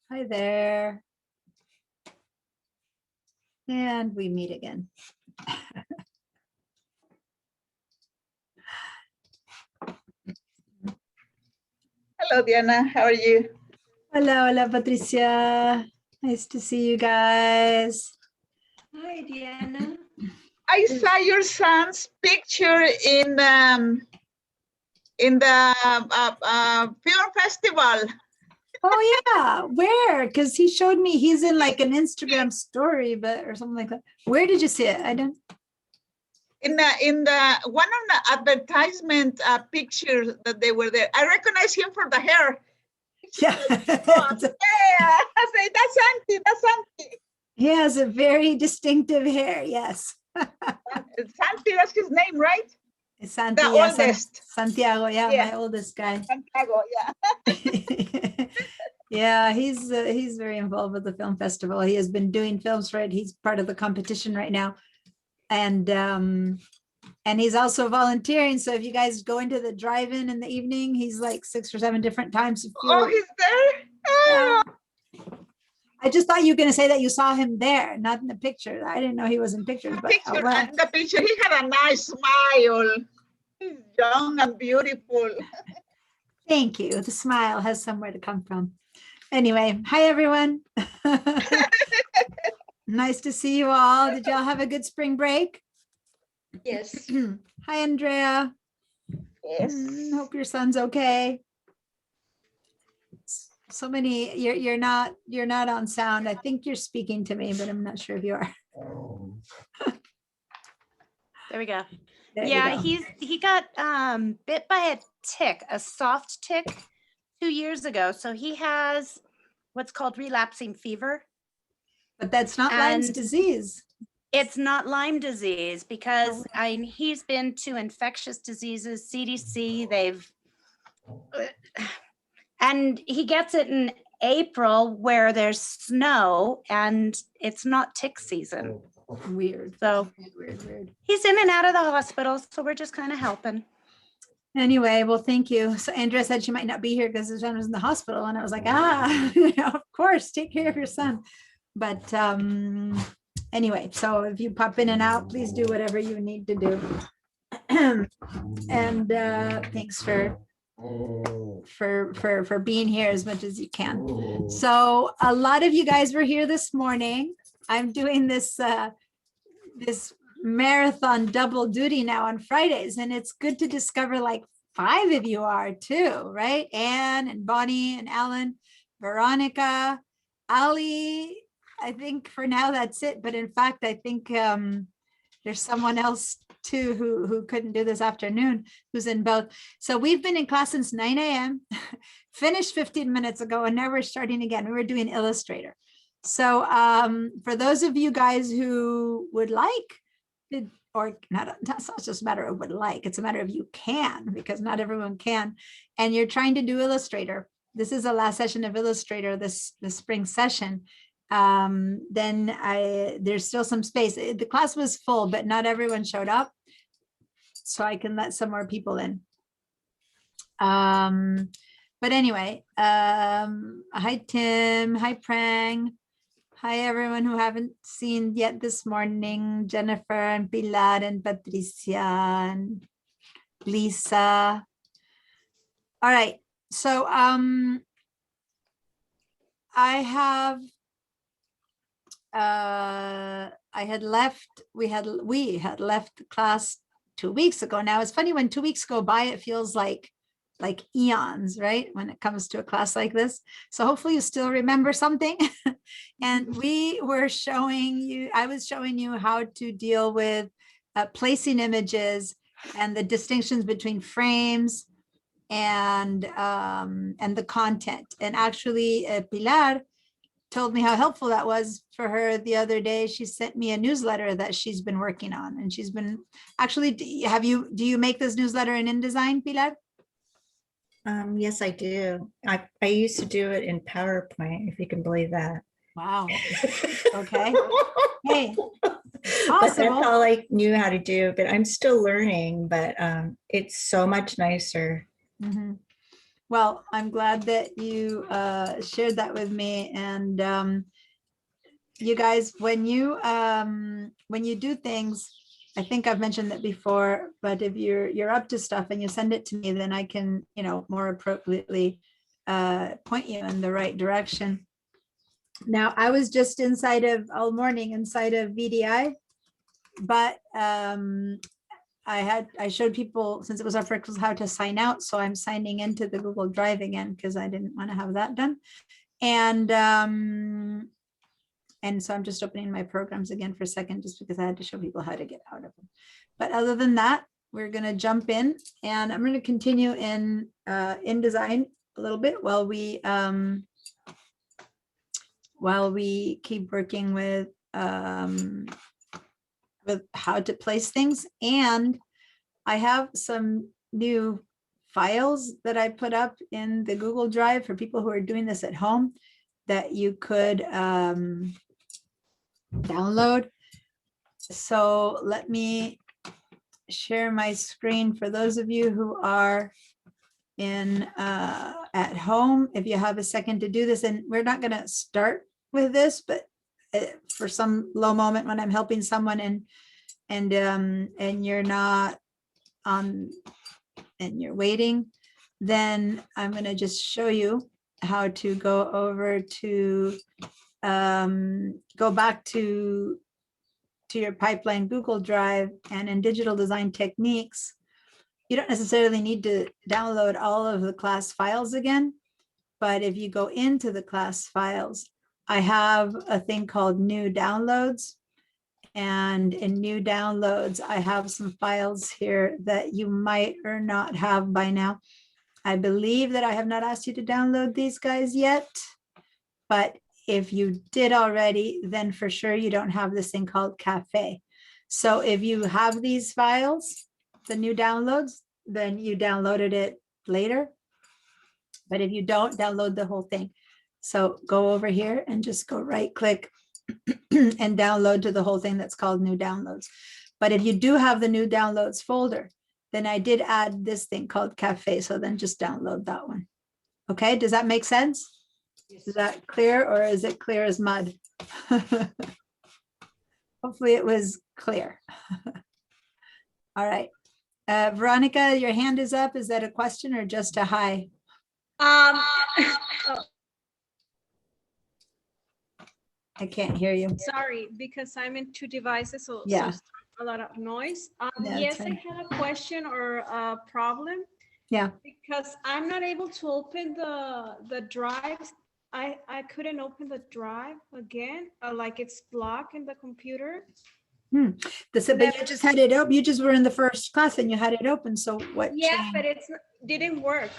Hi there. And we meet again. Hello, Diana. How are you? Hola, hola, Patricia. Nice to see you guys. Hi, Diana. I saw your son's picture in the film festival. Oh yeah, where? Because he showed me he's in like an Instagram story, but or something like that. Where did you see it? I don't. In the one of the advertisement pictures that they were there. I recognize him for the hair. Yeah. Yeah, I say that's Santi. That's Santi. He has a very distinctive hair. Yes. Santi, that's his name, right? Santi, The yeah, oldest. Santiago, yeah, Yeah. my oldest guy. Santiago, yeah. Yeah, he's very involved with the film festival. He has been doing films for it. He's part of the competition right now, and he's also volunteering. So if you guys go into the drive-in in the evening, he's like 6 or 7 different times. If Oh, he's there. Oh. I just thought you were going to say that you saw him there, not in the picture. I didn't know he was in pictures, but Picture, well. the picture, he had a nice smile. He's young and beautiful. Thank you. The smile has somewhere to come from. Anyway, hi everyone. Nice to see you all. Did y'all have a good spring break? Yes. Hi, Andrea. Yes. Hope your son's okay. So many, you're not on sound. I think you're speaking to me, but I'm not sure if you are. There we go. There you Yeah, go. he got bit by a tick, a soft tick 2 years ago. So he has what's called relapsing fever. But that's not Lyme's And disease. It's not Lyme disease because he's been to infectious diseases, CDC, and he gets it in April where there's snow and it's not tick season. Weird. So Weird. he's in and out of the hospital. So we're just kind of helping. Anyway, well, thank you. So Andrea said she might not be here because his son was in the hospital. And I was like, of course, take care of your son. But anyway, so if you pop in and out, please do whatever you need to do. And thanks for being here as much as you can. So a lot of you guys were here this morning. I'm doing this this marathon double duty now on Fridays, and it's good to discover like 5 of you are too, right? Anne and Bonnie and Alan, Veronica, Ali. I think for now that's it, but in fact I think there's someone else too who couldn't do this afternoon, who's in both. So we've been in class since 9 a.m. finished 15 minutes ago, and now we're starting again. We were doing Illustrator. So for those of you guys who would like, or not, that's not just a matter of would like, it's a matter of you can, because not everyone can, and you're trying to do Illustrator. This is the last session of Illustrator, this spring session. Then there's still some space. The class was full, but not everyone showed up, so I can let some more people in. But anyway, hi Tim, hi Prang, hi everyone who haven't seen yet this morning, Jennifer and Pilar and Patricia and Lisa. All right, so we had left the class 2 weeks ago. Now it's funny, when 2 weeks go by, it feels like eons, right? When it comes to a class like this. So hopefully you still remember something. And I was showing you how to deal with placing images and the distinctions between frames and the content. And actually Pilar told me how helpful that was for her the other day. She sent me a newsletter that she's been working on, and she's been actually, do you make this newsletter in InDesign, Pilar? Yes, I do. I used to do it in PowerPoint, if you can believe that. Wow. Okay. Hey, But possible. that's all I knew how to do, but I'm still learning, but it's so much nicer. Mm-hmm. Well, I'm glad that you shared that with me. And you guys, when you do things, I think I've mentioned that before, but if you're up to stuff and you send it to me, then I can, more appropriately point you in the right direction. Now, I was just all morning inside of VDI, but I showed people, since it was our first, how to sign out. So I'm signing into the Google Drive again because I didn't want to have that done. And so I'm just opening my programs again for a second, just because I had to show people how to get out of them. But other than that, we're going to jump in, and I'm going to continue in InDesign a little bit while we keep working with how to place things. And I have some new files that I put up in the Google Drive for people who are doing this at home that you could download. So let me share my screen for those of you who are at home. If you have a second to do this, and we're not going to start with this, but for some low moment when I'm helping someone and you're not on and you're waiting, then I'm going to just show you how to go over to go back to your pipeline Google Drive. And in Digital Design Techniques, you don't necessarily need to download all of the class files again, but if you go into the class files, I have a thing called New Downloads. And in New Downloads, I have some files here that you might or not have by now. I believe that I have not asked you to download these guys yet, but if you did already, then for sure you don't have this thing called Cafe. So if you have these files, the new downloads, then you downloaded it later. But if you don't, download the whole thing. So go over here and just go right click and download to the whole thing that's called New Downloads. But if you do have the New Downloads folder, then I did add this thing called Cafe. So then just download that one. Okay, does that make sense? Is that clear, or is it clear as mud? Hopefully it was clear. All right. Veronica, your hand is up. Is that a question or just a hi? I can't hear you. Sorry, because I'm in two devices, so Yeah. so a lot of noise. Yeah, Yes, that's I fine. had a question or a problem. Yeah. Because I'm not able to open the drives. I couldn't open the drive again, like it's blocked in the computer. But you just had it open. You just were in the first class and you had it open. So what Yeah, changed? but didn't work.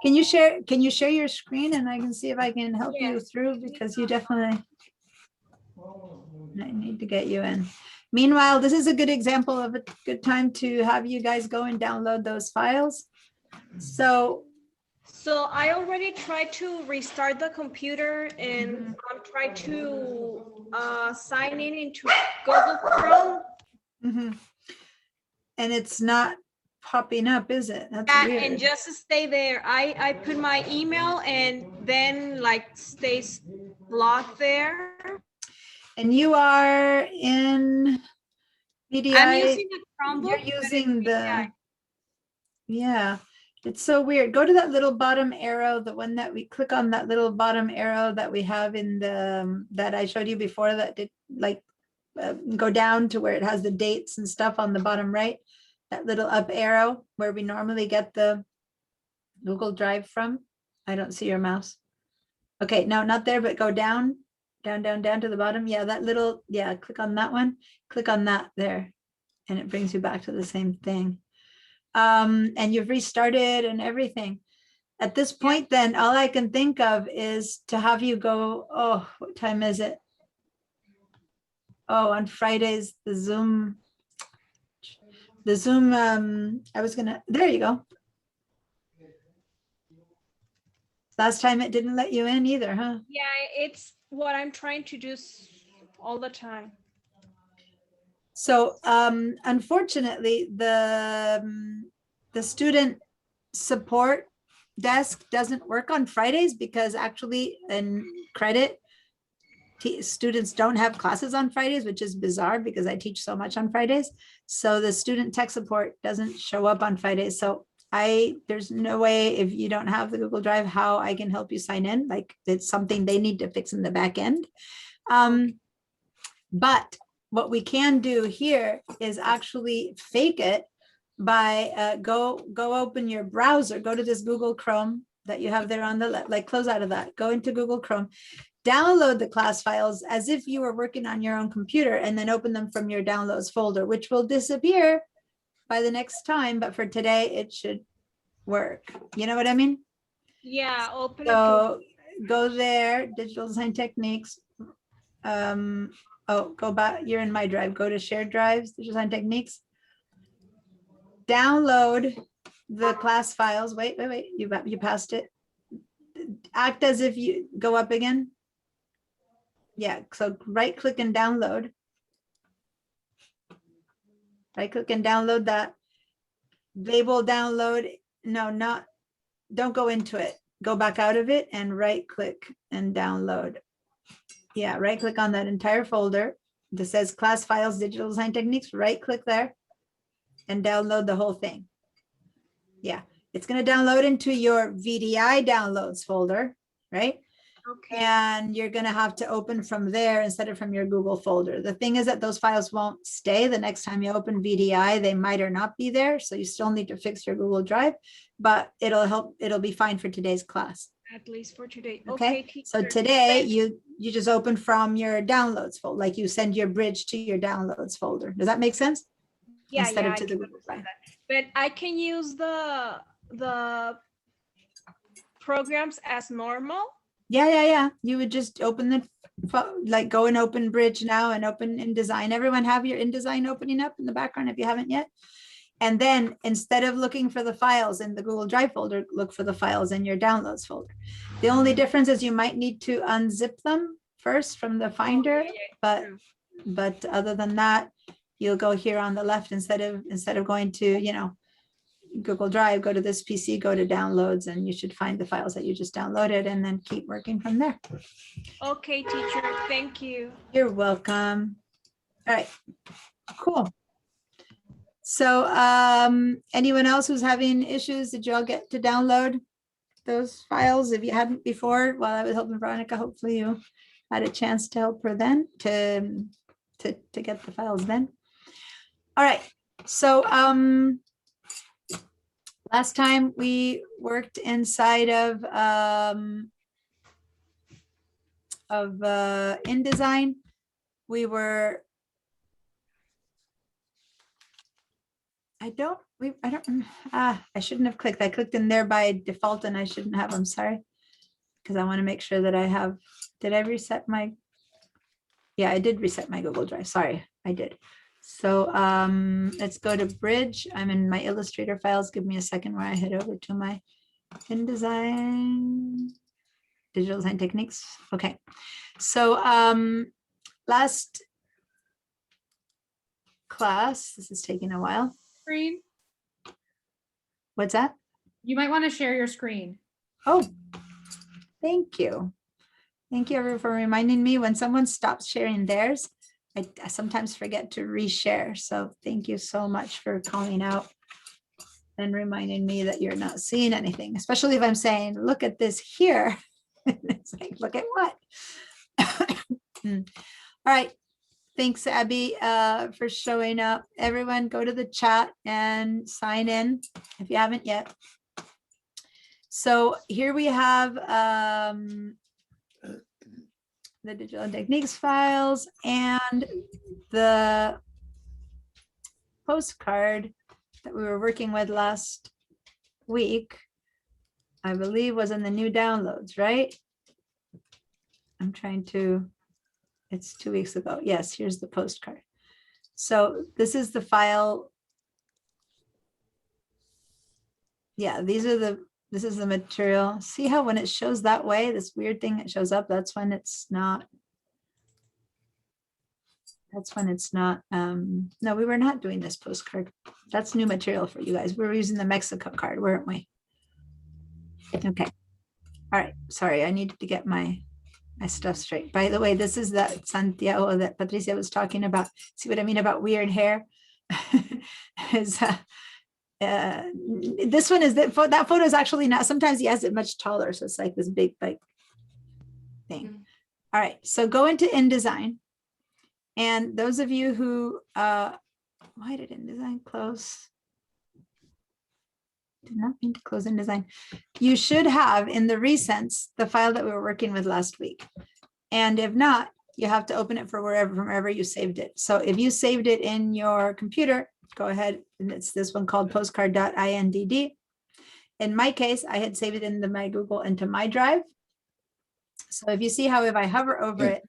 Can you share your screen, and I can see if I can help you Yes. through, because you definitely, I need to get you in. Meanwhile, this is a good example of a good time to have you guys go and download those files. So I already tried to restart the computer, and I'm trying to sign in into Google Chrome. mhm. And it's not popping up, is it? That's And weird. just to stay there, I put my email and then like stays blocked there. And you are in VDI. I'm using the Chromebook. You're but it's using the, VDI. yeah, it's so weird. Go to that little bottom arrow, the one that we click on, that little bottom arrow that we have in the, that I showed you before, that did like go down to where it has the dates and stuff on the bottom right, that little up arrow where we normally get the Google Drive from. I don't see your mouse. Okay, no, not there, but go down, down, down, down to the bottom. Yeah, that little, yeah, click on that one, click on that there, and it brings you back to the same thing. And you've restarted and everything. At this point, then all I can think of is to have you go, oh, what time is it? Oh, on Fridays, the Zoom, I was gonna, there you go. Last time it didn't let you in either, huh? Yeah, it's what I'm trying to do all the time. So unfortunately, the student support desk doesn't work on Fridays because actually in credit, students don't have classes on Fridays, which is bizarre because I teach so much on Fridays. So the student tech support doesn't show up on Fridays. So there's no way, if you don't have the Google Drive, how I can help you sign in. Like, it's something they need to fix in the back end. But what we can do here is actually fake it by go open your browser, go to this Google Chrome that you have there on the left, like close out of that, go into Google Chrome, download the class files as if you were working on your own computer, and then open them from your downloads folder, which will disappear by the next time. But for today, it should work. You know what I mean? Yeah, open it. So go there, digital design techniques. Oh, go back, you're in my drive, go to shared drives, digital design techniques. Download the class files. Wait, you passed it. Act as if you go up again. Yeah, so right click and download. Right click and download that. Label download. No, don't go into it. Go back out of it and right click and download. Yeah, right click on that entire folder that says class files, digital design techniques, right click there and download the whole thing. Yeah, it's going to download into your VDI downloads folder, right? Okay. And you're going to have to open from there instead of from your Google folder. The thing is that those files won't stay. The next time you open VDI, they might or not be there. So you still need to fix your Google Drive, but it'll be fine for today's class. At least for today. Okay, so teacher. today you just open from your downloads folder, like you send your bridge to your downloads folder. Does that make sense? Yeah, Instead yeah, of I to the can Google Drive. understand that. But I can use the programs as normal. Yeah. You would just open the, like go and open Bridge now and open InDesign. Everyone have your InDesign opening up in the background if you haven't yet. And then instead of looking for the files in the Google Drive folder, look for the files in your downloads folder. The only difference is you might need to unzip them first from the Finder, true. but other than that, you'll go here on the left instead of going to, Google Drive, go to this PC, go to downloads, and you should find the files that you just downloaded and then keep working from there. Okay, teacher, thank you. You're welcome. All right, cool. So anyone else who's having issues, did you all get to download those files? If you hadn't before, while I was helping Veronica, hopefully you had a chance to help her then to get the files then. All right, so last time we worked inside of InDesign, I shouldn't have clicked. I clicked in there by default and I shouldn't have, I'm sorry. Because I want to make sure that I have, did I reset my, yeah, I did reset my Google Drive. Sorry, I did. So let's go to Bridge. I'm in my Illustrator files. Give me a second where I head over to my InDesign, digital design techniques. Okay, so last class, this is taking a while. Screen. What's that? You might want to share your screen. Oh, thank you. Thank you everyone for reminding me. When someone stops sharing theirs, I sometimes forget to reshare. So thank you so much for calling out and reminding me that you're not seeing anything, especially if I'm saying, look at this here. It's like, look at what? All right. Thanks, Abby, for showing up. Everyone go to the chat and sign in if you haven't yet. So here we have the digital techniques files and the postcard that we were working with last week, I believe was in the new downloads, right? I'm trying to, it's 2 weeks ago. Yes, here's the postcard. So this is the file. Yeah, this is the material. See how when it shows that way, this weird thing that shows up, that's when it's not. No, we were not doing this postcard. That's new material for you guys. We were using the Mexico card, weren't we? Okay. All right. Sorry, I needed to get my stuff straight. By the way, this is that Santiago that Patricia was talking about. See what I mean about weird hair? Is this one is that photo is actually not, sometimes he has it much taller. So it's like this big like thing. All right. So go into InDesign. And those of you who, why did InDesign close? Did not mean to close InDesign. You should have in the recents the file that we were working with last week. And if not, you have to open it from wherever you saved it. So if you saved it in your computer, go ahead, and it's this one called postcard.indd. In my case, I had saved it into my Google, into my drive. So if you see how if I hover over it,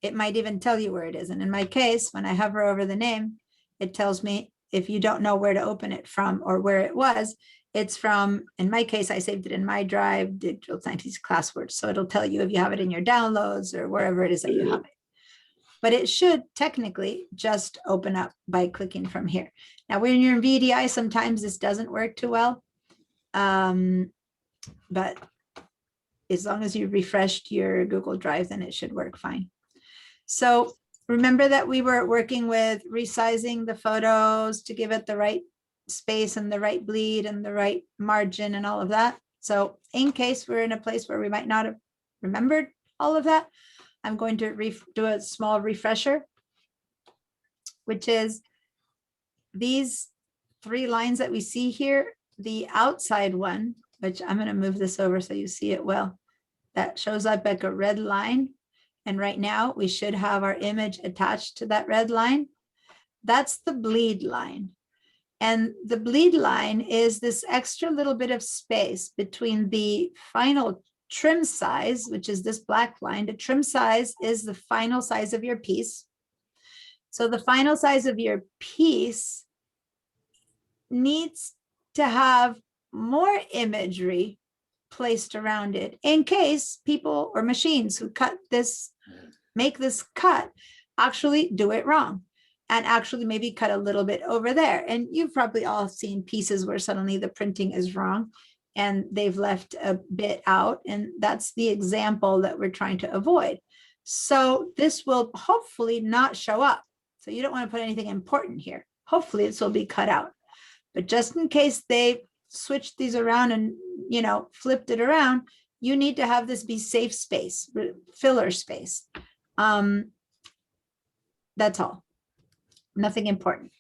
it might even tell you where it is. And in my case, when I hover over the name, it tells me if you don't know where to open it from or where it was, it's from, in my case, I saved it in my drive, Digital Sciences Classworks. So it'll tell you if you have it in your downloads or wherever it is that you have it. But it should technically just open up by clicking from here. Now, when you're in VDI, sometimes this doesn't work too well. But as long as you refreshed your Google Drive, then it should work fine. So remember that we were working with resizing the photos to give it the right space and the right bleed and the right margin and all of that. So in case we're in a place where we might not have remembered all of that, I'm going to do a small refresher, which is these 3 lines that we see here, the outside one, which I'm going to move this over so you see it well, that shows up like a red line. And right now we should have our image attached to that red line. That's the bleed line. And the bleed line is this extra little bit of space between the final trim size, which is this black line. The trim size is the final size of your piece. So the final size of your piece needs to have more imagery placed around it in case people or machines who cut this, make this cut, actually do it wrong and actually maybe cut a little bit over there. And you've probably all seen pieces where suddenly the printing is wrong and they've left a bit out. And that's the example that we're trying to avoid. So this will hopefully not show up. So you don't want to put anything important here. Hopefully this will be cut out. But just in case they switched these around and, you know, flipped it around, you need to have this be safe space, filler space. That's all. Nothing important.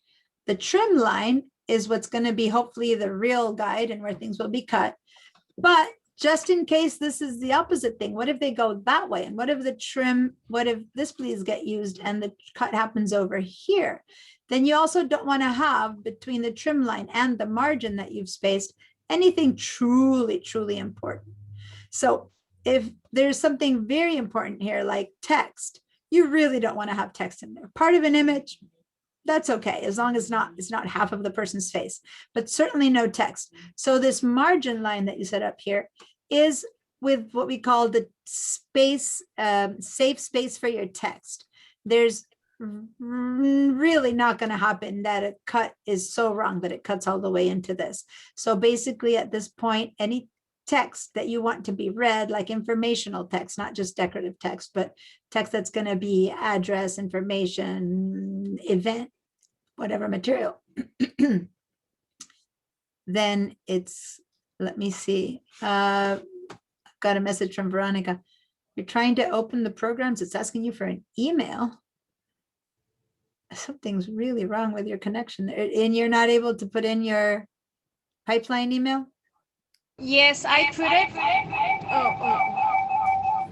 The trim line is what's going to be hopefully the real guide and where things will be cut. But just in case this is the opposite thing, what if they go that way? And what if the trim, what if this please get used and the cut happens over here? Then you also don't want to have between the trim line and the margin that you've spaced anything truly, truly important. So if there's something very important here, like text, you really don't want to have text in there. Part of an image, that's okay, as long as it's not half of the person's face, but certainly no text. So this margin line that you set up here is with what we call the space, safe space for your text. There's really not going to happen that a cut is so wrong that it cuts all the way into this. So basically at this point, any text that you want to be read, like informational text, not just decorative text, but text that's going to be address, information, event, whatever material, then it's, let me see. I've got a message from Veronica. You're trying to open the programs. It's asking you for an email. Something's really wrong with your connection and you're not able to put in your pipeline email. Yes, I put it. Oh.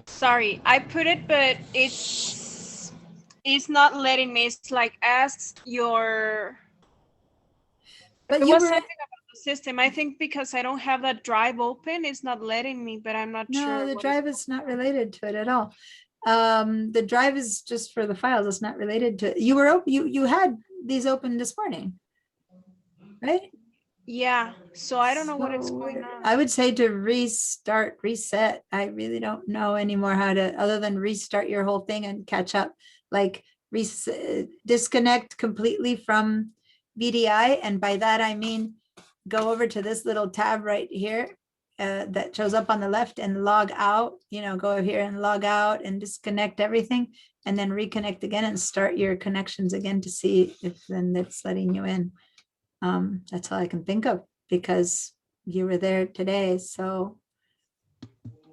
Sorry, I put it, but it's not letting me. It's like asks your. But It you was were, something about the system. I think because I don't have that drive open, it's not letting me. But I'm not sure. no, the what drive is not related to it at all. The drive is just for the files. It's not related to, you were open, you had these open this morning, right? Yeah, so I don't know what is So going on. I would say to restart, reset. I really don't know anymore how to, other than restart your whole thing and catch up, like disconnect completely from VDI. And by that, I mean, go over to this little tab right here that shows up on the left and log out, go here and log out and disconnect everything and then reconnect again and start your connections again to see if then it's letting you in. That's all I can think of because you were there today. So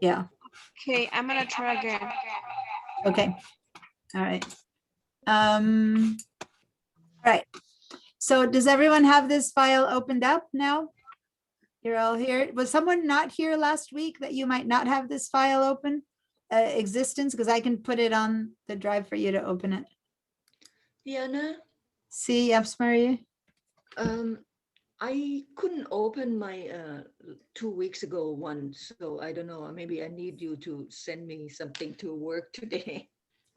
yeah. Okay, I'm gonna try again. Okay. All right. Right. So does everyone have this file opened up now? You're all here. Was someone not here last week that you might not have this file open existence? Because I can put it on the drive for you to open it. Diana, See, yes, Maria? I couldn't open my 2 weeks ago one, so I don't know. Maybe I need you to send me something to work today.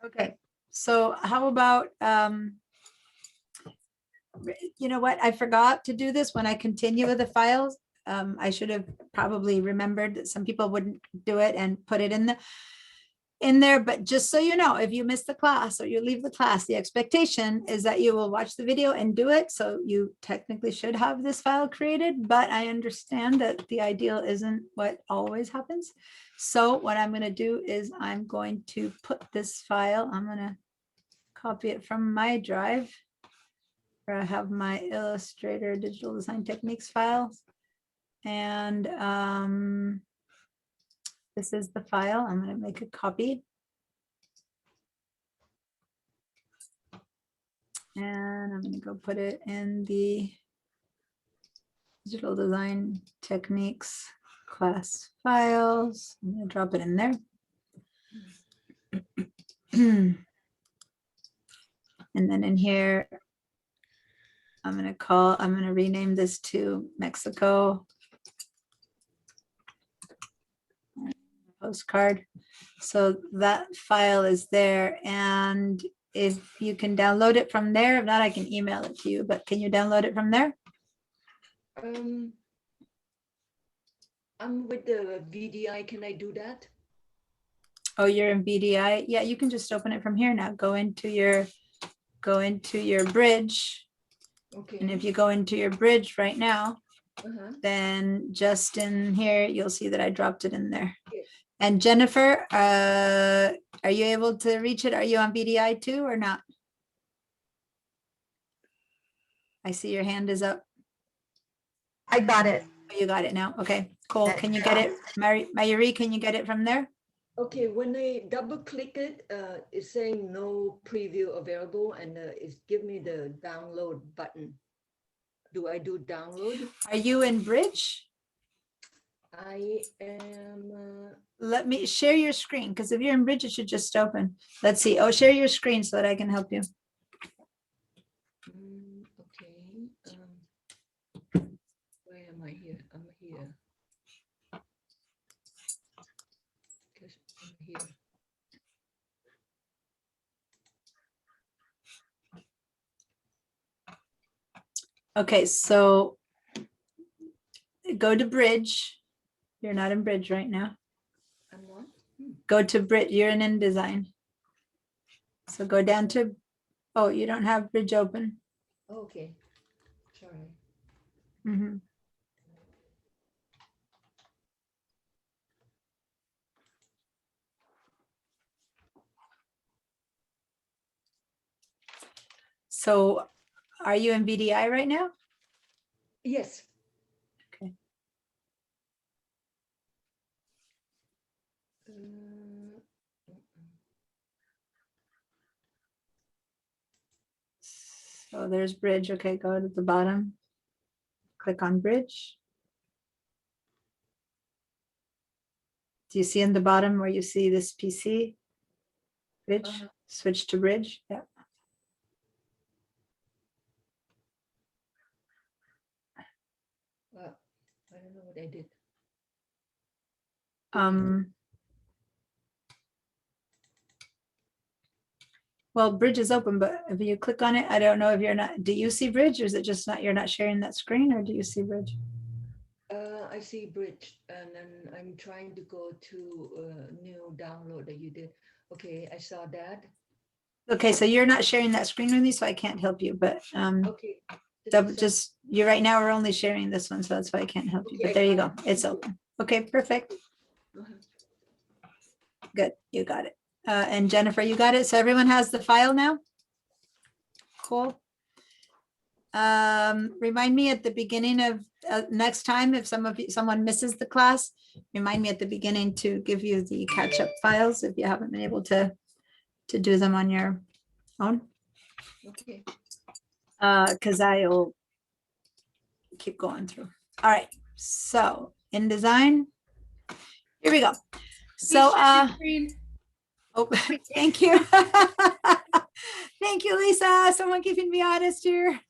Okay. So how about, you know what? I forgot to do this when I continue with the files. I should have probably remembered that some people wouldn't do it and put it in there, but just so you know, if you miss the class or you leave the class, the expectation is that you will watch the video and do it. So you technically should have this file created, but I understand that the ideal isn't what always happens. So what I'm going to do is I'm going to put this file, I'm going to copy it from my drive where I have my Illustrator Digital Design Techniques files. And this is the file. I'm going to make a copy. And I'm going to go put it in the Digital Design Techniques class files. I'm going to drop it in there. And then in here, I'm going to rename this to Mexico postcard. So that file is there. And if you can download it from there, if not, I can email it to you, but can you download it from there? I'm with the VDI. Can I do that? Oh, you're in VDI. Yeah, you can just open it from here now. Go into your bridge. Okay. And if you go into your bridge right now, then just in here, you'll see that I dropped it in there. Yes. And Jennifer, are you able to reach it? Are you on VDI too or not? I see your hand is up. I got it. Oh, you got it now. Okay, cool. Can you get it? Mayuri, can you get it from there? Okay, when I double click it, it's saying no preview available, and it's give me the download button. Do I do download? Are you in Bridge? I am. Let me share your screen, because if you're in Bridge, it should just open. Let's see. Oh, share your screen so that I can help you. Okay. Where am I here? I'm here. Guess I'm here. Okay, so go to Bridge. You're not in Bridge right now. I'm not. Go to Bridge. You're in InDesign. So go down to, oh, you don't have Bridge open. Okay. Sorry. Mhm. So are you in VDI right now? Yes. Okay. So there's Bridge. Okay, go to the bottom. Click on Bridge. Do you see in the bottom where you see this PC? Bridge, switch to Bridge. Yeah. Well, I don't know what I did. Well, Bridge is open, but if you click on it, I don't know if you're not, do you see Bridge or is it just not, you're not sharing that screen, or do you see Bridge? I see Bridge, and then I'm trying to go to new download that you did. Okay, I saw that. Okay, so you're not sharing that screen with me, so I can't help you, but Okay. just you right now we're only sharing this one, so that's why I can't help you, but Okay, there you got go. It's open. Okay, perfect. Go ahead. Good, you got it. And Jennifer, you got it? So everyone has the file now? Cool. Remind me at the beginning of next time, if someone misses the class, remind me at the beginning to give you the catch-up files if you haven't been able to do them on your own. Okay. Because I'll keep going through. All right, so InDesign, here we go. So, Please share your screen. oh, thank you. Thank you, Lisa. Someone keeping me honest here.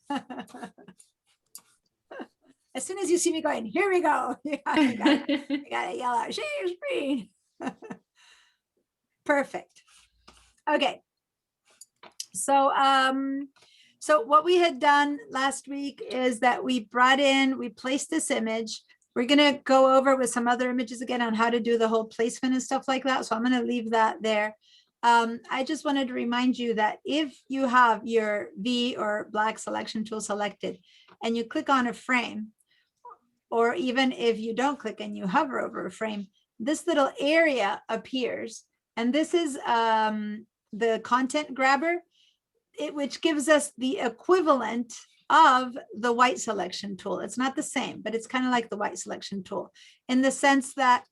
As soon as you see me going, here we go. I gotta yell out, share your screen. Perfect. Okay. So, so what we had done last week is that we placed this image. We're gonna go over with some other images again on how to do the whole placement and stuff like that. So I'm gonna leave that there. I just wanted to remind you that if you have your V or black selection tool selected and you click on a frame, or even if you don't click and you hover over a frame, this little area appears. And this is the content grabber, which gives us the equivalent of the white selection tool. It's not the same, but it's kind of like the white selection tool in the sense that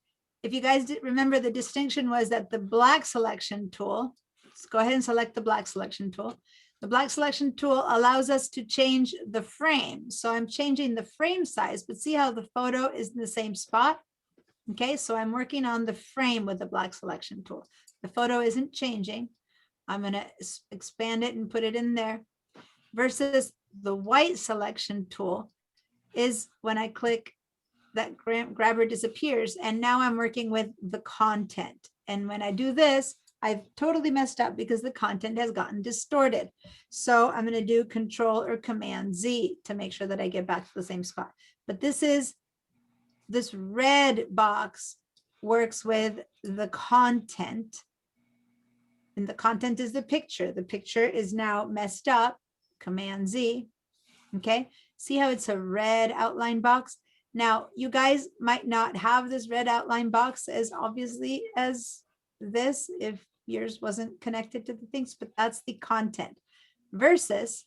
if you guys remember, the distinction was that the black selection tool, let's go ahead and select the black selection tool. The black selection tool allows us to change the frame. So I'm changing the frame size, but see how the photo is in the same spot? Okay, so I'm working on the frame with the black selection tool. The photo isn't changing. I'm going to expand it and put it in there. Versus the white selection tool is when I click, that grabber disappears, and now I'm working with the content. And when I do this, I've totally messed up because the content has gotten distorted. So I'm going to do Control or Command Z to make sure that I get back to the same spot. But this red box works with the content, and the content is the picture. The picture is now messed up. Command Z. Okay, see how it's a red outline box? Now, you guys might not have this red outline box as obviously as this if yours wasn't connected to the things, but that's the content. Versus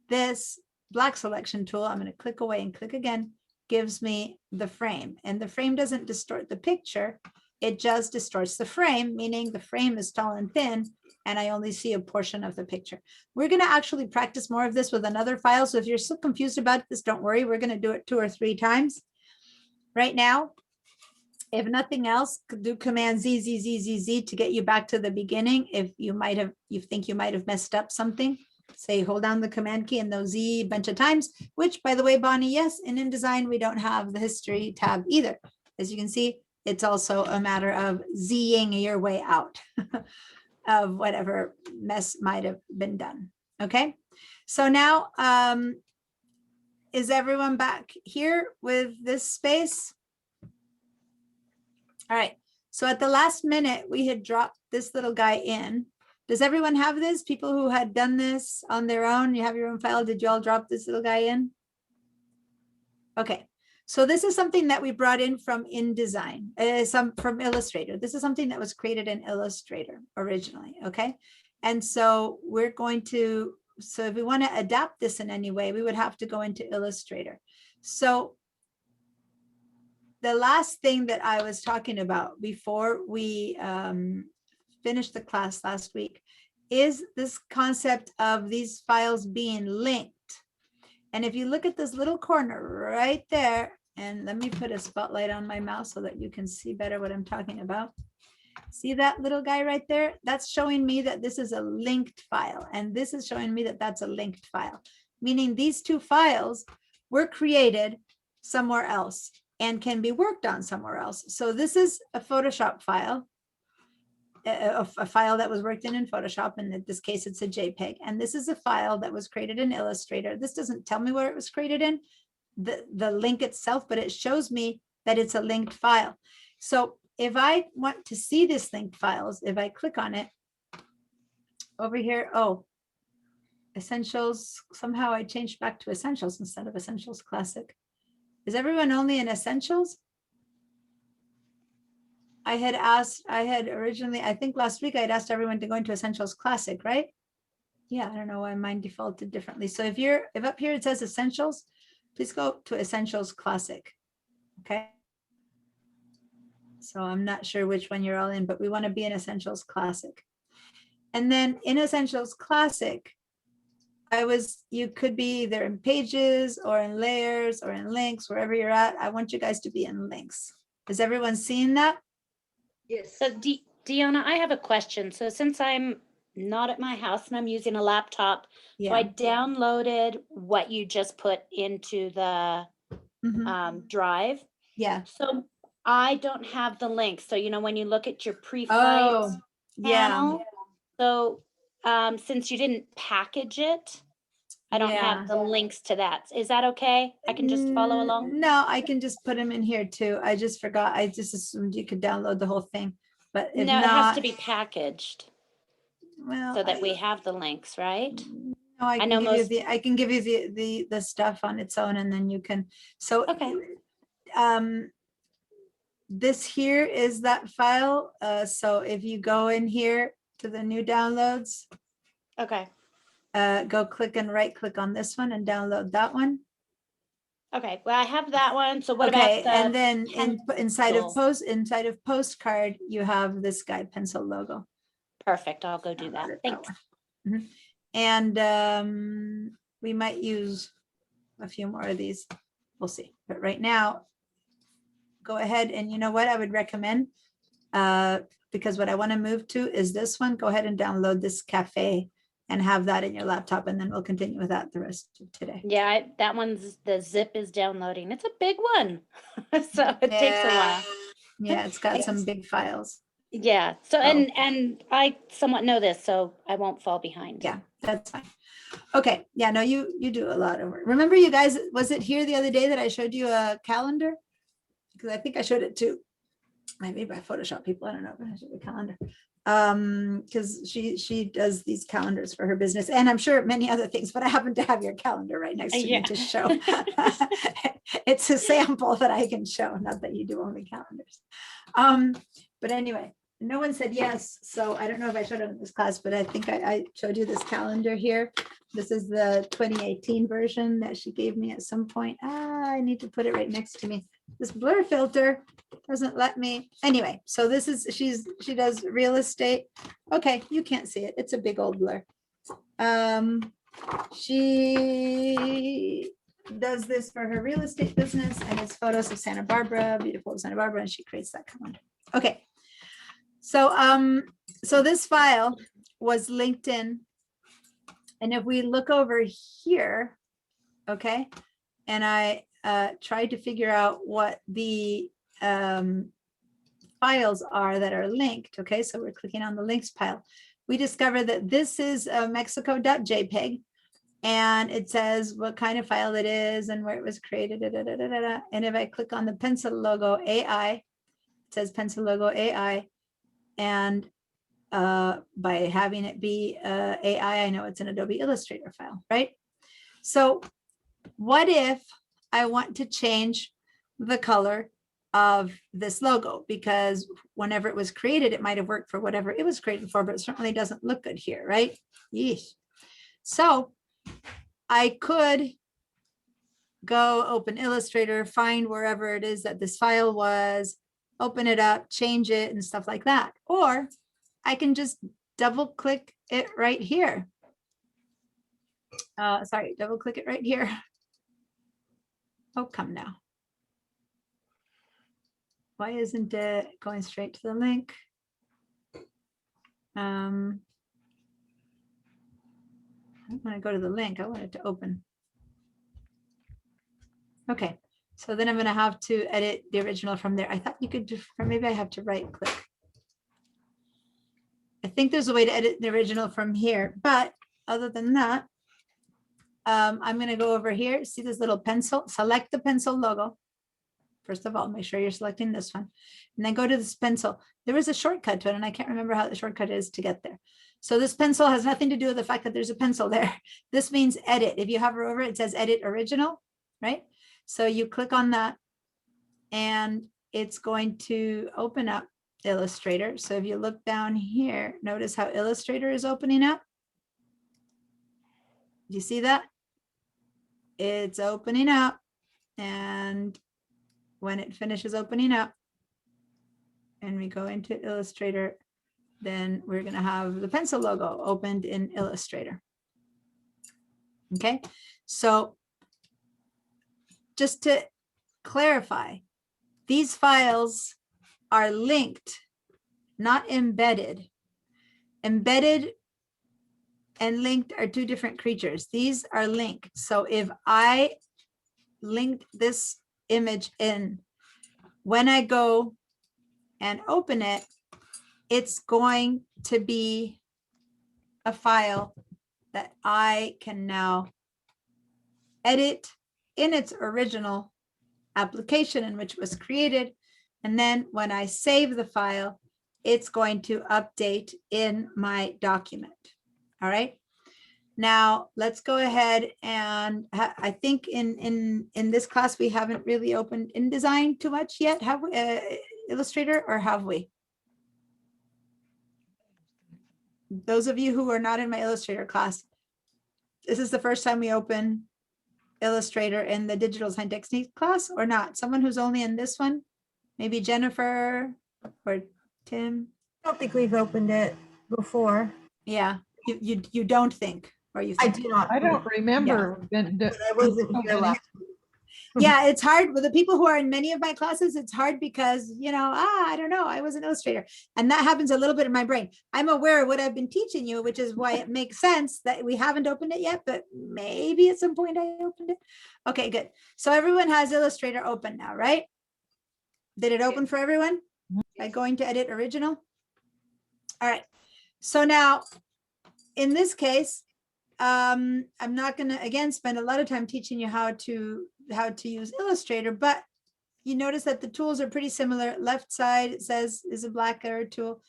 this black selection tool, I'm going to click away and click again, gives me the frame. And the frame doesn't distort the picture. It just distorts the frame, meaning the frame is tall and thin, and I only see a portion of the picture. We're going to actually practice more of this with another file. So if you're still confused about this, don't worry. We're going to do it 2 or 3 times. Right now, if nothing else, do Command Z, Z, Z, Z, Z to get you back to the beginning. If you think you might have messed up something, say hold down the Command key and those Z a bunch of times, which by the way, Bonnie, yes, in InDesign, we don't have the history tab either. As you can see, it's also a matter of Z-ing your way out of whatever mess might have been done. Okay, so now is everyone back here with this space? All right, so at the last minute, we had dropped this little guy in. Does everyone have this? People who had done this on their own, you have your own file, did you all drop this little guy in? Okay, so this is something that we brought in from InDesign, from Illustrator. This is something that was created in Illustrator originally, okay? And so we're going to, so if we want to adapt this in any way, we would have to go into Illustrator. So the last thing that I was talking about before we finished the class last week is this concept of these files being linked. And if you look at this little corner right there, and let me put a spotlight on my mouse so that you can see better what I'm talking about. See that little guy right there? That's showing me that this is a linked file. And this is showing me that that's a linked file, meaning these 2 files were created somewhere else and can be worked on somewhere else. So this is a Photoshop file, a file that was worked in Photoshop. And in this case, it's a JPEG. And this is a file that was created in Illustrator. This doesn't tell me where it was created in, the link itself, but it shows me that it's a linked file. So if I want to see this linked files, if I click on it over here, oh, Essentials, somehow I changed back to Essentials instead of Essentials Classic. Is everyone only in Essentials? I had originally, I think last week I'd asked everyone to go into Essentials Classic, right? Yeah, I don't know why mine defaulted differently. So if up here it says Essentials, please go to Essentials Classic. Okay. So I'm not sure which one you're all in, but we want to be in Essentials Classic. And then in Essentials Classic, you could be either in Pages or in Layers or in Links, wherever you're at. I want you guys to be in Links. Is everyone seeing that? Yes. So Deanna, I have a question. So since I'm not at my house and I'm using a laptop, so I Yeah. downloaded what you just put into the Mhm. drive. Yeah. So I don't have the link. So, you know, when you look at your pre-flight Oh, yeah. panel, so since you didn't package it, I don't Yeah. have the links to that. Is that okay? I can just follow along? No, I can just put them in here too. I just forgot. I just assumed you could download the whole thing, but if No, it has to not, be packaged well, so that we have the links, right? no, I I can know give you most- I can give you the stuff on its own, and then you can. So, Okay. this here is that file. So if you go in here to the new downloads, Okay. go click and right click on this one and download that one. Okay. Well, I have that one. So what Okay, about and the then inside of pencil? postcard, you have this guide pencil logo. Perfect. I'll go do Downloaded that. Thanks. one. Mhm. And we might use a few more of these. We'll see. But right now, go ahead and you know what I would recommend? Because what I want to move to is this one. Go ahead and download this cafe and have that in your laptop, and then we'll continue with that the rest of today. Yeah, that one's the zip is downloading. It's a big one. So it takes a while. Yeah, it's got some big files. Yeah. So Oh. and I somewhat know this, so I won't fall behind. Yeah, that's fine. Okay, yeah, no, you do a lot of work. Remember you guys, was it here the other day that I showed you a calendar? Because I think I showed it too. Maybe by Photoshop people, I don't know, but I showed a calendar. Because she does these calendars for her business, and I'm sure many other things, but I happen to have your calendar right next to Yeah. me to show. It's a sample that I can show, not that you do only calendars. But anyway, no one said yes, so I don't know if I showed it in this class, but I think I showed you this calendar here. This is the 2018 version that she gave me at some point. I need to put it right next to me. This blur filter doesn't let me. Anyway, so this is, she does real estate. Okay, you can't see it. It's a big old blur. She does this for her real estate business, and it's photos of Santa Barbara, beautiful Santa Barbara, and she creates that calendar. Okay. So, so this file was linked in. And if we look over here, okay, and I tried to figure out what the files are that are linked, okay, so we're clicking on the links pile. We discovered that this is mexico.jpg, and it says what kind of file it is and where it was created. And if I click on the pencil logo AI, it says pencil logo AI, and by having it be AI, I know it's an Adobe Illustrator file, right? So what if I want to change the color of this logo? Because whenever it was created, it might have worked for whatever it was created for, but it certainly doesn't look good here, right? Yeesh. So I could go open Illustrator, find wherever it is that this file was, open it up, change it and stuff like that. Or I can just double click it right here. Sorry, double click it right here. Oh, come now. Why isn't it going straight to the link? I want to go to the link. I want it to open. Okay, so then I'm going to have to edit the original from there. I thought you could, or maybe I have to right click. I think there's a way to edit the original from here, but other than that, I'm going to go over here, see this little pencil, select the pencil logo. First of all, make sure you're selecting this one, and then go to this pencil. There is a shortcut to it, and I can't remember how the shortcut is to get there. So this pencil has nothing to do with the fact that there's a pencil there. This means edit. If you hover over it, it says edit original, right? So you click on that, and it's going to open up Illustrator. So if you look down here, notice how Illustrator is opening up. Do you see that? It's opening up, and when it finishes opening up and we go into Illustrator, then we're going to have the pencil logo opened in Illustrator. Okay, so just to clarify, these files are linked, not embedded. Embedded and linked are two different creatures. These are linked. So if I linked this image in, when I go and open it, it's going to be a file that I can now edit in its original application in which it was created. And then when I save the file, it's going to update in my document. All right. Now let's go ahead and I think in this class, we haven't really opened InDesign too much yet. Have we, Illustrator, or have we? Those of you who are not in my Illustrator class, this is the first time we open Illustrator in the digital design techniques class, or not? Someone who's only in this one, maybe Jennifer or Tim. I don't think we've opened it before. Yeah, you don't think, or you I think? do not. I don't remember. But I wasn't here last. Yeah, it's hard with the people who are in many of my classes. It's hard because, you know, I don't know, I was an illustrator, and that happens a little bit in my brain. I'm aware of what I've been teaching you, which is why it makes sense that we haven't opened it yet, but maybe at some point I opened it. Okay, good. So everyone has Illustrator open now, right? Did it open for everyone by going to edit original? All right. So now in this case, I'm not going to again spend a lot of time teaching you how to use Illustrator, but you notice that the tools are pretty similar. Left side, it says, is a black arrow tool.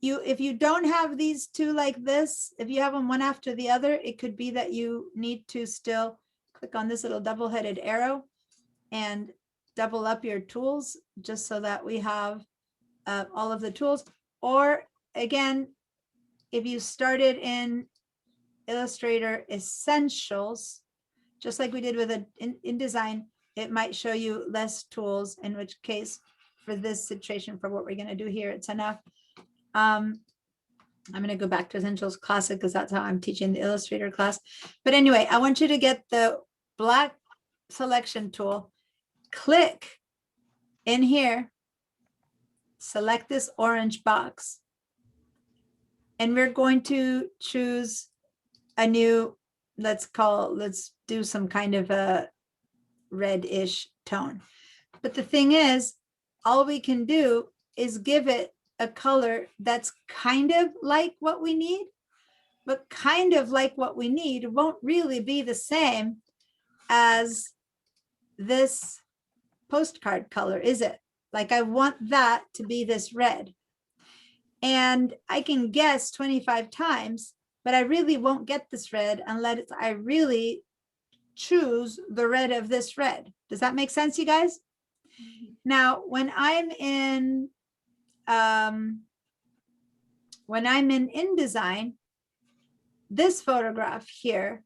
If you don't have these two like this, if you have them one after the other, it could be that you need to still click on this little double-headed arrow and double up your tools just so that we have all of the tools. Or again, if you started in Illustrator Essentials, just like we did with InDesign, it might show you less tools, in which case for this situation, for what we're going to do here, it's enough. I'm going to go back to Essentials Classic because that's how I'm teaching the Illustrator class. But anyway, I want you to get the black selection tool, click in here, select this orange box, and we're going to choose a new, let's do some kind of a reddish tone. But the thing is, all we can do is give it a color that's kind of like what we need, but kind of like what we need won't really be the same as this postcard color, is it? Like I want that to be this red. And I can guess 25 times, but I really won't get this red unless I really choose the red of this red. Does that make sense, you guys? Now, when I'm in InDesign, this photograph here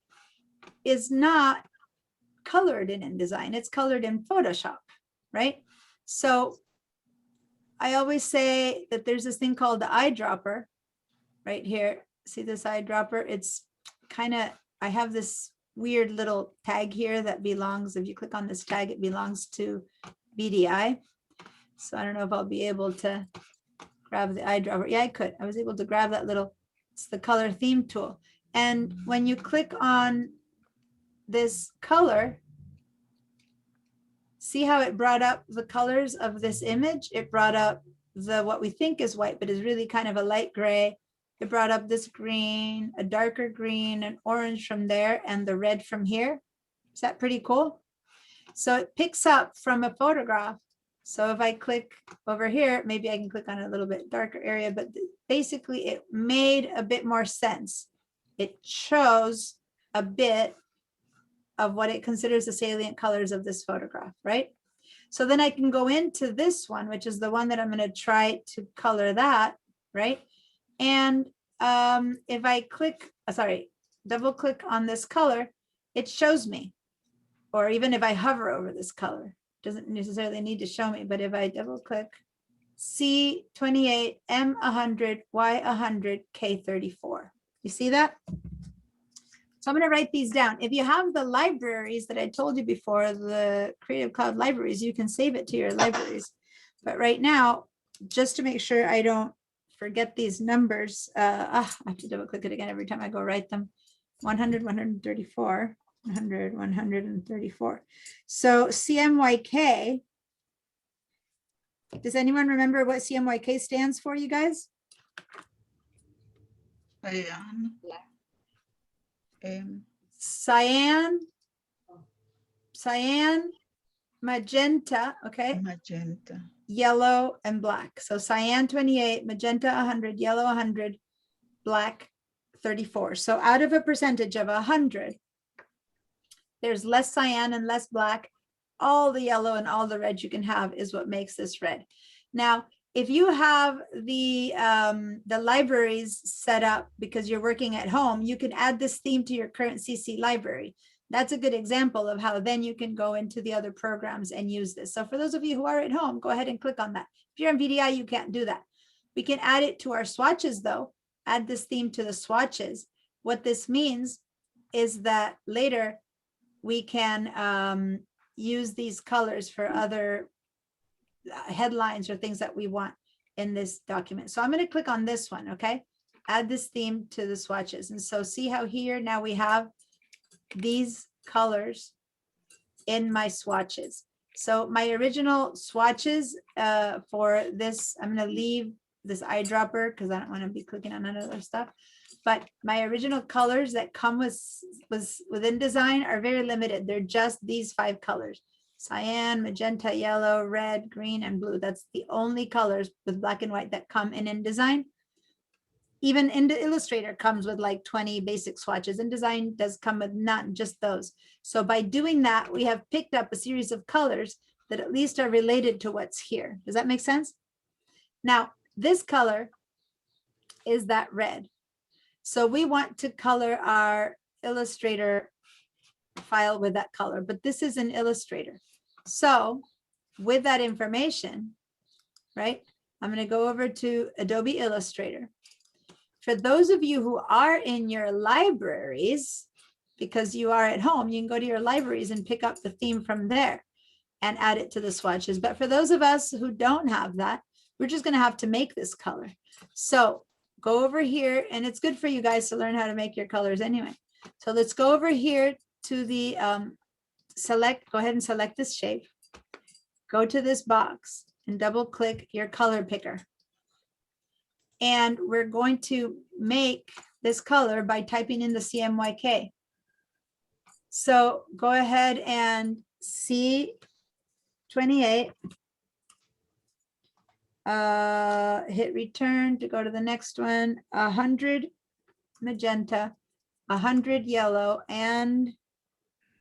is not colored in InDesign. It's colored in Photoshop, right? So I always say that there's this thing called the eyedropper right here. See this eyedropper? It's kind of, I have this weird little tag here that belongs, if you click on this tag, it belongs to BDI. So I don't know if I'll be able to grab the eyedropper. Yeah, I could. I was able to grab that little, it's the color theme tool. And when you click on this color, see how it brought up the colors of this image? It brought up the what we think is white, but is really kind of a light gray. It brought up this green, a darker green, an orange from there, and the red from here. Is that pretty cool? So it picks up from a photograph. So if I click over here, maybe I can click on a little bit darker area, but basically it made a bit more sense. It shows a bit of what it considers the salient colors of this photograph, right? So then I can go into this one, which is the one that I'm going to try to color that, right? And if I click, double click on this color, it shows me. Or even if I hover over this color, doesn't necessarily need to show me, but if I double click, C28, M100, Y100, K34. You see that? So I'm going to write these down. If you have the libraries that I told you before, the Creative Cloud libraries, you can save it to your libraries. But right now, just to make sure I don't forget these numbers, I have to double click it again every time I go write them. 100, 134, 100, 134. So CMYK, does anyone remember what CMYK stands for, you guys? Cyan, magenta, okay, Magenta. yellow and black. So cyan 28, magenta 100, yellow 100, black 34. So out of a percentage of 100, there's less cyan and less black. All the yellow and all the red you can have is what makes this red. Now, if you have the libraries set up because you're working at home, you can add this theme to your current CC library. That's a good example of how then you can go into the other programs and use this. So for those of you who are at home, go ahead and click on that. If you're on VDI, you can't do that. We can add it to our swatches though, add this theme to the swatches. What this means is that later we can use these colors for other headlines or things that we want in this document. So I'm going to click on this one, okay? Add this theme to the swatches. And so see how here now we have these colors in my swatches. So my original swatches for this, I'm going to leave this eyedropper because I don't want to be clicking on other stuff. But my original colors that come within design are very limited. They're just these 5 colors: cyan, magenta, yellow, red, green, and blue. That's the only colors with black and white that come in InDesign. Even Illustrator comes with like 20 basic swatches. InDesign does come with not just those. So by doing that, we have picked up a series of colors that at least are related to what's here. Does that make sense? Now, this color is that red. So we want to color our Illustrator file with that color, but this is an Illustrator. So with that information, right, I'm going to go over to Adobe Illustrator. For those of you who are in your libraries, because you are at home, you can go to your libraries and pick up the theme from there and add it to the swatches. But for those of us who don't have that, we're just going to have to make this color. So go over here, and it's good for you guys to learn how to make your colors anyway. So let's go over here to the go ahead and select this shape. Go to this box and double click your color picker. And we're going to make this color by typing in the CMYK. So go ahead and C28. Hit return to go to the next one. 100 magenta, 100 yellow, and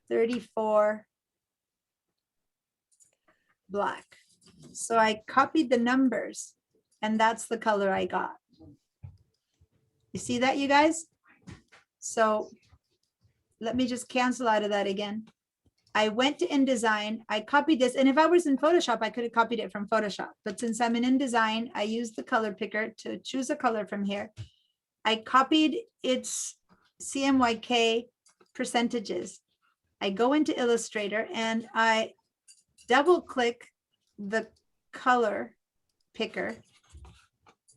34 black. So I copied the numbers, and that's the color I got. You see that, you guys? So let me just cancel out of that again. I went to InDesign, I copied this, and if I was in Photoshop, I could have copied it from Photoshop. But since I'm in InDesign, I used the color picker to choose a color from here. I copied its CMYK percentages. I go into Illustrator and I double click the color picker.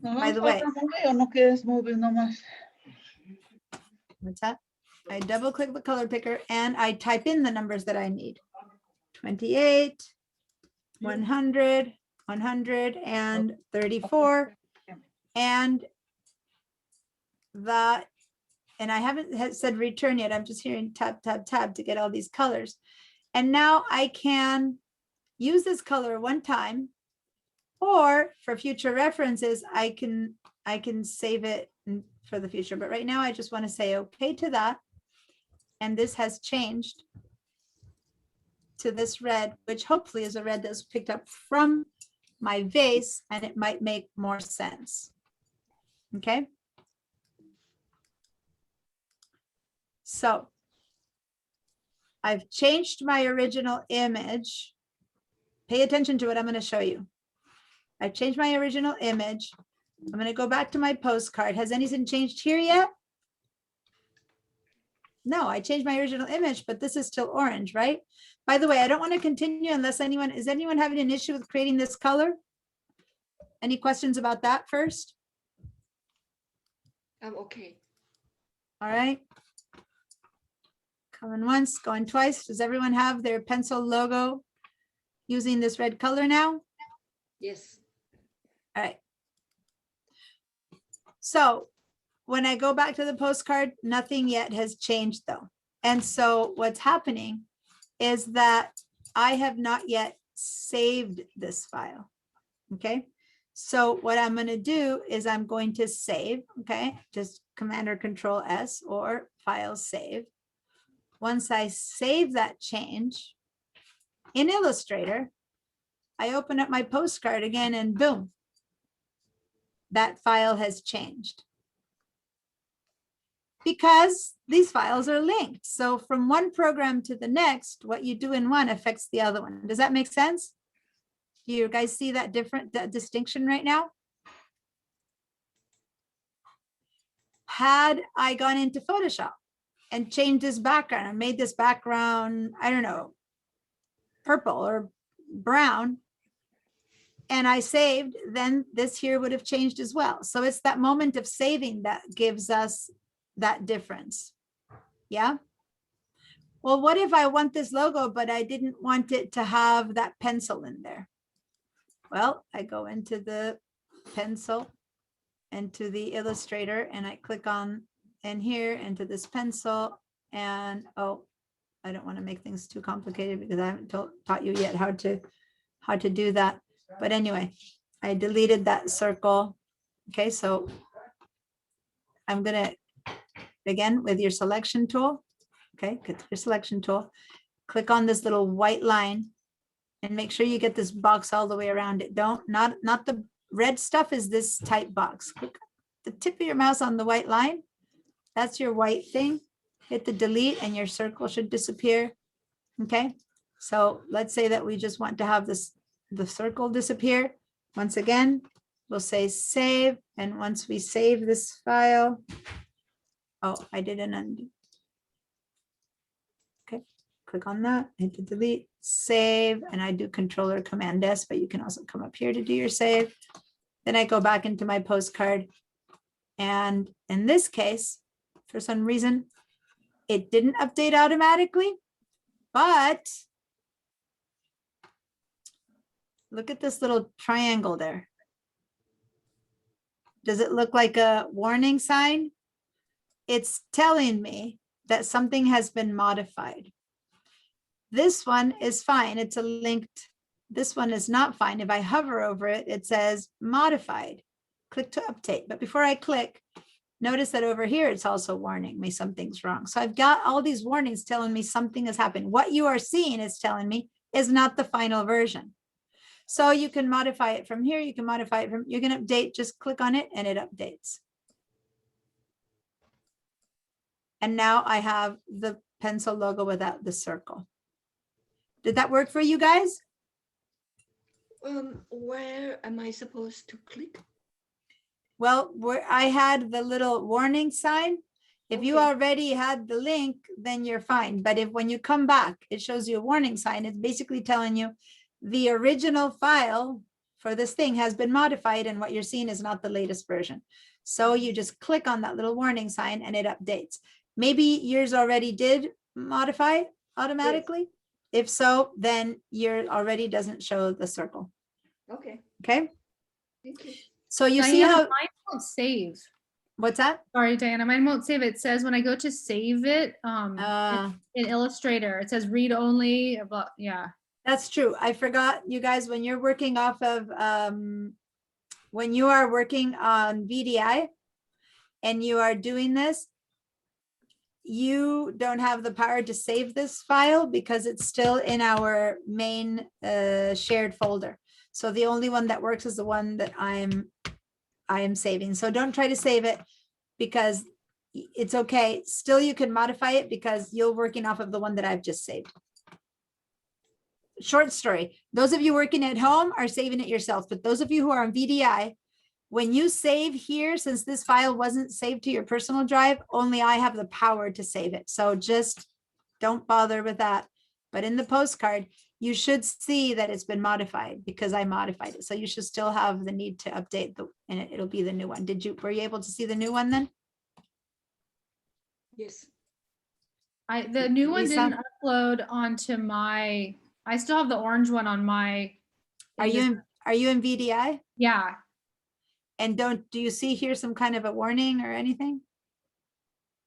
By the way, what's that? I double click the color picker and I type in the numbers that I need. 28, 100, 100, and 34. And that, and I haven't said return yet. I'm just hearing tab, tab, tab to get all these colors. And now I can use this color one time, or for future references, I can save it for the future. But right now I just want to say okay to that. And this has changed to this red, which hopefully is a red that's picked up from my vase, and it might make more sense. Okay. So I've changed my original image. Pay attention to what I'm going to show you. I've changed my original image. I'm going to go back to my postcard. Has anything changed here yet? No, I changed my original image, but this is still orange, right? By the way, I don't want to continue unless is anyone having an issue with creating this color? Any questions about that first? I'm okay. All right. Going once, going twice. Does everyone have their pencil logo using this red color now? Yes. All right. So when I go back to the postcard, nothing yet has changed though. And so what's happening is that I have not yet saved this file. Okay. So what I'm going to do is I'm going to save. Okay. Just Command or Control S or File Save. Once I save that change in Illustrator, I open up my postcard again and boom, that file has changed. Because these files are linked. So from one program to the next, what you do in one affects the other one. Does that make sense? Do you guys see that distinction right now? Had I gone into Photoshop and changed this background and made this background, I don't know, purple or brown, and I saved, then this here would have changed as well. So it's that moment of saving that gives us that difference. Yeah. Well, what if I want this logo, but I didn't want it to have that pencil in there? Well, I go into the pencil and to the Illustrator and I click on in here into this pencil and oh, I don't want to make things too complicated because I haven't taught you yet how to do that. But anyway, I deleted that circle. Okay, so I'm gonna, again, with your selection tool, okay, get your selection tool, click on this little white line and make sure you get this box all the way around it. Not the red stuff is this type box. Click the tip of your mouse on the white line. That's your white thing. Hit the delete and your circle should disappear. Okay, so let's say that we just want to have the circle disappear. Once again, we'll say save. And once we save this file, oh, I did an undo. Okay, click on that, hit the delete, save, and I do Control or Command S, but you can also come up here to do your save. Then I go back into my postcard. And in this case, for some reason, it didn't update automatically, but look at this little triangle there. Does it look like a warning sign? It's telling me that something has been modified. This one is fine. It's a linked. This one is not fine. If I hover over it, it says modified. Click to update. But before I click, notice that over here, it's also warning me something's wrong. So I've got all these warnings telling me something has happened. What you are seeing is telling me is not the final version. So you can modify it from here. You can modify it from, you can update, just click on it and it updates. And now I have the pencil logo without the circle. Did that work for you guys? Where am I supposed to click? Well, where I had the little warning sign. If you Okay. already had the link, then you're fine. But if when you come back, it shows you a warning sign, it's basically telling you the original file for this thing has been modified and what you're seeing is not the latest version. So you just click on that little warning sign and it updates. Maybe yours already did modify automatically. If so, then yours already doesn't show the circle. Okay, Okay. thank you. So you see Diana, how, mine won't save. what's that? Sorry, Diana, mine won't save. It says when I go to save it, in Illustrator, it says read only. Yeah. That's true. I forgot, you guys, when you're working off of, when you are working on VDI and you are doing this, you don't have the power to save this file because it's still in our main shared folder. So the only one that works is the one that I am saving. So don't try to save it because it's okay. Still, you can modify it because you're working off of the one that I've just saved. Short story. Those of you working at home are saving it yourself, but those of you who are on VDI, when you save here, since this file wasn't saved to your personal drive, only I have the power to save it. So just don't bother with that. But in the postcard, you should see that it's been modified because I modified it. So you should still have the need to update and it'll be the new one. Were you able to see the new one then? Yes. The new one Lisa? didn't upload onto my, I still have the orange one on my. Are you in VDI? Yeah, And do you see here some kind of a warning or anything?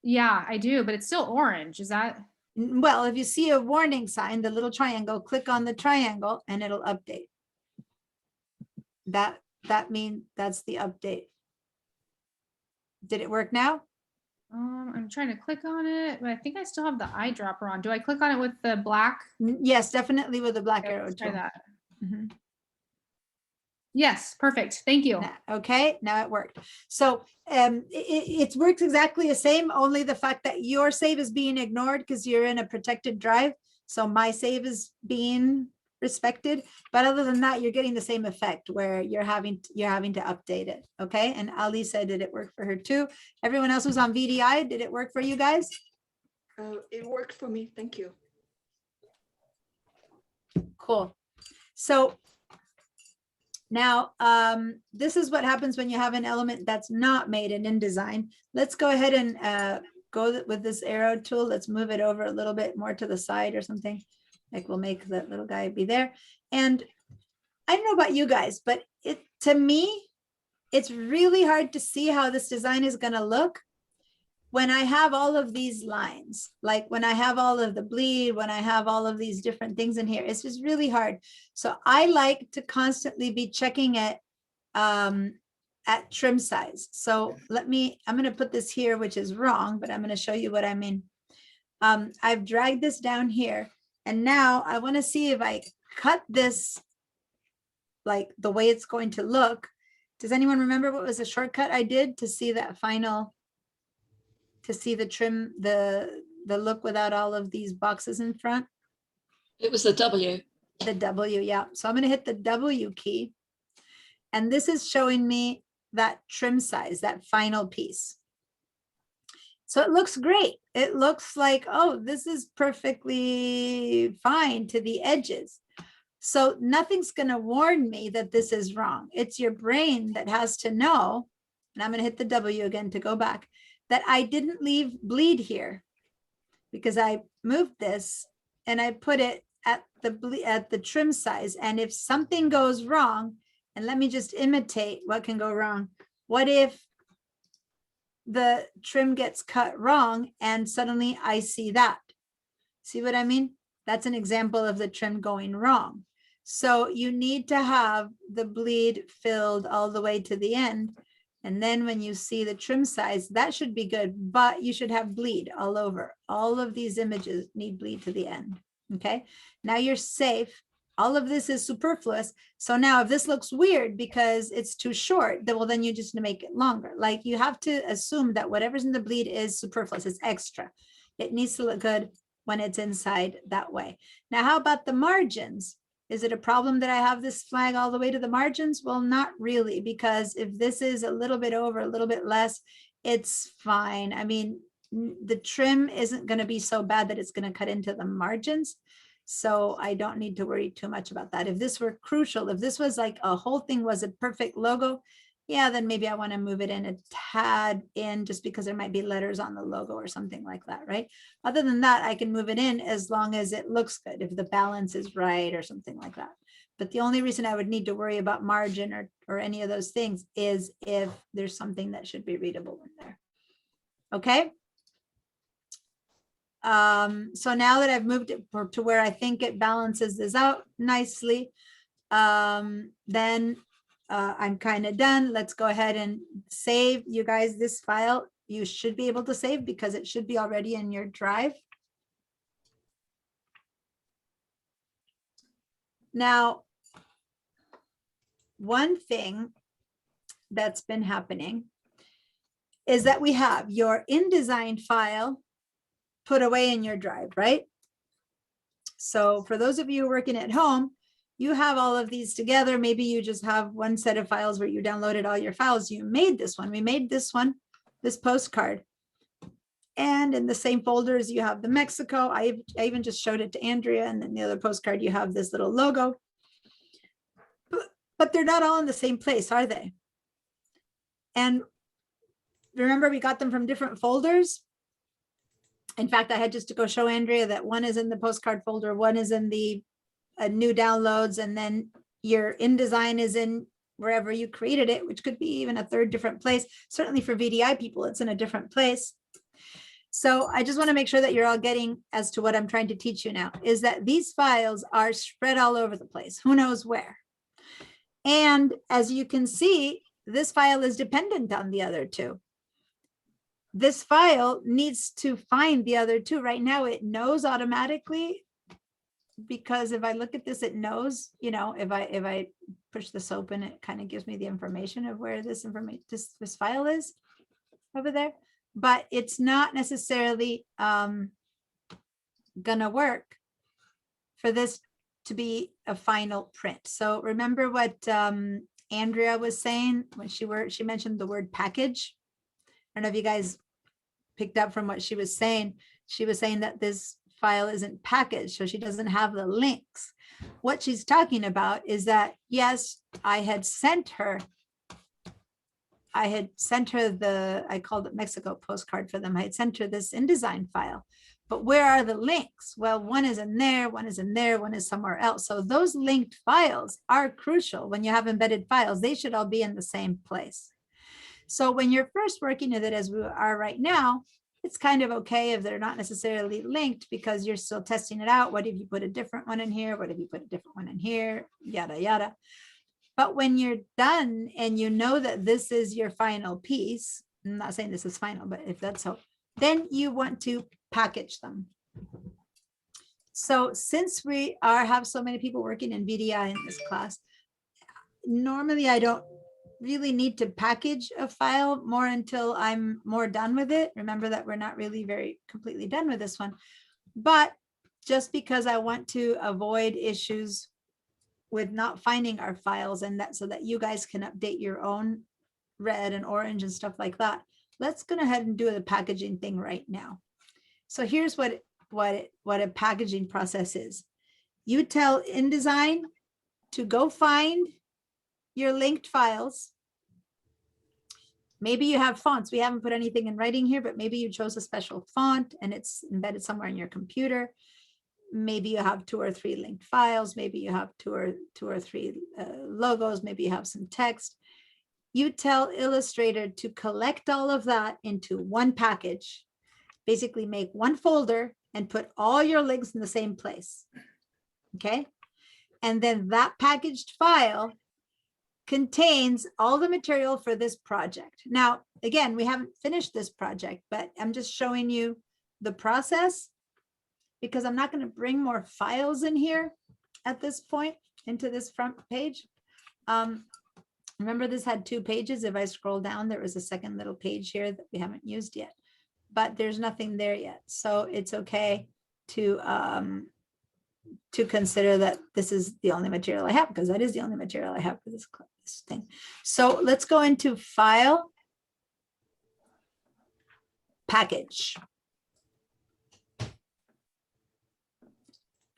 yeah, I do, but it's still orange. Is that? Well, if you see a warning sign, the little triangle, click on the triangle and it'll update. That means that's the update. Did it work now? I'm trying to click on it, but I think I still have the eyedropper on. Do I click on it with the black? Yes, definitely with the black Okay, arrow. let's try tool. that. Mhm. Yes, perfect. Thank you. Okay, now it worked. So it works exactly the same, only the fact that your save is being ignored because you're in a protected drive. So my save is being respected. But other than that, you're getting the same effect where you're having to update it. Okay. And Ali said, did it work for her too? Everyone else who's on VDI, did it work for you guys? It worked for me. Thank you. Cool. So now, this is what happens when you have an element that's not made in InDesign. Let's go ahead and go with this arrow tool. Let's move it over a little bit more to the side or something. Like we'll make that little guy be there. And I don't know about you guys, but to me, it's really hard to see how this design is going to look when I have all of these lines, like when I have all of the bleed, when I have all of these different things in here, it's just really hard. So I like to constantly be checking it at trim size. So I'm going to put this here, which is wrong, but I'm going to show you what I mean. I've dragged this down here and now I want to see if I cut this like the way it's going to look. Does anyone remember what was the shortcut I did to see that final? To see the trim, the look without all of these boxes in front? It was the W. The W, yeah. So I'm going to hit the W key. And this is showing me that trim size, that final piece. So it looks great. It looks like, oh, this is perfectly fine to the edges. So nothing's going to warn me that this is wrong. It's your brain that has to know, and I'm going to hit the W again to go back, that I didn't leave bleed here because I moved this and I put it at the trim size. And if something goes wrong, and let me just imitate what can go wrong. What if the trim gets cut wrong and suddenly I see that? See what I mean? That's an example of the trim going wrong. So you need to have the bleed filled all the way to the end. And then when you see the trim size, that should be good, but you should have bleed all over. All of these images need bleed to the end. Okay, now you're safe. All of this is superfluous. So now if this looks weird because it's too short, then you just make it longer. Like you have to assume that whatever's in the bleed is superfluous, it's extra. It needs to look good when it's inside that way. Now, how about the margins? Is it a problem that I have this flag all the way to the margins? Well, not really, because if this is a little bit over, a little bit less, it's fine. I mean, the trim isn't going to be so bad that it's going to cut into the margins. So I don't need to worry too much about that. If this were crucial, if this was like a whole thing was a perfect logo, yeah, then maybe I want to move it in a tad in just because there might be letters on the logo or something like that, right? Other than that, I can move it in as long as it looks good, if the balance is right or something like that. But the only reason I would need to worry about margin or any of those things is if there's something that should be readable in there. Okay. So now that I've moved it to where I think it balances this out nicely, then I'm kind of done. Let's go ahead and save. You guys, this file, you should be able to save because it should be already in your drive. Now, one thing that's been happening is that we have your InDesign file put away in your drive, right? So for those of you working at home, you have all of these together. Maybe you just have one set of files where you downloaded all your files. You made this one. We made this one, this postcard. And in the same folders, you have the Mexico. I even just showed it to Andrea. And then the other postcard, you have this little logo. But they're not all in the same place, are they? And remember, we got them from different folders. In fact, I had just to go show Andrea that one is in the postcard folder, one is in the new downloads, and then your InDesign is in wherever you created it, which could be even a third different place. Certainly for VDI people, it's in a different place. So I just want to make sure that you're all getting as to what I'm trying to teach you now, is that these files are spread all over the place. Who knows where? And as you can see, this file is dependent on the other two. This file needs to find the other two. Right now, it knows automatically, because if I look at this, it knows, you know, if I push this open, it kind of gives me the information of where this information, this file is over there. But it's not necessarily gonna work for this to be a final print. So remember what Andrea was saying when she mentioned the word package. I don't know if you guys picked up from what she was saying. She was saying that this file isn't packaged, so she doesn't have the links. What she's talking about is that, yes, I had sent her I called it Mexico postcard for them. I had sent her this InDesign file, but where are the links? Well, one is in there, one is in there, one is somewhere else. So those linked files are crucial when you have embedded files. They should all be in the same place. So when you're first working with it, as we are right now, it's kind of okay if they're not necessarily linked because you're still testing it out. What if you put a different one in here? What if you put a different one in here? Yada, yada. But when you're done and you know that this is your final piece, I'm not saying this is final, but if that's so, then you want to package them. So since we have so many people working in VDI in this class, normally I don't really need to package a file more until I'm more done with it. Remember that we're not really very completely done with this one, but just because I want to avoid issues with not finding our files, and that so that you guys can update your own red and orange and stuff like that, let's go ahead and do the packaging thing right now. So here's what a packaging process is. You tell InDesign to go find your linked files. Maybe you have fonts. We haven't put anything in writing here, but maybe you chose a special font and it's embedded somewhere in your computer. Maybe you have 2 or 3 linked files. Maybe you have two or three logos. Maybe you have some text. You tell Illustrator to collect all of that into one package. Basically make one folder and put all your links in the same place. Okay. And then that packaged file contains all the material for this project. Now, again, we haven't finished this project, but I'm just showing you the process because I'm not going to bring more files in here at this point into this front page. Remember, this had 2 pages. If I scroll down, there was a second little page here that we haven't used yet, but there's nothing there yet. So it's okay to consider that this is the only material I have, because that is the only material I have for this thing. So let's go into File, Package.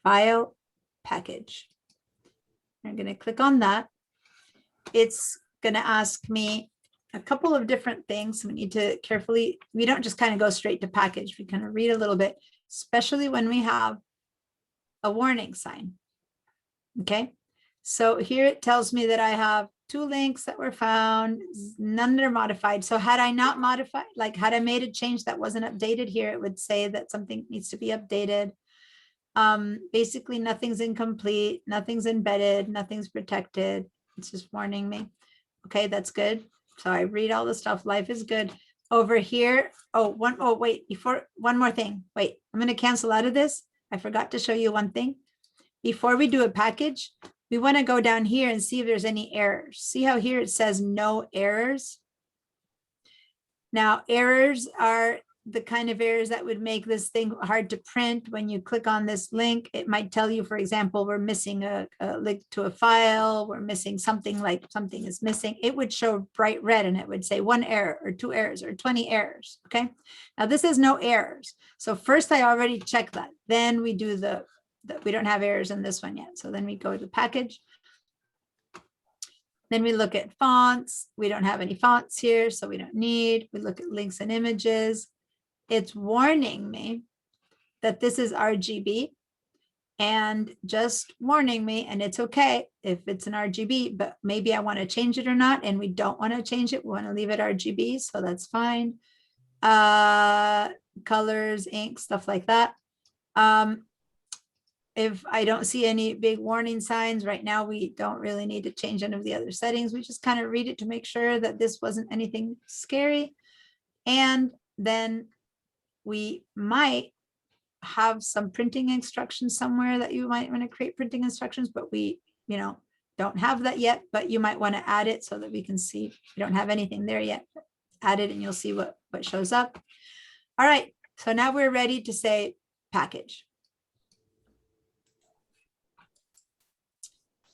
File, Package. I'm going to click on that. It's going to ask me a couple of different things. We need to carefully, we don't just kind of go straight to package. We kind of read a little bit, especially when we have a warning sign. Okay, so here it tells me that I have 2 links that were found, none that are modified. So had I not modified, like had I made a change that wasn't updated here, it would say that something needs to be updated. Basically, nothing's incomplete, nothing's embedded, nothing's protected. It's just warning me. Okay, that's good. So I read all the stuff. Life is good. Over here, wait, one more thing. Wait, I'm going to cancel out of this. I forgot to show you one thing. Before we do a package, we want to go down here and see if there's any errors. See how here it says no errors? Now, errors are the kind of errors that would make this thing hard to print. When you click on this link, it might tell you, for example, we're missing a link to a file, we're missing something, like something is missing. It would show bright red and it would say 1 error or 2 errors or 20 errors, okay? Now this is no errors. So first I already checked that. Then we do we don't have errors in this one yet. So then we go to the package. Then we look at fonts. We don't have any fonts here, so we don't need. We look at links and images. It's warning me that this is RGB and just warning me, and it's okay if it's an RGB, but maybe I want to change it or not, and we don't want to change it. We want to leave it RGB, so that's fine. Colors, ink, stuff like that. If I don't see any big warning signs right now, we don't really need to change any of the other settings. We just kind of read it to make sure that this wasn't anything scary. And then we might have some printing instructions somewhere that you might want to create printing instructions, but we, don't have that yet, but you might want to add it so that we can see. We don't have anything there yet. Add it and you'll see what shows up. All right, so now we're ready to say package.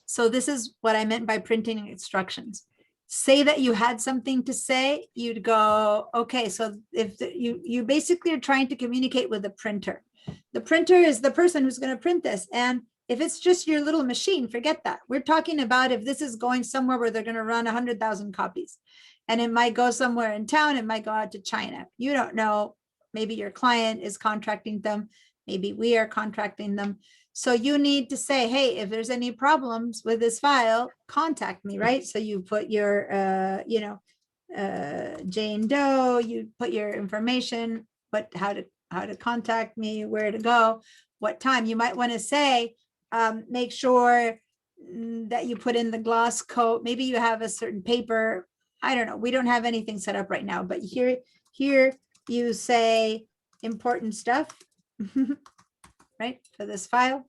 So this is what I meant by printing instructions. Say that you had something to say, you'd go, okay, so if you basically are trying to communicate with the printer. The printer is the person who's going to print this. And if it's just your little machine, forget that. We're talking about if this is going somewhere where they're going to run 100,000 copies. And it might go somewhere in town, it might go out to China. You don't know, maybe your client is contracting them, maybe we are contracting them. So you need to say, hey, if there's any problems with this file, contact me, right? So you put your, Jane Doe, you put your information, how to contact me, where to go, what time. You might want to say, make sure that you put in the gloss coat. Maybe you have a certain paper. I don't know. We don't have anything set up right now, but here you say important stuff. Right, for this file.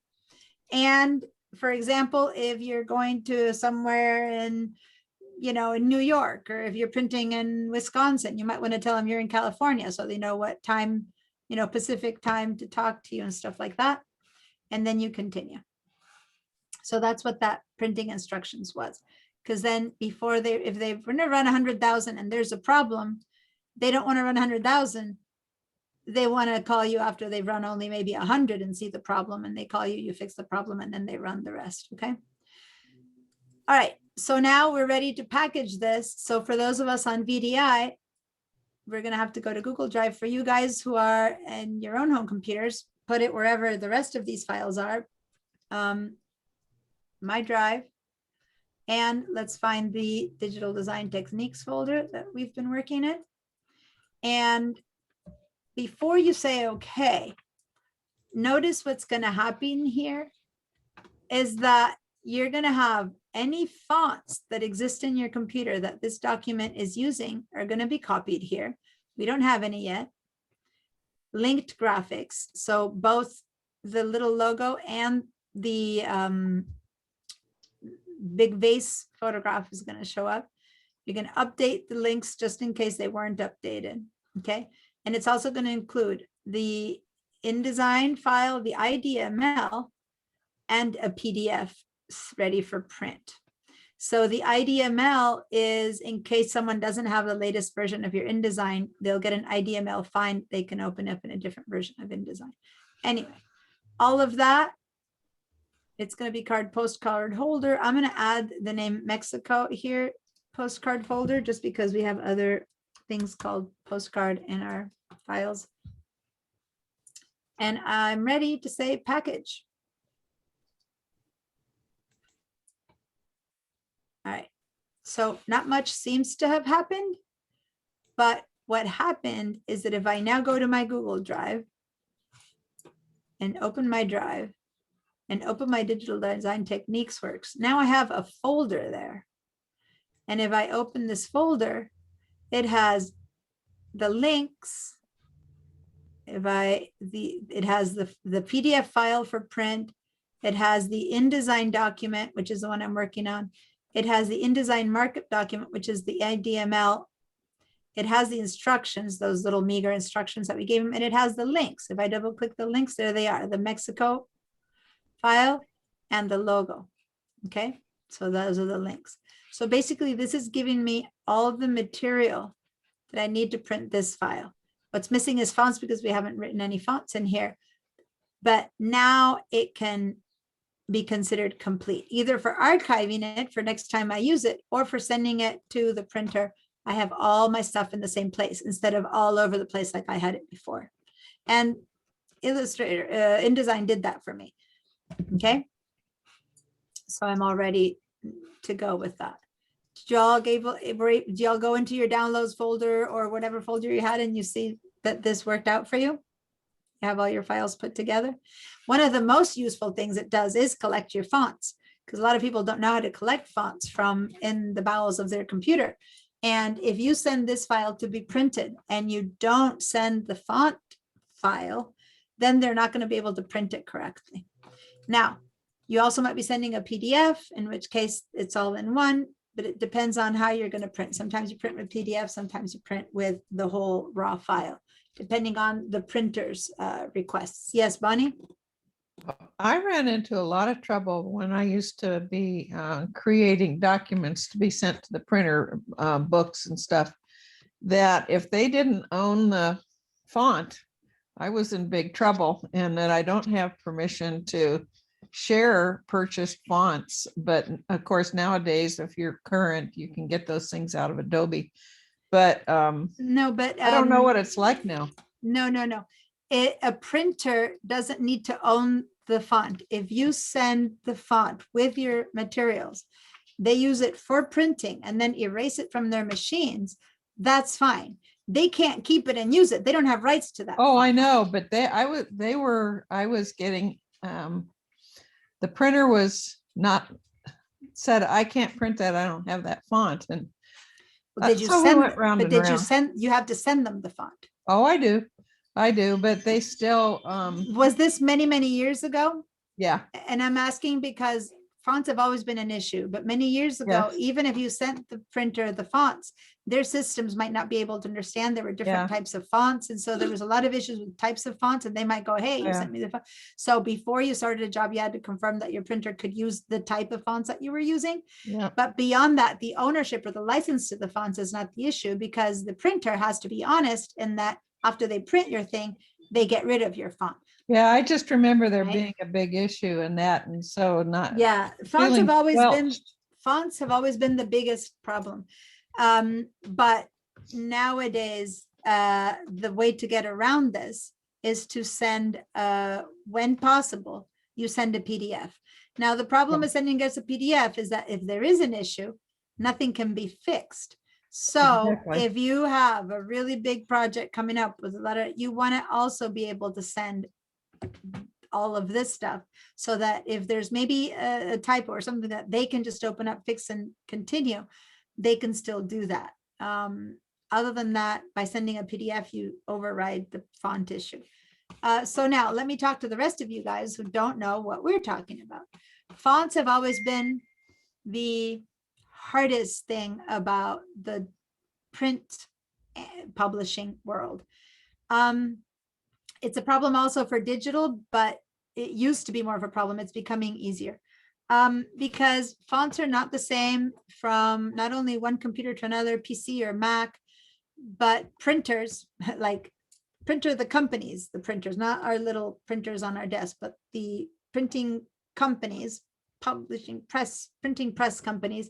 And for example, if you're going to somewhere in New York, or if you're printing in Wisconsin, you might want to tell them you're in California so they know what time, Pacific time to talk to you and stuff like that. And then you continue. So that's what that printing instructions was. Because then if they're going to run 100,000 and there's a problem, they don't want to run 100,000. They want to call you after they've run only maybe 100 and see the problem, and they call you, you fix the problem, and then they run the rest. Okay. All right. So now we're ready to package this. So for those of us on VDI, we're going to have to go to Google Drive. For you guys who are in your own home computers, put it wherever the rest of these files are. My drive. And let's find the digital design techniques folder that we've been working in. And before you say okay, notice what's going to happen here is that you're going to have any fonts that exist in your computer that this document is using are going to be copied here. We don't have any yet. Linked graphics. So both the little logo and the big vase photograph is going to show up. You're going to update the links just in case they weren't updated. Okay. And it's also going to include the InDesign file, the IDML, and a PDF ready for print. So the IDML is in case someone doesn't have the latest version of your InDesign, they'll get an IDML file they can open up in a different version of InDesign. Anyway, all of that, it's going to be postcard holder. I'm going to add the name Mexico here, postcard folder, just because we have other things called postcard in our files. And I'm ready to say package. All right, so not much seems to have happened, but what happened is that if I now go to my Google Drive and open my drive and open my digital design techniques works, now I have a folder there. And if I open this folder, it has the links. It has the PDF file for print. It has the InDesign document, which is the one I'm working on. It has the InDesign markup document, which is the IDML. It has the instructions, those little meager instructions that we gave them, and it has the links. If I double click the links, there they are, the Mexico file and the logo. Okay, so those are the links. So basically this is giving me all of the material that I need to print this file. What's missing is fonts because we haven't written any fonts in here. But now it can be considered complete, either for archiving it for next time I use it, or for sending it to the printer. I have all my stuff in the same place instead of all over the place like I had it before. And Illustrator, InDesign did that for me. Okay. So I'm all ready to go with that. Did y'all go into your downloads folder or whatever folder you had and you see that this worked out for you? You have all your files put together. One of the most useful things it does is collect your fonts, because a lot of people don't know how to collect fonts from in the bowels of their computer. And if you send this file to be printed and you don't send the font file, then they're not going to be able to print it correctly. Now, you also might be sending a PDF, in which case it's all in one, but it depends on how you're going to print. Sometimes you print with PDF, sometimes you print with the whole raw file, depending on the printer's requests. Yes, Bonnie? I ran into a lot of trouble when I used to be creating documents to be sent to the printer, books and stuff, that if they didn't own the font, I was in big trouble, and that I don't have permission to share purchased fonts. But of course, nowadays, if you're current, you can get those things out of Adobe. But No, but I don't know what it's like now. No. A printer doesn't need to own the font. If you send the font with your materials, they use it for printing and then erase it from their machines. That's fine. They can't keep it and use it. They don't have rights to that. Oh, I know, but I was getting, the printer was not said, I can't print that. I don't have that font. And Well, did you so we send? went round But and did you round. send? You have to send them the font. Oh, I do, but they still, Was this many years ago? yeah, And I'm asking because fonts have always been an issue, but many years ago, Yes. even if you sent the printer the fonts, their systems might not be able to understand there were different Yeah. types of fonts. And so there was a lot of issues with types of fonts, and they might go, hey, you Yeah. sent me the font. So before you started a job, you had to confirm that your printer could use the type of fonts that you were using. yeah, But beyond that, the ownership or the license to the fonts is not the issue, because the printer has to be honest in that after they print your thing, they get rid of your font. yeah. I just remember there Right. being a big issue in that, and so not. Yeah, fonts feeling have always been, squelched. fonts have always been the biggest problem. But nowadays, the way to get around this is to send, when possible, you send a PDF. Now, the problem with sending us a PDF is that if there is an issue, nothing can be fixed. So Exactly. if you have a really big project coming up with a lot of, you want to also be able to send all of this stuff, so that if there's maybe a typo or something that they can just open up, fix and continue, they can still do that. Other than that, by sending a PDF, you override the font issue. So now let me talk to the rest of you guys who don't know what we're talking about. Fonts have always been the hardest thing about the print publishing world. It's a problem also for digital, but it used to be more of a problem. It's becoming easier because fonts are not the same from not only one computer to another, PC or Mac, but printers, like the companies, the printers, not our little printers on our desk, but the printing companies, printing press companies,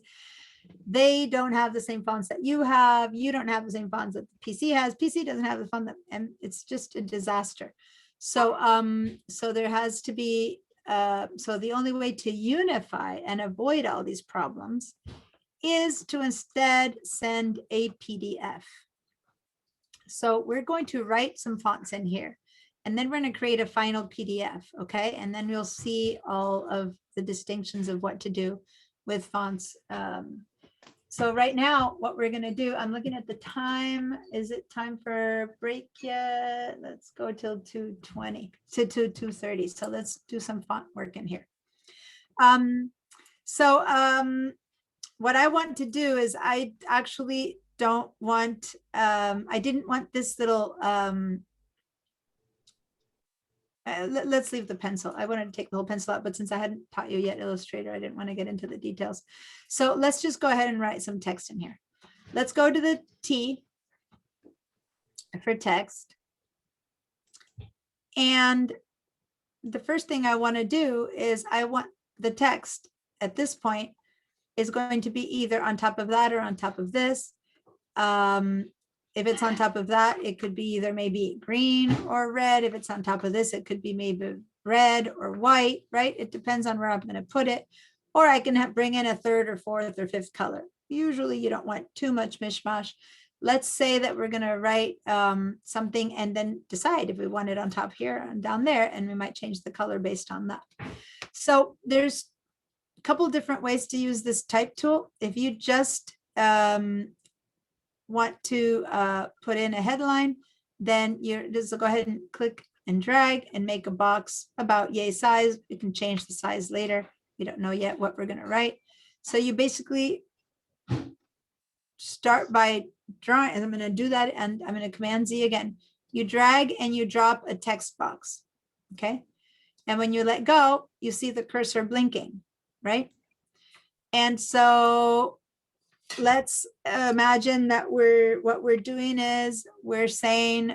they don't have the same fonts that you have. You don't have the same fonts that the PC has. PC doesn't have the font that, and it's just a disaster. So, so there has to be, so the only way to unify and avoid all these problems is to instead send a PDF. So we're going to write some fonts in here, and then we're going to create a final PDF, okay? And then we'll see all of the distinctions of what to do with fonts. So right now, what we're gonna do, I'm looking at the time. Is it time for break yet? Let's go till 2:20 to 2:30. So let's do some font work in here. What I want to do is I actually don't want, I didn't want this little, let's leave the pencil. I wanted to take the whole pencil out, but since I hadn't taught you yet Illustrator, I didn't want to get into the details. So let's just go ahead and write some text in here. Let's go to the T for text. And the first thing I want to do is I want the text at this point is going to be either on top of that or on top of this. If it's on top of that, it could be either maybe green or red. If it's on top of this, it could be maybe red or white, right? It depends on where I'm going to put it. Or I can bring in a third or fourth or fifth color. Usually you don't want too much mishmash. Let's say that we're going to write something and then decide if we want it on top here and down there, and we might change the color based on that. So there's a couple different ways to use this type tool. If you just want to put in a headline, then you're just go ahead and click and drag and make a box about yay size. You can change the size later. We don't know yet what we're going to write. So you basically start by drawing, and I'm going to do that, and I'm going to Command Z again. You drag and you drop a text box, okay? And when you let go, you see the cursor blinking, right? And so let's imagine that what we're doing is we're saying,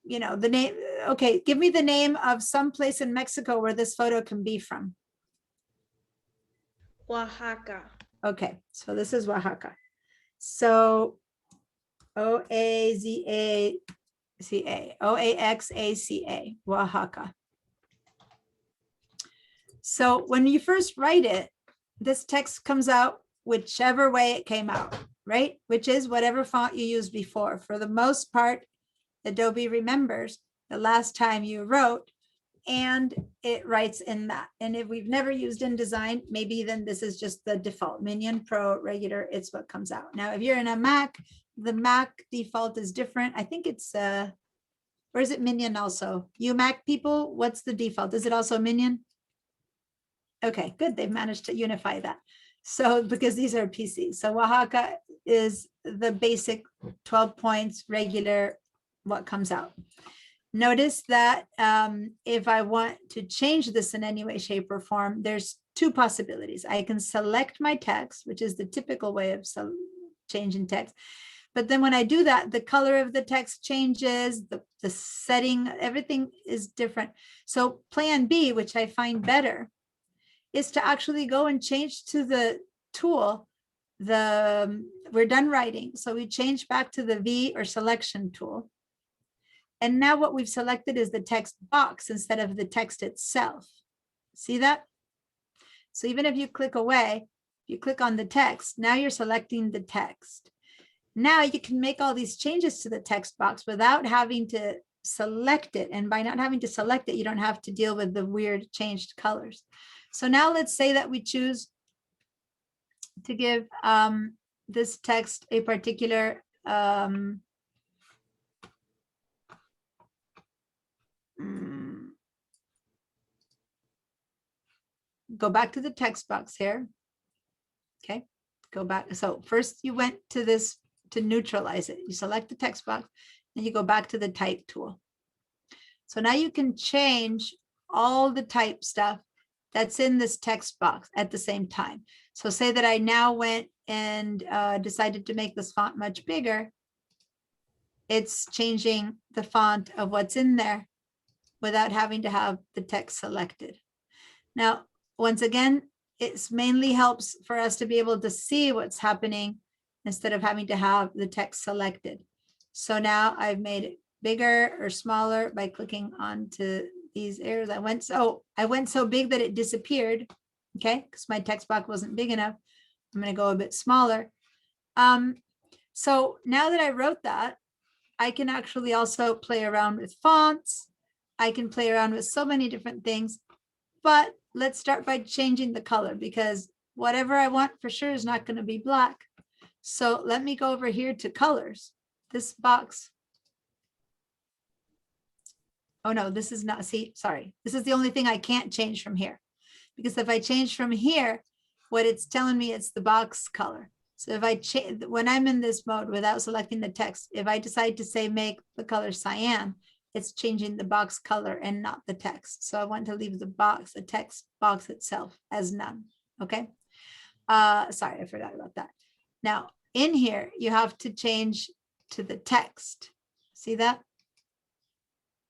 you know, the name, okay, give me the name of some place in Mexico where this photo can be from. Oaxaca. Okay, so this is Oaxaca. So O-A-Z-A-C-A, O-A-X-A-C-A, Oaxaca. So when you first write it, this text comes out whichever way it came out, right? Which is whatever font you used before. For the most part, Adobe remembers the last time you wrote, and it writes in that. And if we've never used InDesign, maybe then this is just the default Minion Pro regular, it's what comes out. Now, if you're in a Mac, the Mac default is different. I think it's, or is it Minion also? You Mac people, what's the default? Is it also Minion? Okay, good. They've managed to unify that. So because these are PCs. So Oaxaca is the basic 12 points regular, what comes out. Notice that if I want to change this in any way, shape, or form, there's two possibilities. I can select my text, which is the typical way of changing text. But then when I do that, the color of the text changes, the setting, everything is different. So plan B, which I find better, is to actually go and change to the tool, we're done writing. So we change back to the V or selection tool. And now what we've selected is the text box instead of the text itself. See that? So even if you click away, you click on the text, now you're selecting the text. Now you can make all these changes to the text box without having to select it. And by not having to select it, you don't have to deal with the weird changed colors. So now let's say that we choose to give this text a particular go back to the text box here. Okay, go back. So first you went to this to neutralize it. You select the text box and you go back to the type tool. So now you can change all the type stuff that's in this text box at the same time. So say that I now went and decided to make this font much bigger. It's changing the font of what's in there without having to have the text selected. Now, once again, it mainly helps for us to be able to see what's happening instead of having to have the text selected. So now I've made it bigger or smaller by clicking onto these areas. I went so big that it disappeared, okay, because my text box wasn't big enough. I'm going to go a bit smaller. So now that I wrote that, I can actually also play around with fonts. I can play around with so many different things, but let's start by changing the color, because whatever I want for sure is not going to be black. So let me go over here to colors. This box. Oh no, this is not, see, sorry. This is the only thing I can't change from here. Because if I change from here, what it's telling me it's the box color. So if I change, when I'm in this mode without selecting the text, if I decide to say make the color cyan, it's changing the box color and not the text. So I want to leave the box, the text box itself as none. Okay. Sorry, I forgot about that. Now in here, you have to change to the text. See that?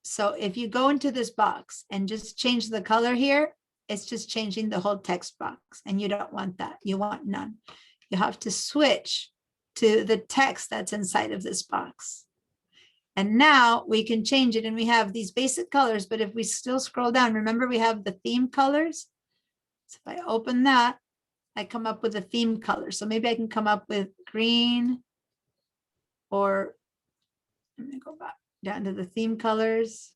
So if you go into this box and just change the color here, it's just changing the whole text box, and you don't want that. You want none. You have to switch to the text that's inside of this box. And now we can change it, and we have these basic colors, but if we still scroll down, remember we have the theme colors. So if I open that, I come up with a theme color. So maybe I can come up with green, or let me go back down to the theme colors,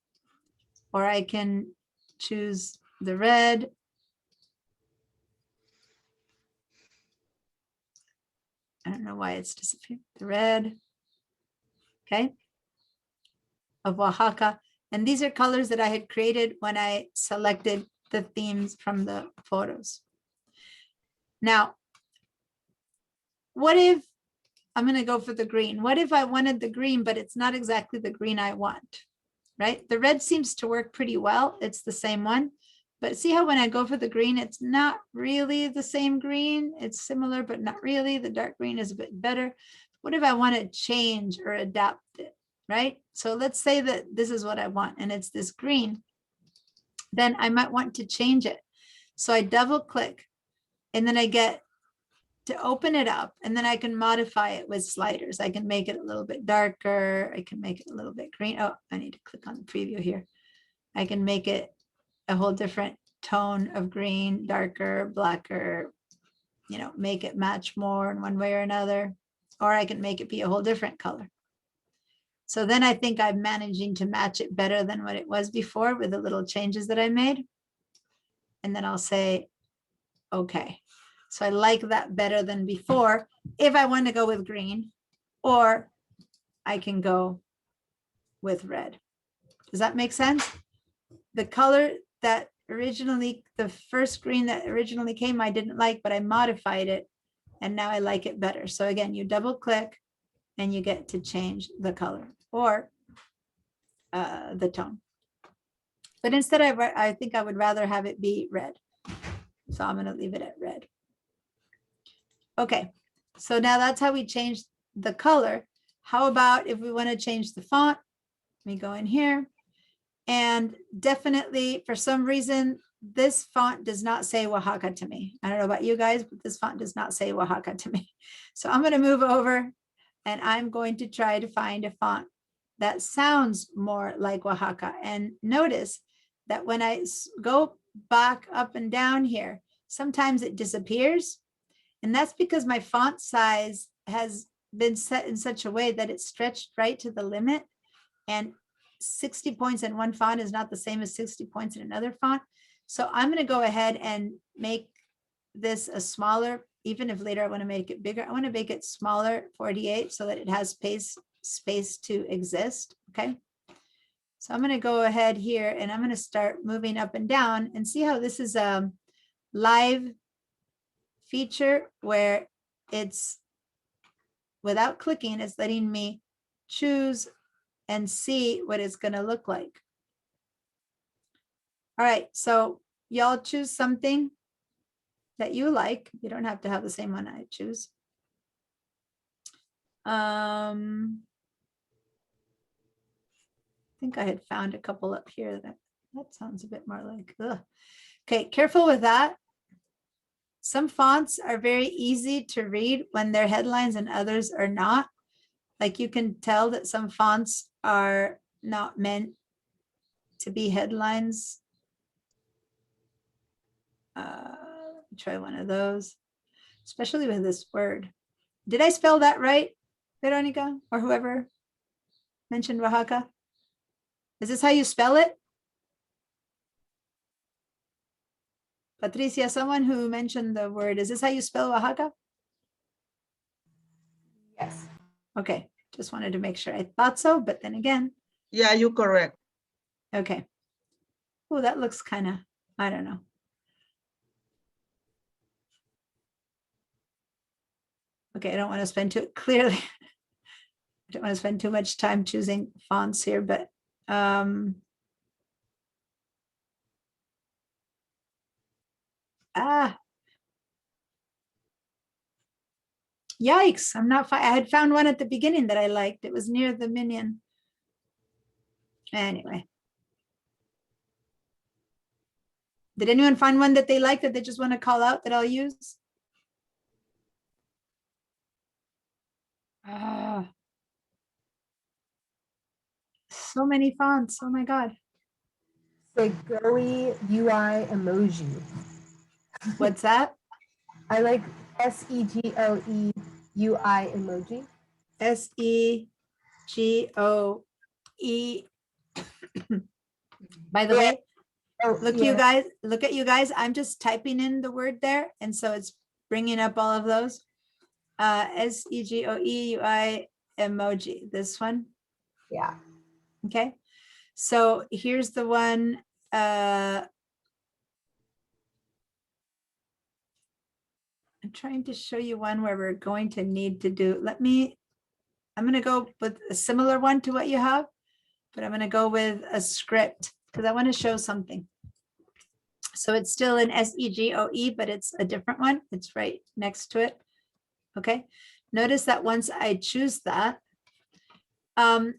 or I can choose the red. I don't know why it's disappeared. The red. Okay. Of Oaxaca. And these are colors that I had created when I selected the themes from the photos. Now, what if I'm going to go for the green? What if I wanted the green, but it's not exactly the green I want, right? The red seems to work pretty well. It's the same one. But see how when I go for the green, it's not really the same green. It's similar, but not really. The dark green is a bit better. What if I want to change or adapt it, right? So let's say that this is what I want, and it's this green. Then I might want to change it. So I double click, and then I get to open it up, and then I can modify it with sliders. I can make it a little bit darker. I can make it a little bit green. Oh, I need to click on the preview here. I can make it a whole different tone of green, darker, blacker, you know, make it match more in one way or another, or I can make it be a whole different color. So then I think I'm managing to match it better than what it was before with the little changes that I made. And then I'll say, okay. So I like that better than before if I want to go with green, or I can go with red. Does that make sense? The color that originally, the first green that originally came, I didn't like, but I modified it and now I like it better. So again, you double click and you get to change the color or the tone. But instead, I think I would rather have it be red. So I'm going to leave it at red. Okay, so now that's how we change the color. How about if we want to change the font? Let me go in here. And definitely, for some reason, this font does not say Oaxaca to me. I don't know about you guys, but this font does not say Oaxaca to me. So I'm going to move over and I'm going to try to find a font that sounds more like Oaxaca. And notice that when I go back up and down here, sometimes it disappears. And that's because my font size has been set in such a way that it's stretched right to the limit. And 60 points in one font is not the same as 60 points in another font. So I'm going to go ahead and make this a smaller, even if later I want to make it bigger. I want to make it smaller, 48, so that it has space to exist. Okay. So I'm going to go ahead here and I'm going to start moving up and down and see how this is a live feature where it's without clicking, it's letting me choose and see what it's going to look like. All right, so y'all choose something that you like. You don't have to have the same one I choose. I think I had found a couple up here that sounds a bit more like, ugh. Okay, careful with that. Some fonts are very easy to read when they're headlines and others are not. Like you can tell that some fonts are not meant to be headlines. Let me try one of those, especially with this word. Did I spell that right, Veronica, or whoever mentioned Oaxaca? Is this how you spell it? Patricia, someone who mentioned the word, is this how you spell Oaxaca? Yes. Okay, just wanted to make sure. I thought so, but then again, Yeah, you're correct. okay. Oh, that looks kind of, I don't know. Okay, I don't want to spend too clearly. I don't want to spend too much time choosing fonts here, but yikes, I'm not, I had found one at the beginning that I liked. It was near the minion. Anyway. Did anyone find one that they like that they just want to call out that I'll use? So many fonts. Oh my God. Segoe UI emoji. What's that? I like SEGOE UI emoji. SEGOE. By the way, Oh, look, yeah. you guys, look at you guys. I'm just typing in the word there. And so it's bringing up all of those. SEGOE UI emoji, this one. Yeah. Okay. So here's the one. I'm trying to show you one where we're going to need to do, I'm going to go with a similar one to what you have, but I'm going to go with a script because I want to show something. So it's still an SEGOE, but it's a different one. It's right next to it. Okay. Notice that once I choose that, I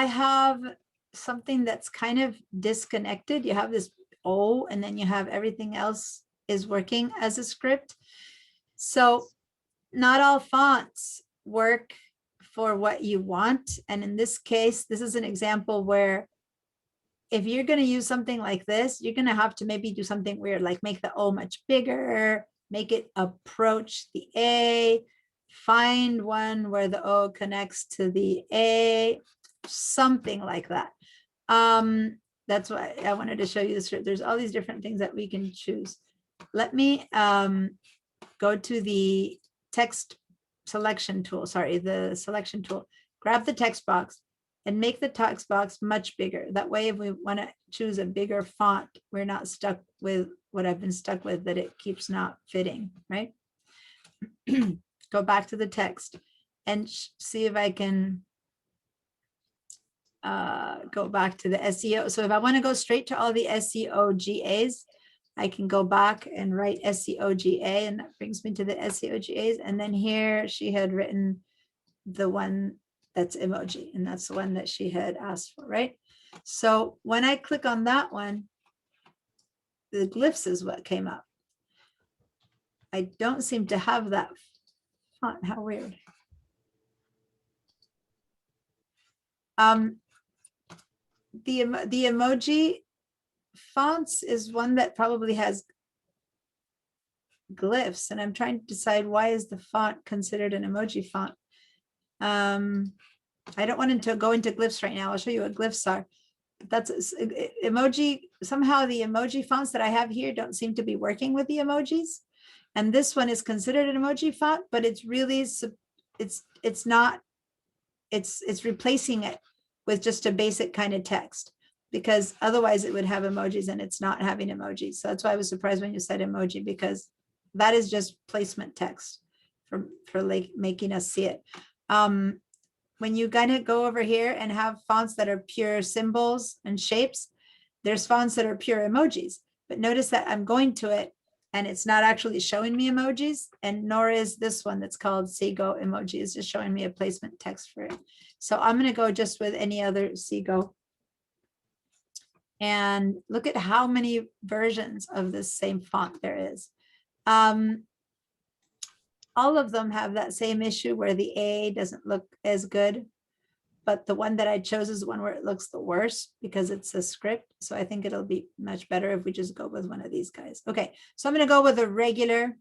have something that's kind of disconnected. You have this O and then you have everything else is working as a script. So not all fonts work for what you want. And in this case, this is an example where if you're going to use something like this, you're going to have to maybe do something weird, like make the O much bigger, make it approach the A, find one where the O connects to the A, something like that. That's why I wanted to show you this. There's all these different things that we can choose. Let me go to the text selection tool, the selection tool, grab the text box and make the text box much bigger. That way, if we want to choose a bigger font, we're not stuck with what I've been stuck with, that it keeps not fitting, right? Go back to the text and see if I can go back to the SEO. So if I want to go straight to all the SEOGAs, I can go back and write SEOGA, and that brings me to the SEOGAs. And then here she had written the one that's emoji, and that's the one that she had asked for, right? So when I click on that one, the glyphs is what came up. I don't seem to have that font. How weird. The emoji fonts is one that probably has glyphs, and I'm trying to decide why is the font considered an emoji font. I don't want to go into glyphs right now. I'll show you what glyphs are. But that's emoji. Somehow the emoji fonts that I have here don't seem to be working with the emojis. And this one is considered an emoji font, but it's really, it's not, it's replacing it with just a basic kind of text, because otherwise it would have emojis and it's not having emojis. So that's why I was surprised when you said emoji, because that is just placement text for like making us see it. When you kind of go over here and have fonts that are pure symbols and shapes, there's fonts that are pure emojis, but notice that I'm going to it and it's not actually showing me emojis, and nor is this one that's called Sego emoji. It's just showing me a placement text for it. So I'm going to go just with any other Sego. And look at how many versions of this same font there is. All of them have that same issue where the A doesn't look as good, but the one that I chose is the one where it looks the worst because it's a script. So I think it'll be much better if we just go with one of these guys. Okay, so I'm going to go with a regular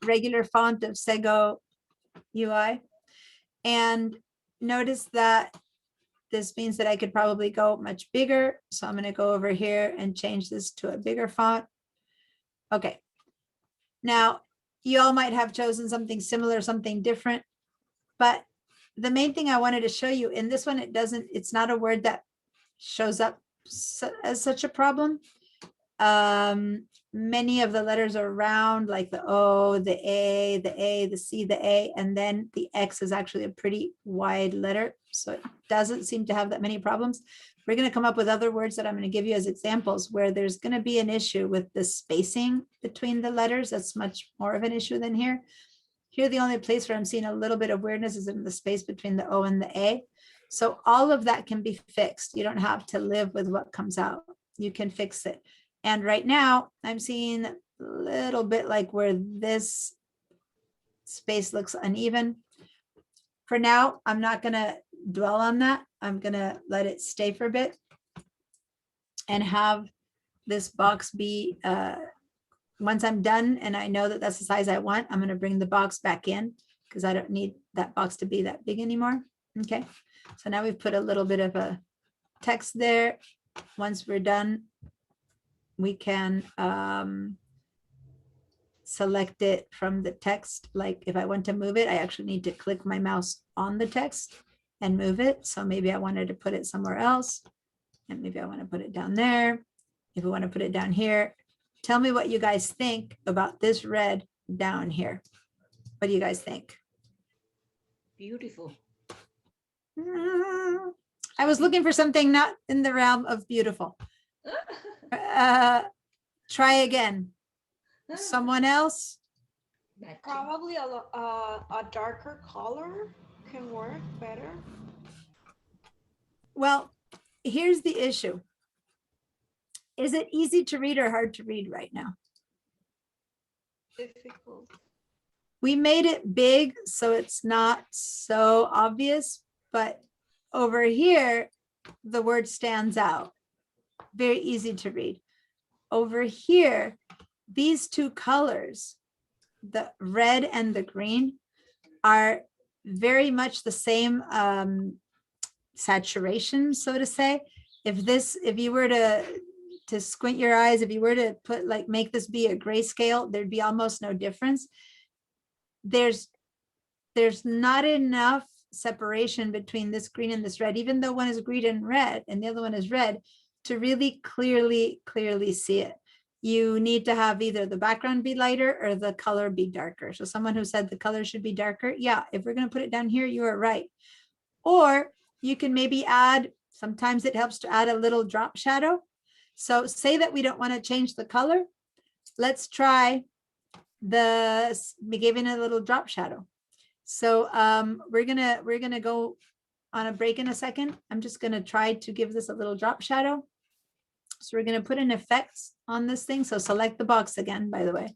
regular font of Sego UI. And notice that this means that I could probably go much bigger. So I'm going to go over here and change this to a bigger font. Okay. Now, you all might have chosen something similar, something different, but the main thing I wanted to show you in this one, it's not a word that shows up as such a problem. Many of the letters are round, like the O, the A, the C, the A, and then the X is actually a pretty wide letter. So it doesn't seem to have that many problems. We're going to come up with other words that I'm going to give you as examples where there's going to be an issue with the spacing between the letters. That's much more of an issue than here. Here, the only place where I'm seeing a little bit of weirdness is in the space between the O and the A. So all of that can be fixed. You don't have to live with what comes out. You can fix it. And right now I'm seeing a little bit like where this space looks uneven. For now, I'm not going to dwell on that. I'm going to let it stay for a bit and have this box be, once I'm done and I know that that's the size I want, I'm going to bring the box back in because I don't need that box to be that big anymore. Okay. So now we've put a little bit of a text there. Once we're done, we can select it from the text. Like if I want to move it, I actually need to click my mouse on the text and move it. So maybe I wanted to put it somewhere else. And maybe I want to put it down there. If I want to put it down here, tell me what you guys think about this red down here. What do you guys think? Beautiful. I was looking for something not in the realm of beautiful. Try again. Someone else? Probably a darker color can work better. Well, here's the issue. Is it easy to read or hard to read right now? Difficult. We made it big, so it's not so obvious, but over here, the word stands out. Very easy to read. Over here, these two colors, the red and the green, are very much the same saturation, so to say. If you were to squint your eyes, if you were to make this be a grayscale, there'd be almost no difference. There's not enough separation between this green and this red, even though one is green and red and the other one is red, to really clearly see it. You need to have either the background be lighter or the color be darker. So someone who said the color should be darker, yeah, if we're going to put it down here, you are right. Or you can maybe add, sometimes it helps to add a little drop shadow. So say that we don't want to change the color. Let's try giving a little drop shadow. So we're gonna go on a break in a second. I'm just gonna try to give this a little drop shadow. So we're gonna put an effect on this thing. So select the box again, by the way.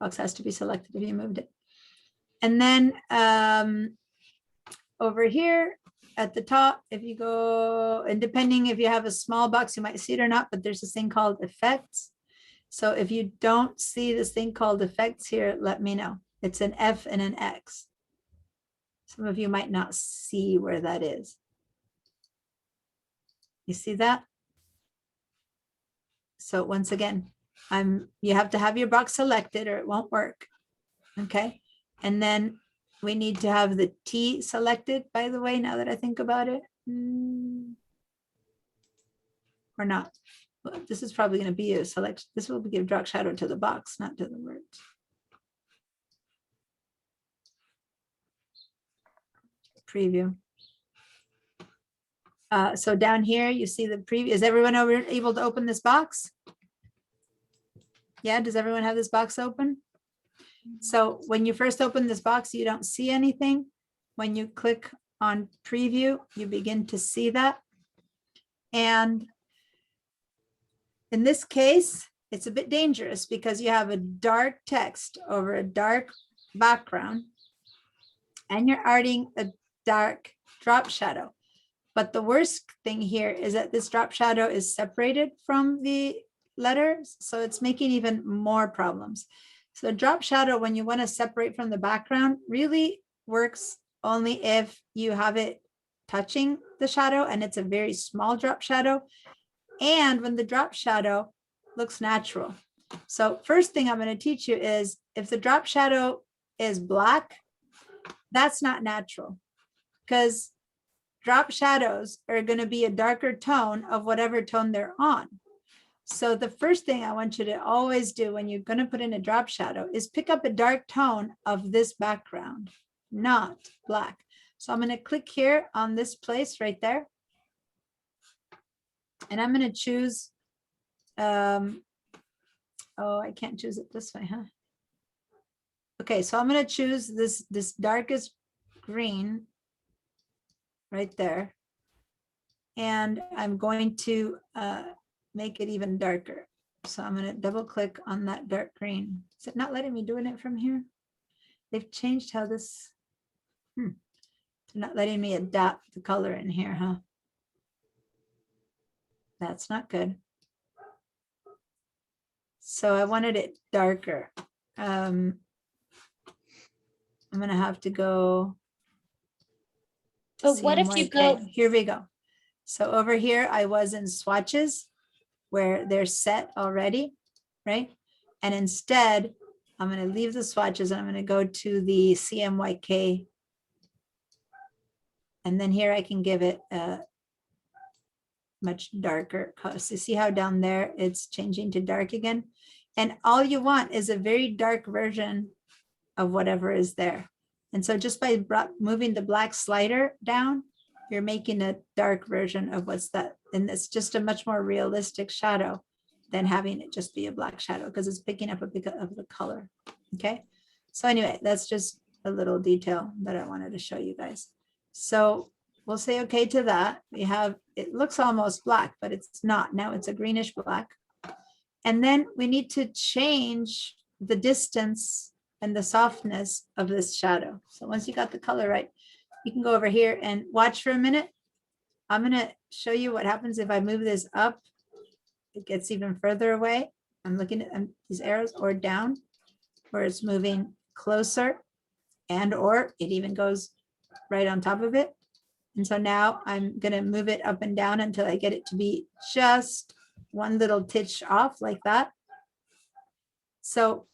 Box has to be selected if you moved it. And then over here at the top, if you go, and depending if you have a small box, you might see it or not, but there's this thing called effects. So if you don't see this thing called effects here, let me know. It's an F and an X. Some of you might not see where that is. You see that? So once again, you have to have your box selected or it won't work. Okay. And then we need to have the T selected, by the way, now that I think about it. Or not. Well, this is probably going to be a select. This will give drop shadow to the box, not to the words. Preview. So down here, you see the preview. Is everyone able to open this box? Yeah, does everyone have this box open? So when you first open this box, you don't see anything. When you click on preview, you begin to see that. And in this case, it's a bit dangerous because you have a dark text over a dark background and you're adding a dark drop shadow. But the worst thing here is that this drop shadow is separated from the letters, so it's making even more problems. So drop shadow, when you want to separate from the background, really works only if you have it touching the shadow, and it's a very small drop shadow. And when the drop shadow looks natural. So first thing I'm going to teach you is if the drop shadow is black, that's not natural, because drop shadows are going to be a darker tone of whatever tone they're on. So the first thing I want you to always do when you're going to put in a drop shadow is pick up a dark tone of this background, not black. So I'm going to click here on this place right there. And I'm going to choose, oh, I can't choose it this way, huh? Okay, so I'm going to choose this darkest green right there. And I'm going to make it even darker. So I'm going to double click on that dark green. Is it not letting me doing it from here? They've changed how this, they're not letting me adapt the color in here, huh? That's not good. So I wanted it darker. I'm going to have to go. But what if you go? Here we go. So over here, I was in swatches where they're set already, right? And instead, I'm going to leave the swatches and I'm going to go to the CMYK. And then here I can give it a much darker color. So see how down there it's changing to dark again? And all you want is a very dark version of whatever is there. And so just by moving the black slider down, you're making a dark version of what's that. And it's just a much more realistic shadow than having it just be a black shadow, because it's picking up a bit of the color. Okay. So anyway, that's just a little detail that I wanted to show you guys. So we'll say okay to that. We have, it looks almost black, but it's not. Now it's a greenish black. And then we need to change the distance and the softness of this shadow. So once you got the color right, you can go over here and watch for a minute. I'm going to show you what happens if I move this up. It gets even further away. I'm looking at these arrows, or down, where it's moving closer, and or it even goes right on top of it. And so now I'm going to move it up and down until I get it to be just one little titch off like that. So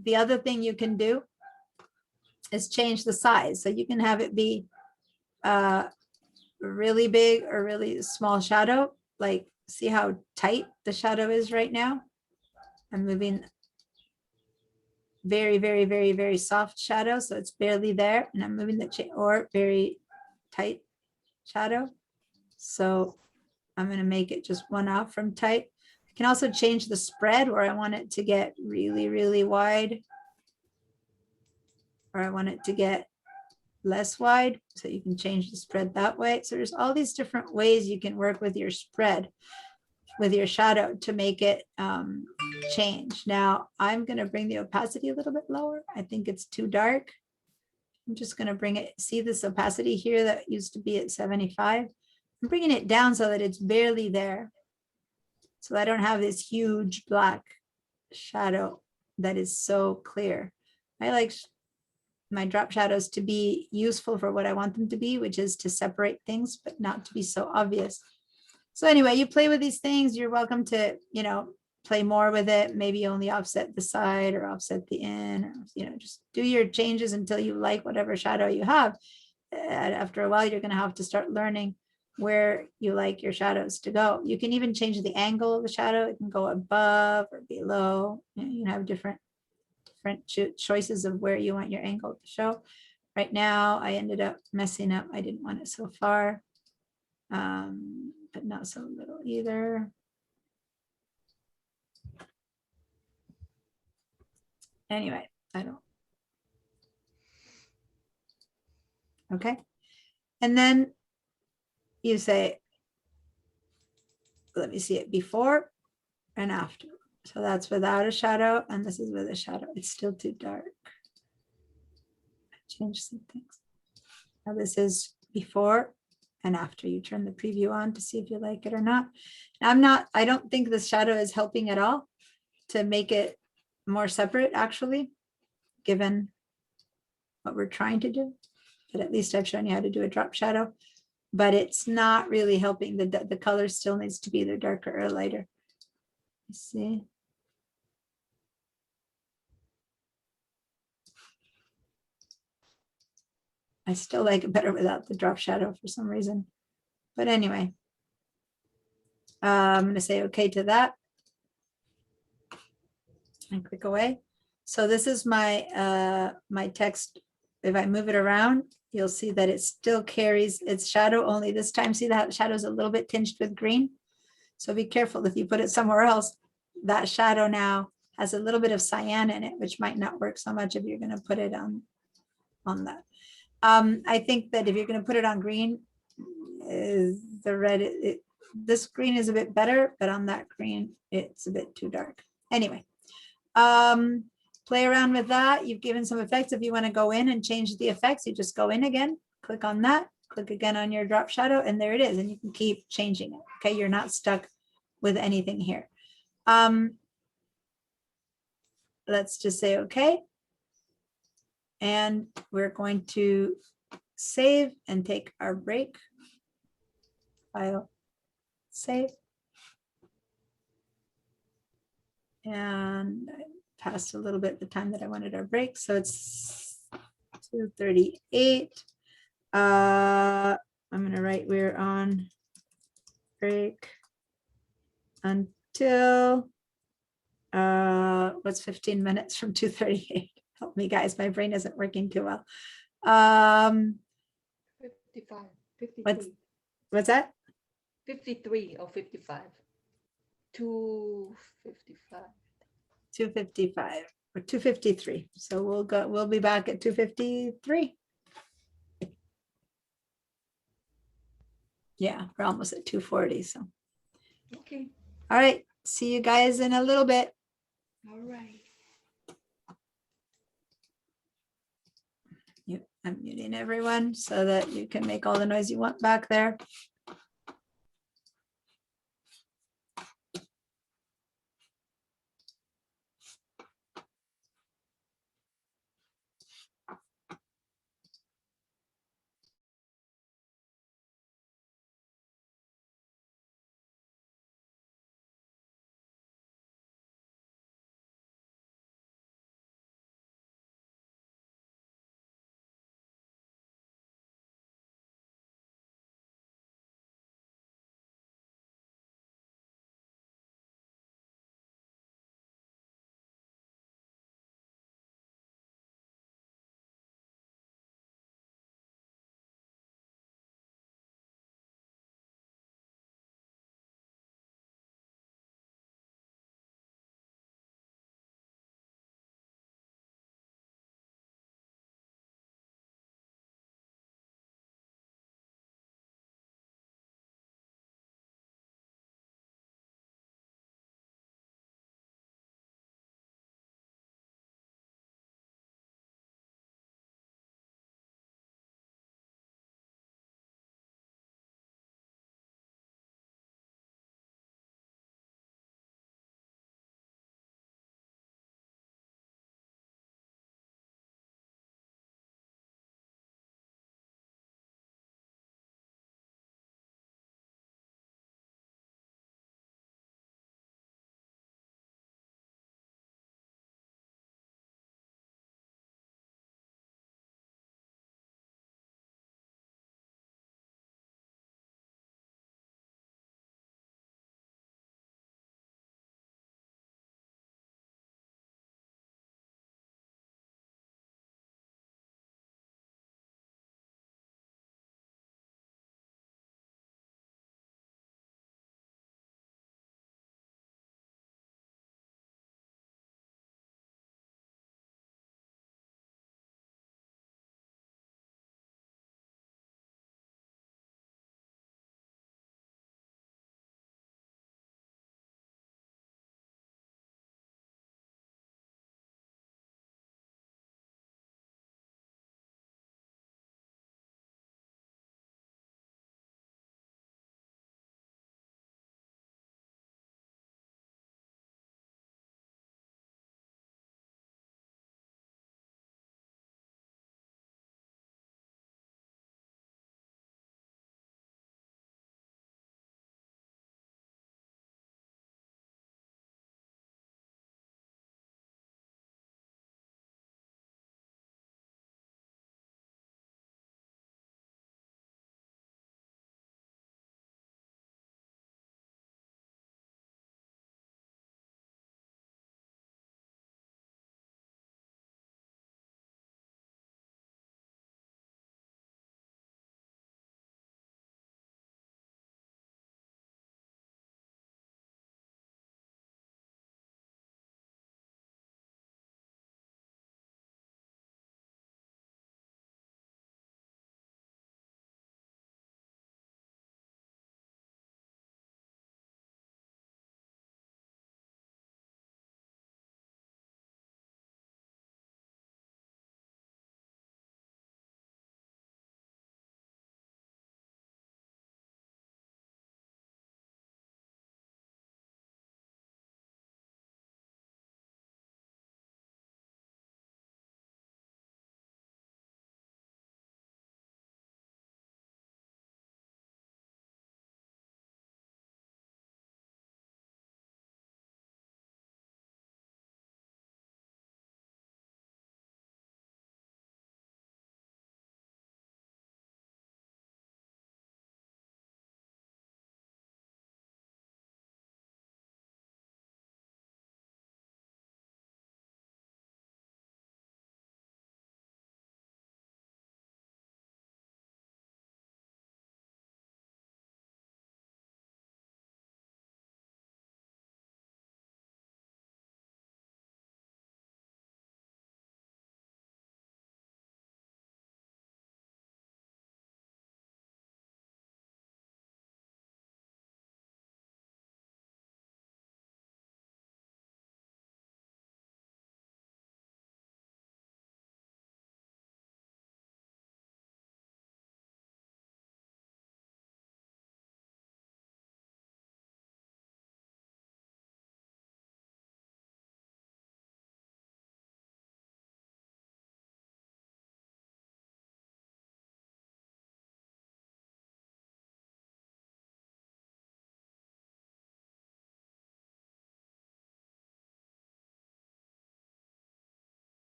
the other thing you can do is change the size. So you can have it be really big or really small shadow. Like, see how tight the shadow is right now? I'm moving very, very, very, very soft shadow. So it's barely there. And I'm moving the or very tight shadow. So I'm going to make it just one off from tight. I can also change the spread where I want it to get really, really wide, or I want it to get less wide. So you can change the spread that way. So there's all these different ways you can work with your spread, with your shadow, to make it change. Now I'm going to bring the opacity a little bit lower. I think it's too dark. I'm just going to bring it. See this opacity here that used to be at 75? I'm bringing it down so that it's barely there. So I don't have this huge black shadow that is so clear. I like my drop shadows to be useful for what I want them to be, which is to separate things, but not to be so obvious. So anyway, you play with these things. You're welcome to, play more with it. Maybe only offset the side or offset the in, or, just do your changes until you like whatever shadow you have. And after a while, you're going to have to start learning where you like your shadows to go. You can even change the angle of the shadow. It can go above or below. You can have different choices of where you want your angle to show. Right now, I ended up messing up. I didn't want it so far, but not so little either. Anyway, I don't. Okay. And then you say, let me see it before and after. So that's without a shadow, and this is with a shadow. It's still too dark. I changed some things. Now this is before and after. You turn the preview on to see if you like it or not. I don't think the shadow is helping at all to make it more separate, actually, given what we're trying to do. But at least I've shown you how to do a drop shadow. but it's not really helping. The color still needs to be either darker or lighter. You see? I still like it better without the drop shadow for some reason. But anyway, I'm going to say okay to that and click away. So this is my my text. If I move it around, you'll see that it still carries its shadow, only this time, see that shadow is a little bit tinged with green. So be careful if you put it somewhere else, that shadow now has a little bit of cyan in it, which might not work so much if you're going to put it on that. I think that if you're going to put it on green, the red, this green is a bit better, but on that green, it's a bit too dark. Anyway, play around with that. You've given some effects. If you want to go in and change the effects, you just go in again, click on that, click again on your drop shadow, and there it is. And you can keep changing it. Okay, you're not stuck with anything here. Let's just say okay. And we're going to save and take our break. File, save. And I passed a little bit the time that I wanted our break. So it's 2:38. I'm gonna write we're on break until what's 15 minutes from 2:38. Help me guys, my brain isn't working too well. 55, What's that? 53 or 55. 2:55. 2:55 or 2:53. So we'll be back at 2:53. Yeah, we're almost at 2:40. So Okay. all right, see you guys in a little bit. All right. I'm muting everyone so that you can make all the noise you want back there.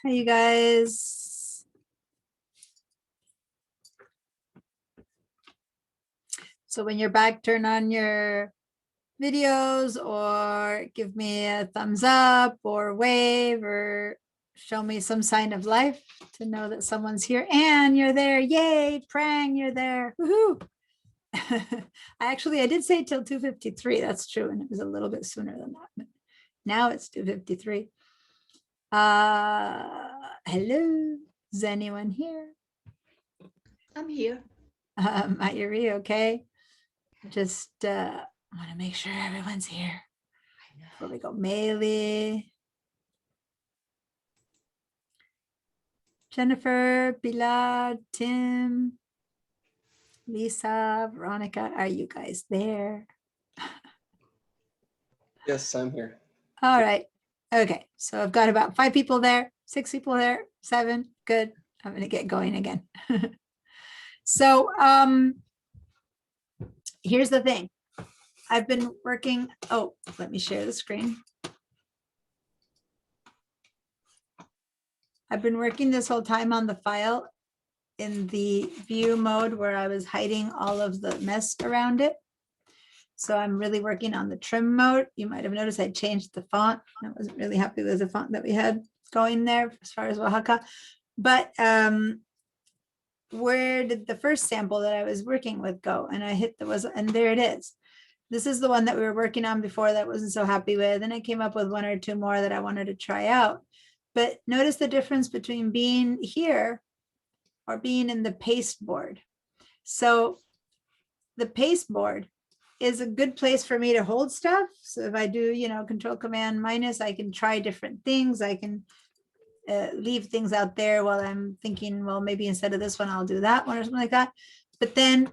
Hi, you guys. So when you're back, turn on your videos or give me a thumbs up or wave or show me some sign of life to know that someone's here and you're there. Yay, Prang, you're there. Woohoo. I did say till 2:53. That's true. And it was a little bit sooner than that. But now it's 2:53. Hello. Is anyone here? I'm here. Mayuri, okay. Just want to make sure everyone's here before we go. Meili, Jennifer, Pilar, Tim, Lisa, Veronica, are you guys there? Yes, I'm here. All right. Okay. So I've got about 5 people there, 6 people there, 7. Good. I'm going to get going again. So here's the thing. I've been working. Oh, let me share the screen. I've been working this whole time on the file in the view mode where I was hiding all of the mess around it. So I'm really working on the trim mode. You might have noticed I changed the font. I wasn't really happy with the font that we had going there as far as Oaxaca. But where did the first sample that I was working with go? And I hit and there it is. This is the one that we were working on before that I wasn't so happy with. And I came up with 1 or 2 more that I wanted to try out. But notice the difference between being here or being in the paste board. So the paste board is a good place for me to hold stuff. So if I do, Control Command minus, I can try different things. I can leave things out there while I'm thinking, well, maybe instead of this one, I'll do that one or something like that. But then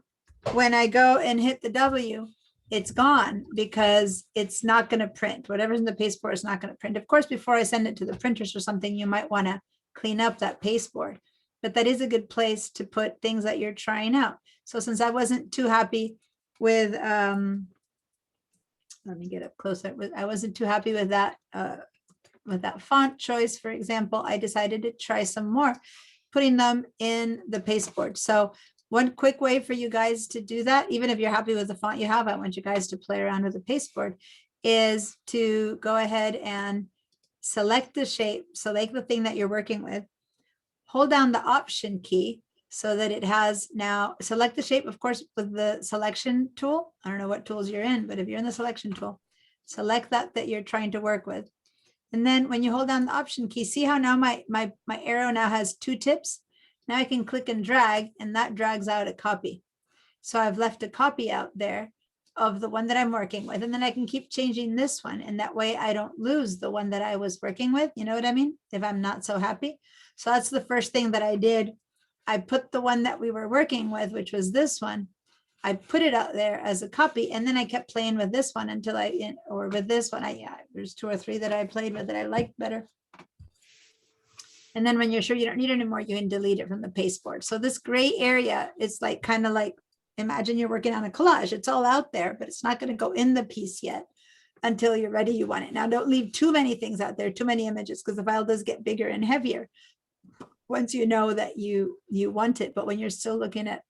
when I go and hit the W, it's gone because it's not going to print. Whatever's in the paste board is not going to print. Of course, before I send it to the printers or something, you might want to clean up that paste board. But that is a good place to put things that you're trying out. So since I wasn't too happy with, let me get up closer. I wasn't too happy with that font choice, for example, I decided to try some more, putting them in the paste board. So one quick way for you guys to do that, even if you're happy with the font you have, I want you guys to play around with the paste board, is to go ahead and select the shape, select the thing that you're working with, hold down the Option key so that it has now, select the shape, of course, with the selection tool. I don't know what tools you're in, but if you're in the selection tool, select that you're trying to work with. And then when you hold down the Option key, see how now my arrow now has 2 tips? Now I can click and drag, and that drags out a copy. So I've left a copy out there of the one that I'm working with, and then I can keep changing this one, and that way I don't lose the one that I was working with. You know what I mean? If I'm not so happy. So that's the first thing that I did. I put the one that we were working with, which was this one. I put it out there as a copy, and then I kept playing with this one until or with this one, there's 2 or 3 that I played with that I liked better. And then when you're sure you don't need it anymore, you can delete it from the paste board. So this gray area is like, kind of like, imagine you're working on a collage. It's all out there, but it's not going to go in the piece yet until you're ready, you want it. Now, don't leave too many things out there, too many images, because the file does get bigger and heavier once you know that you want it. But when you're still looking at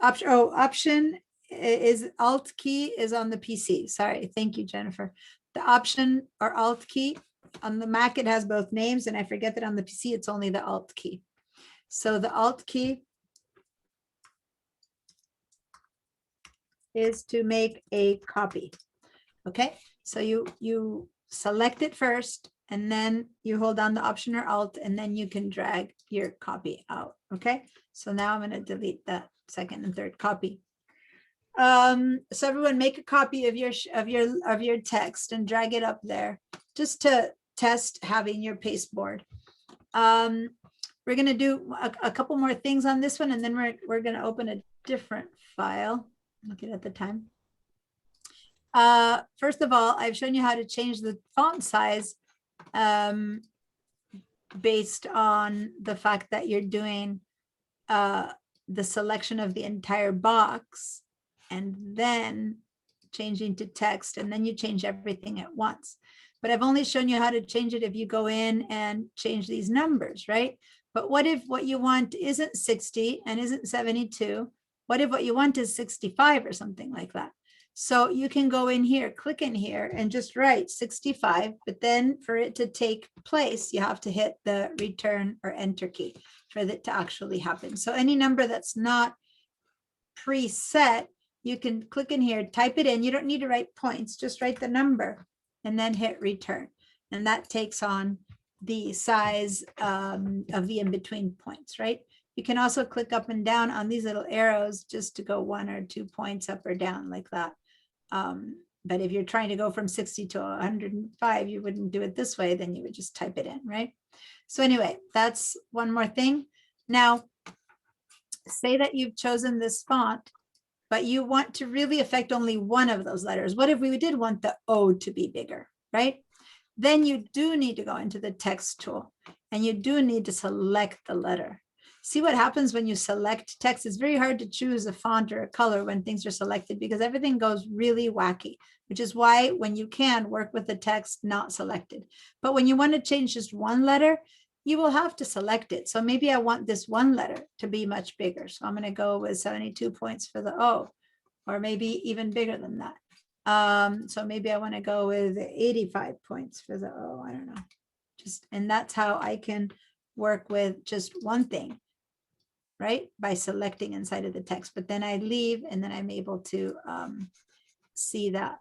Option is Alt key is on the PC. Sorry. Thank you, Jennifer. The Option or Alt key on the Mac, it has both names, and I forget that on the PC, it's only the Alt key. So the Alt key is to make a copy. Okay. So you select it first, and then you hold down the Option or Alt, and then you can drag your copy out. Okay. So now I'm going to delete the 2nd and 3rd copy. So everyone make a copy of your text and drag it up there just to test having your paste board. We're going to do a couple more things on this one, and then we're going to open a different file. Looking at the time. First of all, I've shown you how to change the font size based on the fact that you're doing the selection of the entire box and then changing to text, and then you change everything at once. but I've only shown you how to change it if you go in and change these numbers, right? But what if what you want isn't 60 and isn't 72? What if what you want is 65 or something like that? So you can go in here, click in here and just write 65, but then for it to take place, you have to hit the return or enter key for that to actually happen. So any number that's not preset, you can click in here, type it in. You don't need to write points, just write the number and then hit return. And that takes on the size of the in-between points, right? You can also click up and down on these little arrows just to go 1 or 2 points up or down like that. But if you're trying to go from 60 to 105, you wouldn't do it this way, then you would just type it in, right? So anyway, that's one more thing. Now, say that you've chosen this font, but you want to really affect only one of those letters. What if we did want the O to be bigger, right? Then you do need to go into the text tool and you do need to select the letter. See what happens when you select text. It's very hard to choose a font or a color when things are selected because everything goes really wacky, which is why when you can work with the text not selected. But when you want to change just one letter, you will have to select it. So maybe I want this one letter to be much bigger. So I'm going to go with 72 points for the O, or maybe even bigger than that. So maybe I want to go with 85 points for the O. I don't know. And that's how I can work with just one thing, right? By selecting inside of the text, but then I leave and then I'm able to see that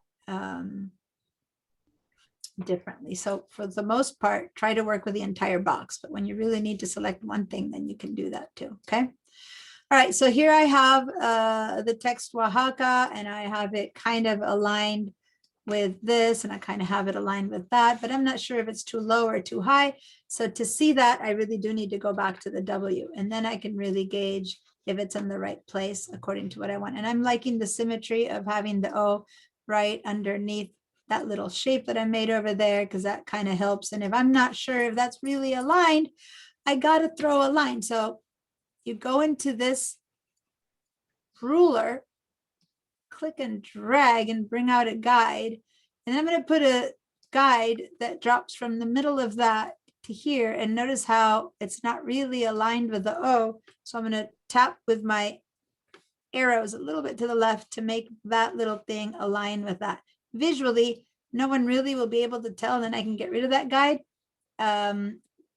differently. So for the most part, try to work with the entire box, but when you really need to select one thing, then you can do that too, okay? All right, so here I have the text Oaxaca and I have it kind of aligned with this and I kind of have it aligned with that, but I'm not sure if it's too low or too high. So to see that, I really do need to go back to the W and then I can really gauge if it's in the right place according to what I want. And I'm liking the symmetry of having the O right underneath that little shape that I made over there because that kind of helps. And if I'm not sure if that's really aligned, I got to throw a line. So you go into this ruler, click and drag and bring out a guide. And I'm going to put a guide that drops from the middle of that to here. And notice how it's not really aligned with the O. So I'm going to tap with my arrows a little bit to the left to make that little thing align with that. Visually, no one really will be able to tell, and then I can get rid of that guide.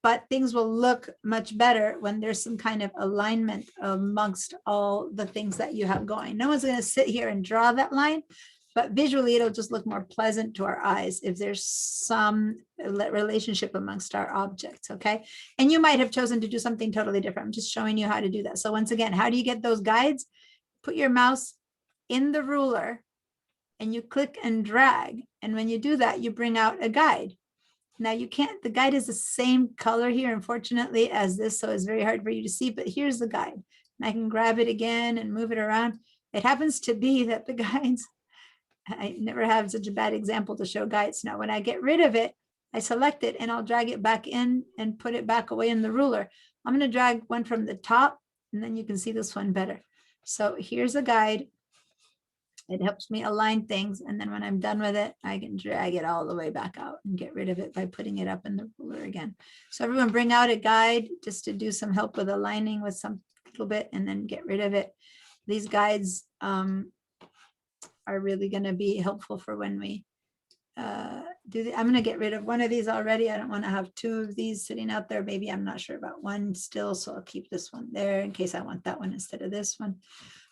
But things will look much better when there's some kind of alignment amongst all the things that you have going. No one's going to sit here and draw that line, but visually it'll just look more pleasant to our eyes if there's some relationship amongst our objects, okay? And you might have chosen to do something totally different. I'm just showing you how to do that. So once again, how do you get those guides? Put your mouse in the ruler and you click and drag. And when you do that, you bring out a guide. Now you can't, the guide is the same color here, unfortunately, as this, so it's very hard for you to see, but here's the guide. And I can grab it again and move it around. It happens to be that the guides, I never have such a bad example to show guides. Now, when I get rid of it, I select it and I'll drag it back in and put it back away in the ruler. I'm going to drag one from the top and then you can see this one better. So here's a guide. It helps me align things. And then when I'm done with it, I can drag it all the way back out and get rid of it by putting it up in the ruler again. So everyone bring out a guide just to do some help with aligning with some little bit and then get rid of it. These guides are really going to be helpful for when we do the, I'm going to get rid of one of these already. I don't want to have two of these sitting out there. Maybe I'm not sure about one still. So I'll keep this one there in case I want that one instead of this one.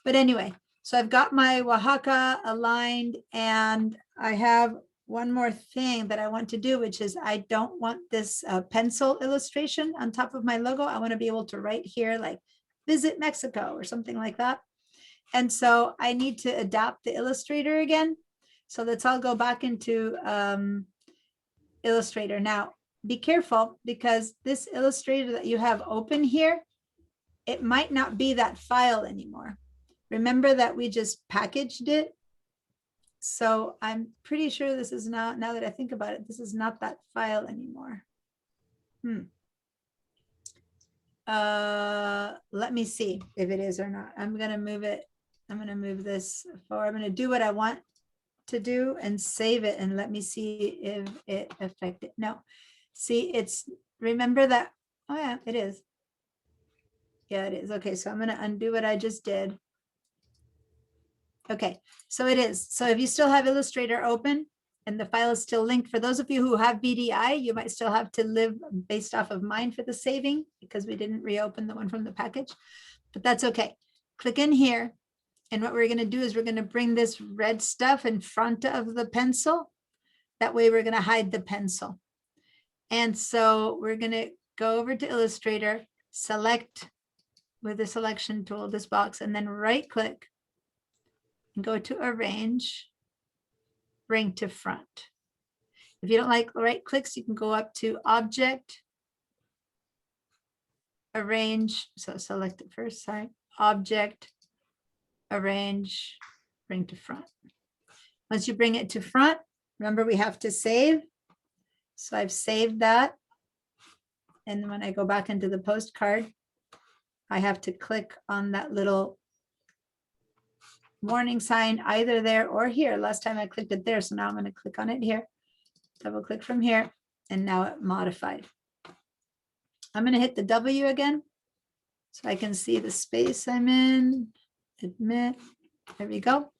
But anyway, so I've got my Oaxaca aligned and I have one more thing that I want to do, which is I don't want this pencil illustration on top of my logo. I want to be able to write here like visit Mexico or something like that. And so I need to adapt the Illustrator again. So let's all go back into Illustrator. Now, be careful because this Illustrator that you have open here, it might not be that file anymore. Remember that we just packaged it. So I'm pretty sure this is not, now that I think about it, this is not that file anymore. Let me see if it is or not. I'm going to move it. I'm going to move this forward. I'm going to do what I want to do and save it and let me see if it affected. No, see, it's, remember that, oh yeah, it is. Yeah, it is. Okay, so I'm gonna undo what I just did. Okay, so it is. So if you still have Illustrator open and the file is still linked, for those of you who have VDI, you might still have to live based off of mine for the saving because we didn't reopen the one from the package, but that's okay. Click in here. And what we're gonna do is we're gonna bring this red stuff in front of the pencil. That way we're gonna hide the pencil. And so we're gonna go over to Illustrator, select with the selection tool, this box, and then right click and go to arrange, bring to front. If you don't like right clicks, you can go up to object, arrange, so select it first, sorry, object, arrange, bring to front. Once you bring it to front, remember we have to save. So I've saved that. And then when I go back into the postcard, I have to click on that little warning sign either there or here. Last time I clicked it there, so now I'm going to click on it here. Double click from here, and now it modified. I'm going to hit the W again so I can see the space I'm in. Admit, there we go.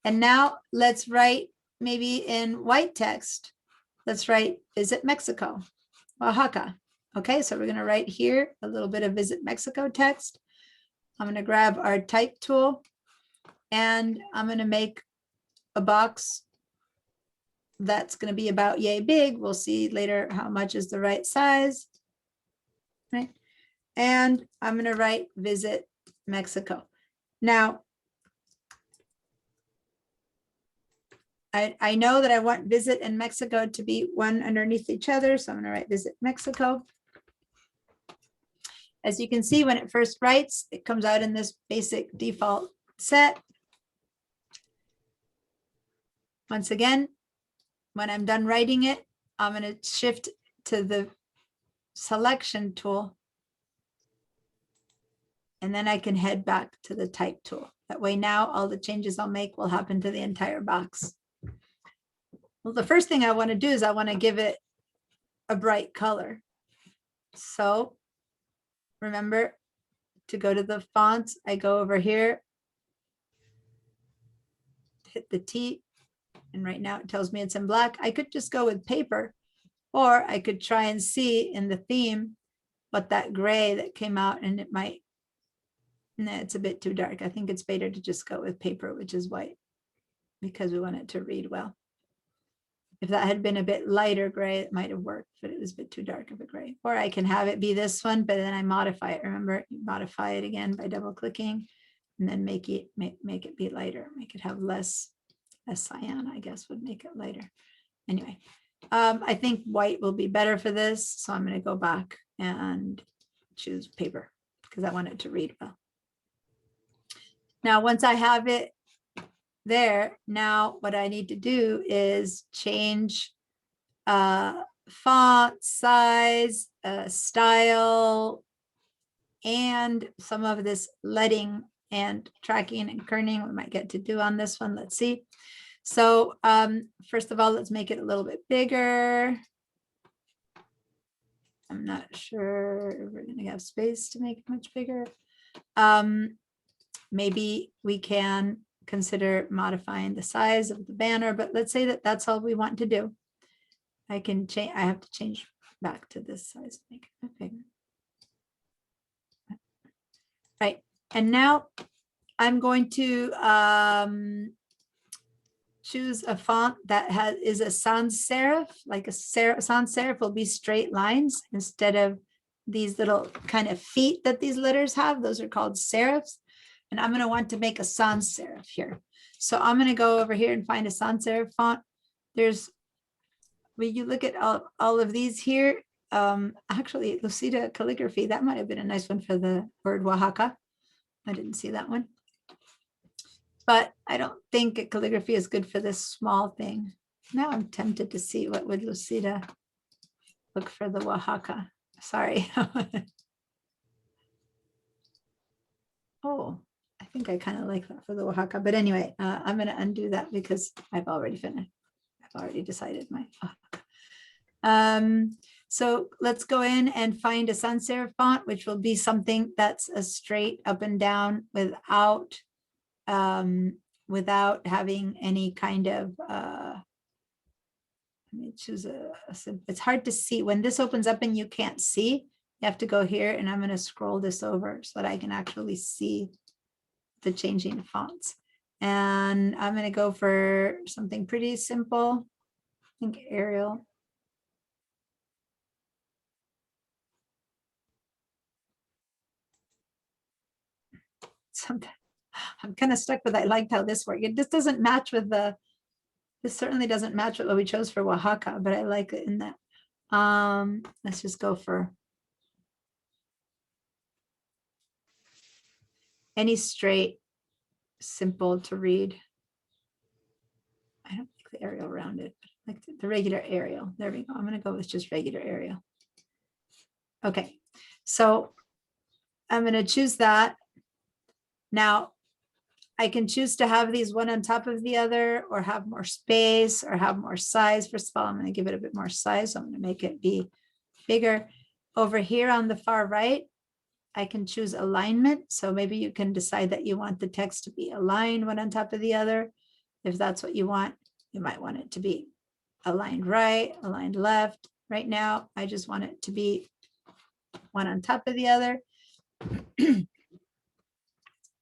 And now let's write maybe in white text. Let's write visit Mexico, Oaxaca. Okay, so we're going to write here a little bit of visit Mexico text. I'm going to grab our type tool and I'm going to make a box that's going to be about yay big. We'll see later how much is the right size. Right. And I'm going to write visit Mexico. Now, I know that I want visit and Mexico to be one underneath each other, so I'm going to write visit Mexico. As you can see, when it first writes, it comes out in this basic default set. Once again, when I'm done writing it, I'm going to shift to the selection tool. And then I can head back to the type tool. That way now all the changes I'll make will happen to the entire box. Well, the first thing I want to do is I want to give it a bright color. So remember to go to the fonts. I go over here, hit the T, and right now it tells me it's in black. I could just go with paper, or I could try and see in the theme what that gray that came out, and it might, no, it's a bit too dark. I think it's better to just go with paper, which is white, because we want it to read well. If that had been a bit lighter gray, it might have worked, but it was a bit too dark of a gray. Or I can have it be this one, but then I modify it. Remember, you modify it again by double clicking and then make it be lighter, make it have less cyan, I guess would make it lighter. Anyway, I think white will be better for this. So I'm going to go back and choose paper because I want it to read well. Now, once I have it there, now what I need to do is change font size, style, and some of this leading and tracking and kerning we might get to do on this one. Let's see. So first of all, let's make it a little bit bigger. I'm not sure if we're going to have space to make it much bigger. Maybe we can consider modifying the size of the banner, but let's say that that's all we want to do. I can change, I have to change back to this size, make it bigger. Right, and now I'm going to choose a font that is a sans serif, like a sans serif will be straight lines instead of these little kind of feet that these letters have. Those are called serifs. And I'm going to want to make a sans serif here. So I'm going to go over here and find a sans serif font. There's, when you look at all of these here, actually Lucida calligraphy, that might have been a nice one for the word Oaxaca. I didn't see that one. But I don't think calligraphy is good for this small thing. Now I'm tempted to see what would Lucida look for the Oaxaca. Sorry. Oh, I think I kind of like that for the Oaxaca, but anyway, I'm gonna undo that because I've already finished. I've already decided my Oaxaca. So let's go in and find a sans serif font, which will be something that's a straight up and down without without having any kind of let me choose it's hard to see when this opens up and you can't see. You have to go here, and I'm going to scroll this over so that I can actually see the changing fonts. And I'm going to go for something pretty simple. I think Arial. Something I'm kind of stuck with. I liked how this worked. It just doesn't match with this certainly doesn't match with what we chose for Oaxaca, but I like it in that. Let's just go for any straight, simple to read. I don't like the Arial rounded, like the regular Arial. There we go. I'm going to go with just regular Arial. Okay, so I'm going to choose that. Now, I can choose to have these one on top of the other, or have more space, or have more size. First of all, I'm going to give it a bit more size. So I'm going to make it be bigger. Over here on the far right, I can choose alignment. So maybe you can decide that you want the text to be aligned one on top of the other. If that's what you want, you might want it to be aligned right, aligned left. Right now, I just want it to be one on top of the other.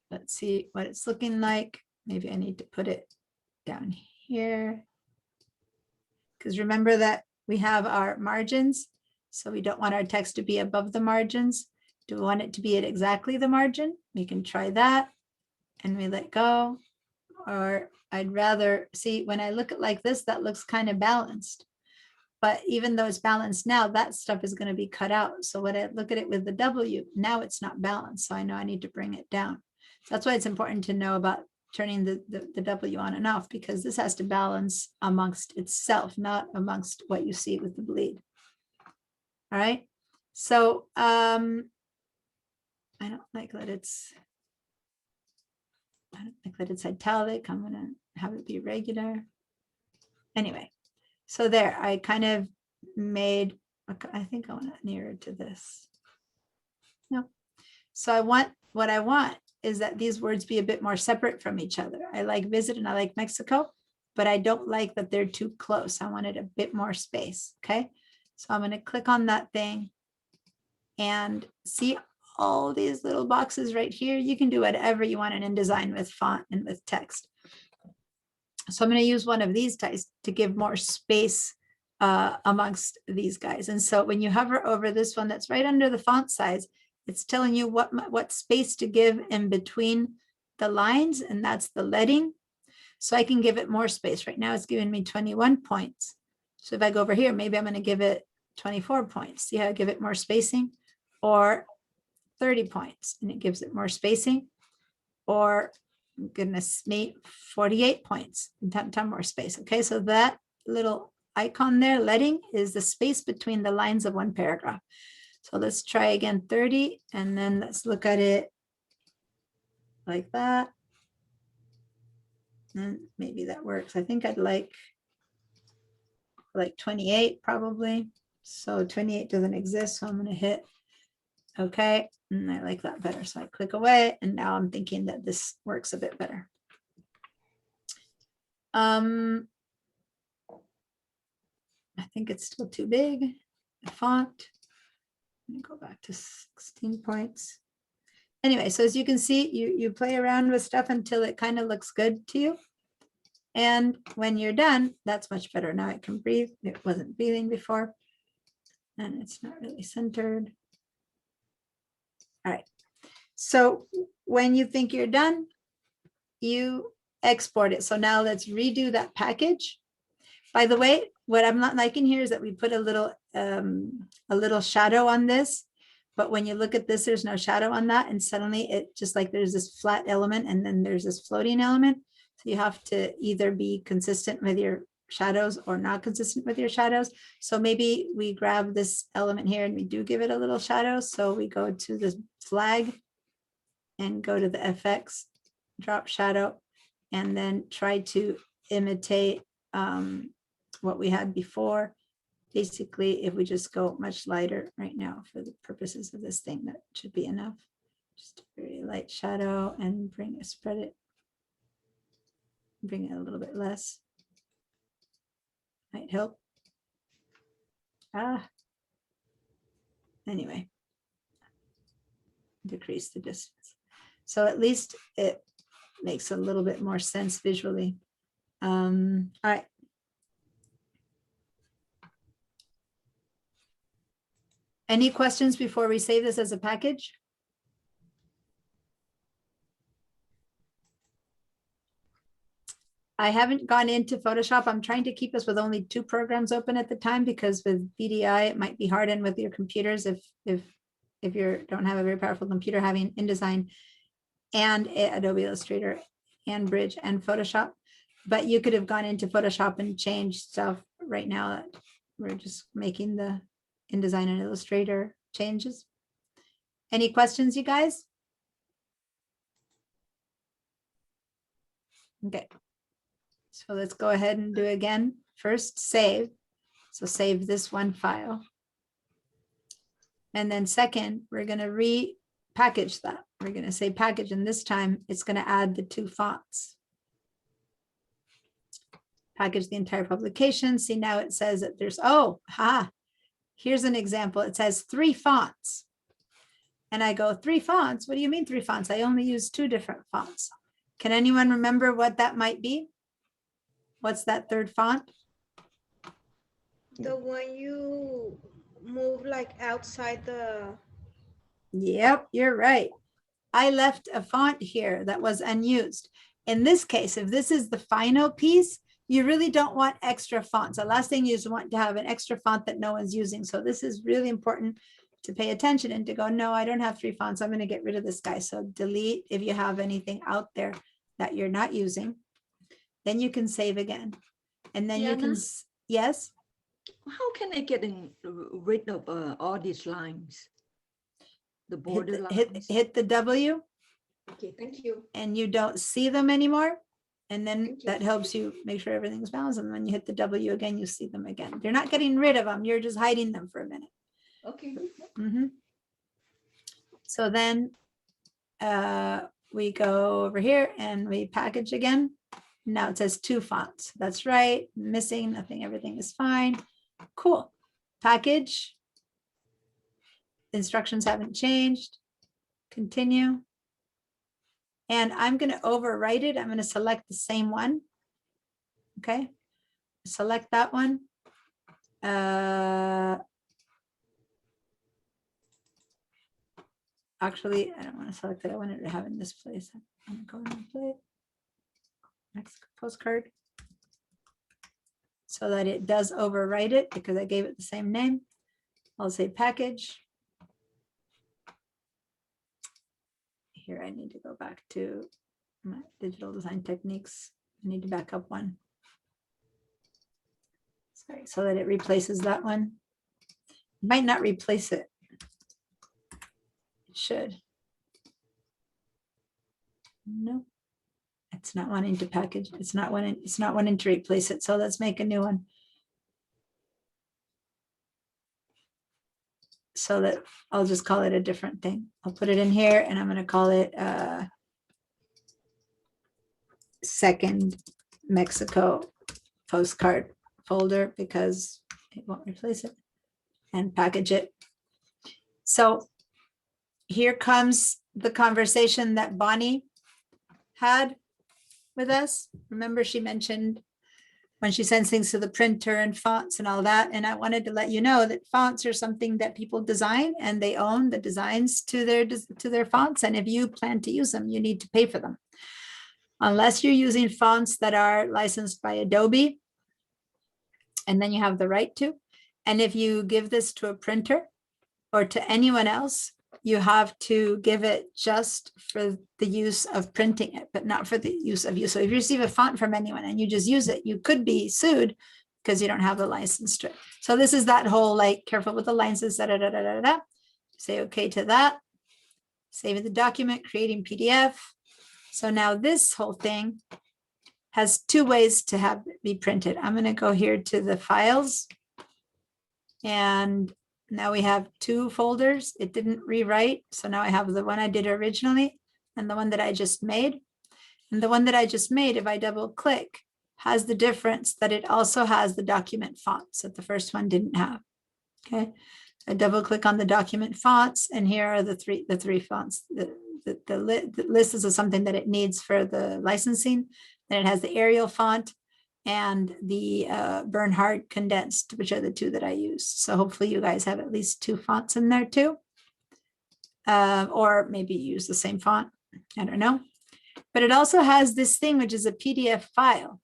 Let's see what it's looking like. Maybe I need to put it down here. Because remember that we have our margins. So we don't want our text to be above the margins. Do we want it to be at exactly the margin? We can try that. And we let go. Or I'd rather see when I look at like this, that looks kind of balanced. But even though it's balanced now, that stuff is going to be cut out. So when I look at it with the W, now it's not balanced. So I know I need to bring it down. That's why it's important to know about turning the W on and off, because this has to balance amongst itself, not amongst what you see with the bleed. All right. So I don't like that it's italic. I'm going to have it be regular. Anyway, so there, I kind of made, I think I want it nearer to this. No. So what I want is that these words be a bit more separate from each other. I like visit and I like Mexico, but I don't like that they're too close. I wanted a bit more space. Okay. So I'm going to click on that thing and see all these little boxes right here. You can do whatever you want in InDesign with font and with text. So I'm going to use one of these types to give more space amongst these guys. And so when you hover over this one that's right under the font size, it's telling you what space to give in between the lines, and that's the leading. So I can give it more space. Right now it's giving me 21 points. So if I go over here, maybe I'm going to give it 24 points. See how I give it more spacing? Or 30 points, and it gives it more spacing. Or, goodness me, 48 points, 10 more space. Okay, so that little icon there, leading, is the space between the lines of one paragraph. So let's try again 30, and then let's look at it like that. And maybe that works. I think I'd like 28 probably. So 28 doesn't exist, so I'm going to hit okay, and I like that better. So I click away, and now I'm thinking that this works a bit better. I think it's still too big. The font. Let me go back to 16 points. Anyway, so as you can see, you play around with stuff until it kind of looks good to you. And when you're done, that's much better. Now it can breathe. It wasn't breathing before. And it's not really centered. All right. So when you think you're done, you export it. So now let's redo that package. By the way, what I'm not liking here is that we put a little shadow on this, but when you look at this, there's no shadow on that. And suddenly it just like there's this flat element and then there's this floating element. So you have to either be consistent with your shadows or not consistent with your shadows. So maybe we grab this element here and we do give it a little shadow. So we go to this flag and go to the FX drop shadow, and then try to imitate what we had before. Basically, if we just go much lighter right now for the purposes of this thing, that should be enough. Just a very light shadow and spread it, bring it a little bit less. Might help. Anyway, decrease the distance. So at least it makes a little bit more sense visually. All right. Any questions before we save this as a package? I haven't gone into Photoshop. I'm trying to keep us with only 2 programs open at the time, because with VDI, it might be hard, and with your computers, if you don't have a very powerful computer, having InDesign and Adobe Illustrator and Bridge and Photoshop. But you could have gone into Photoshop and changed stuff right now. We're just making the InDesign and Illustrator changes. Any questions, you guys? Okay. So let's go ahead and do it again. First, save. So save this one file. And then second, we're going to repackage that. We're going to say package, and this time it's going to add the 2 fonts. Package the entire publication. See, now it says that there's, here's an example. It says 3 fonts. And I go, 3 fonts? What do you mean 3 fonts? I only use 2 different fonts. Can anyone remember what that might be? What's that 3rd font? The one you move like outside the. Yep, you're right. I left a font here that was unused. In this case, if this is the final piece, you really don't want extra fonts. The last thing you want to have an extra font that no one's using. So this is really important to pay attention and to go, no, I don't have 3 fonts. I'm going to get rid of this guy. So delete if you have anything out there that you're not using. Then you can save again. And then you can, yes? How can I get rid of all these lines? The border lines? Hit the W. Okay, thank you. And you don't see them anymore. And then that helps you make sure everything's balanced. And when you hit the W again, you see them again. They're not getting rid of them. You're just hiding them for a minute. Okay. So then we go over here and we package again. Now it says 2 fonts. That's right. Missing nothing. Everything is fine. Cool. Package. Instructions haven't changed. Continue. And I'm going to overwrite it. I'm going to select the same one. Okay. Select that one. Actually, I don't want to select it. I wanted to have it in this place. I'm going to play it. Next postcard. So that it does overwrite it because I gave it the same name. I'll say package. Here I need to go back to my digital design techniques. I need to back up one. Sorry, so that it replaces that one. It might not replace it. It should. No, it's not wanting to package. It's not wanting to replace it. So let's make a new one. So that I'll just call it a different thing. I'll put it in here and I'm going to call it second Mexico postcard folder because it won't replace it, and package it. So here comes the conversation that Bonnie had with us. Remember, she mentioned when she sends things to the printer and fonts and all that. And I wanted to let you know that fonts are something that people design and they own the designs to their fonts. And if you plan to use them, you need to pay for them. Unless you're using fonts that are licensed by Adobe, and then you have the right to. And if you give this to a printer or to anyone else, you have to give it just for the use of printing it, but not for the use of you. So if you receive a font from anyone and you just use it, you could be sued because you don't have the license to it. So this is that whole like careful with the licenses, say okay to that, saving the document, creating PDF, So now this whole thing has two ways to have it be printed. I'm going to go here to the files. And now we have two folders. It didn't rewrite. So now I have the one I did originally and the one that I just made. And the one that I just made, if I double click, has the difference that it also has the document fonts that the first one didn't have. Okay. I double click on the document fonts, and here are the three fonts. The list is something that it needs for the licensing. Then it has the Arial font and the Bernhard condensed, which are the two that I used. So hopefully you guys have at least two fonts in there too. Or maybe use the same font. I don't know. But it also has this thing, which is a PDF file.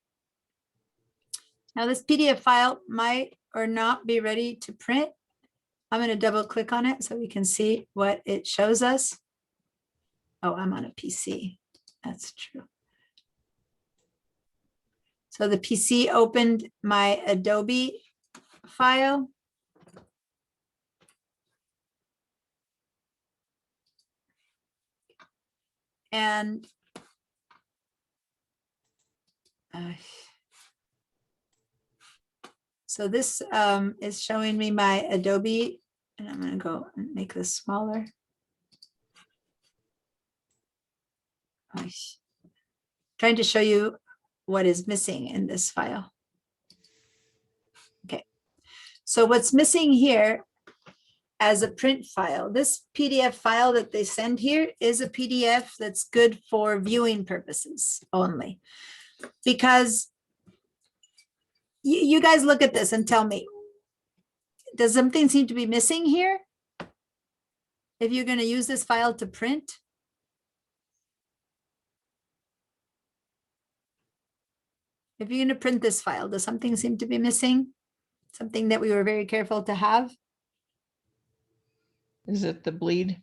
Now this PDF file might or not be ready to print. I'm going to double click on it so we can see what it shows us. Oh, I'm on a PC. That's true. So the PC opened my Adobe file. And so this is showing me my Adobe, and I'm going to go and make this smaller. Trying to show you what is missing in this file. Okay, so what's missing here as a print file, this PDF file that they send here is a PDF that's good for viewing purposes only. Because you guys look at this and tell me, does something seem to be missing here? If you're going to use this file to print? If you're going to print this file, does something seem to be missing? Something that we were very careful to have? Is it the bleed?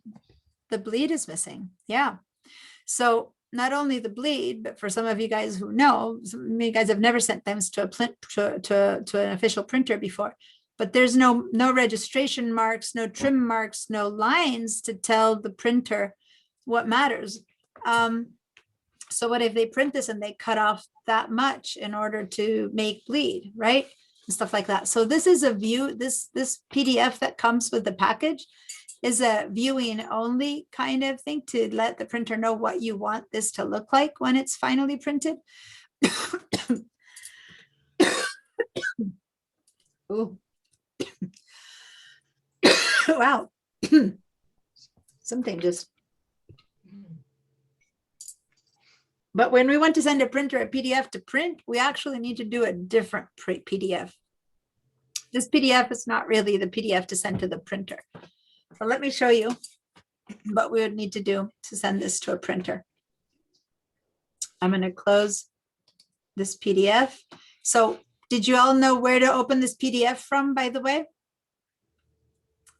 The bleed is missing. Yeah. So not only the bleed, but for some of you guys who know, some of you guys have never sent things to an official printer before, but there's no registration marks, no trim marks, no lines to tell the printer what matters. So what if they print this and they cut off that much in order to make bleed, right? And stuff like that. So this is a view, this PDF that comes with the package is a viewing only kind of thing to let the printer know what you want this to look like when it's finally printed. Ooh. Wow. Something just. But when we want to send a printer a PDF to print, we actually need to do a different PDF. This PDF is not really the PDF to send to the printer. So let me show you what we would need to do to send this to a printer. I'm going to close this PDF. So did you all know where to open this PDF from, by the way?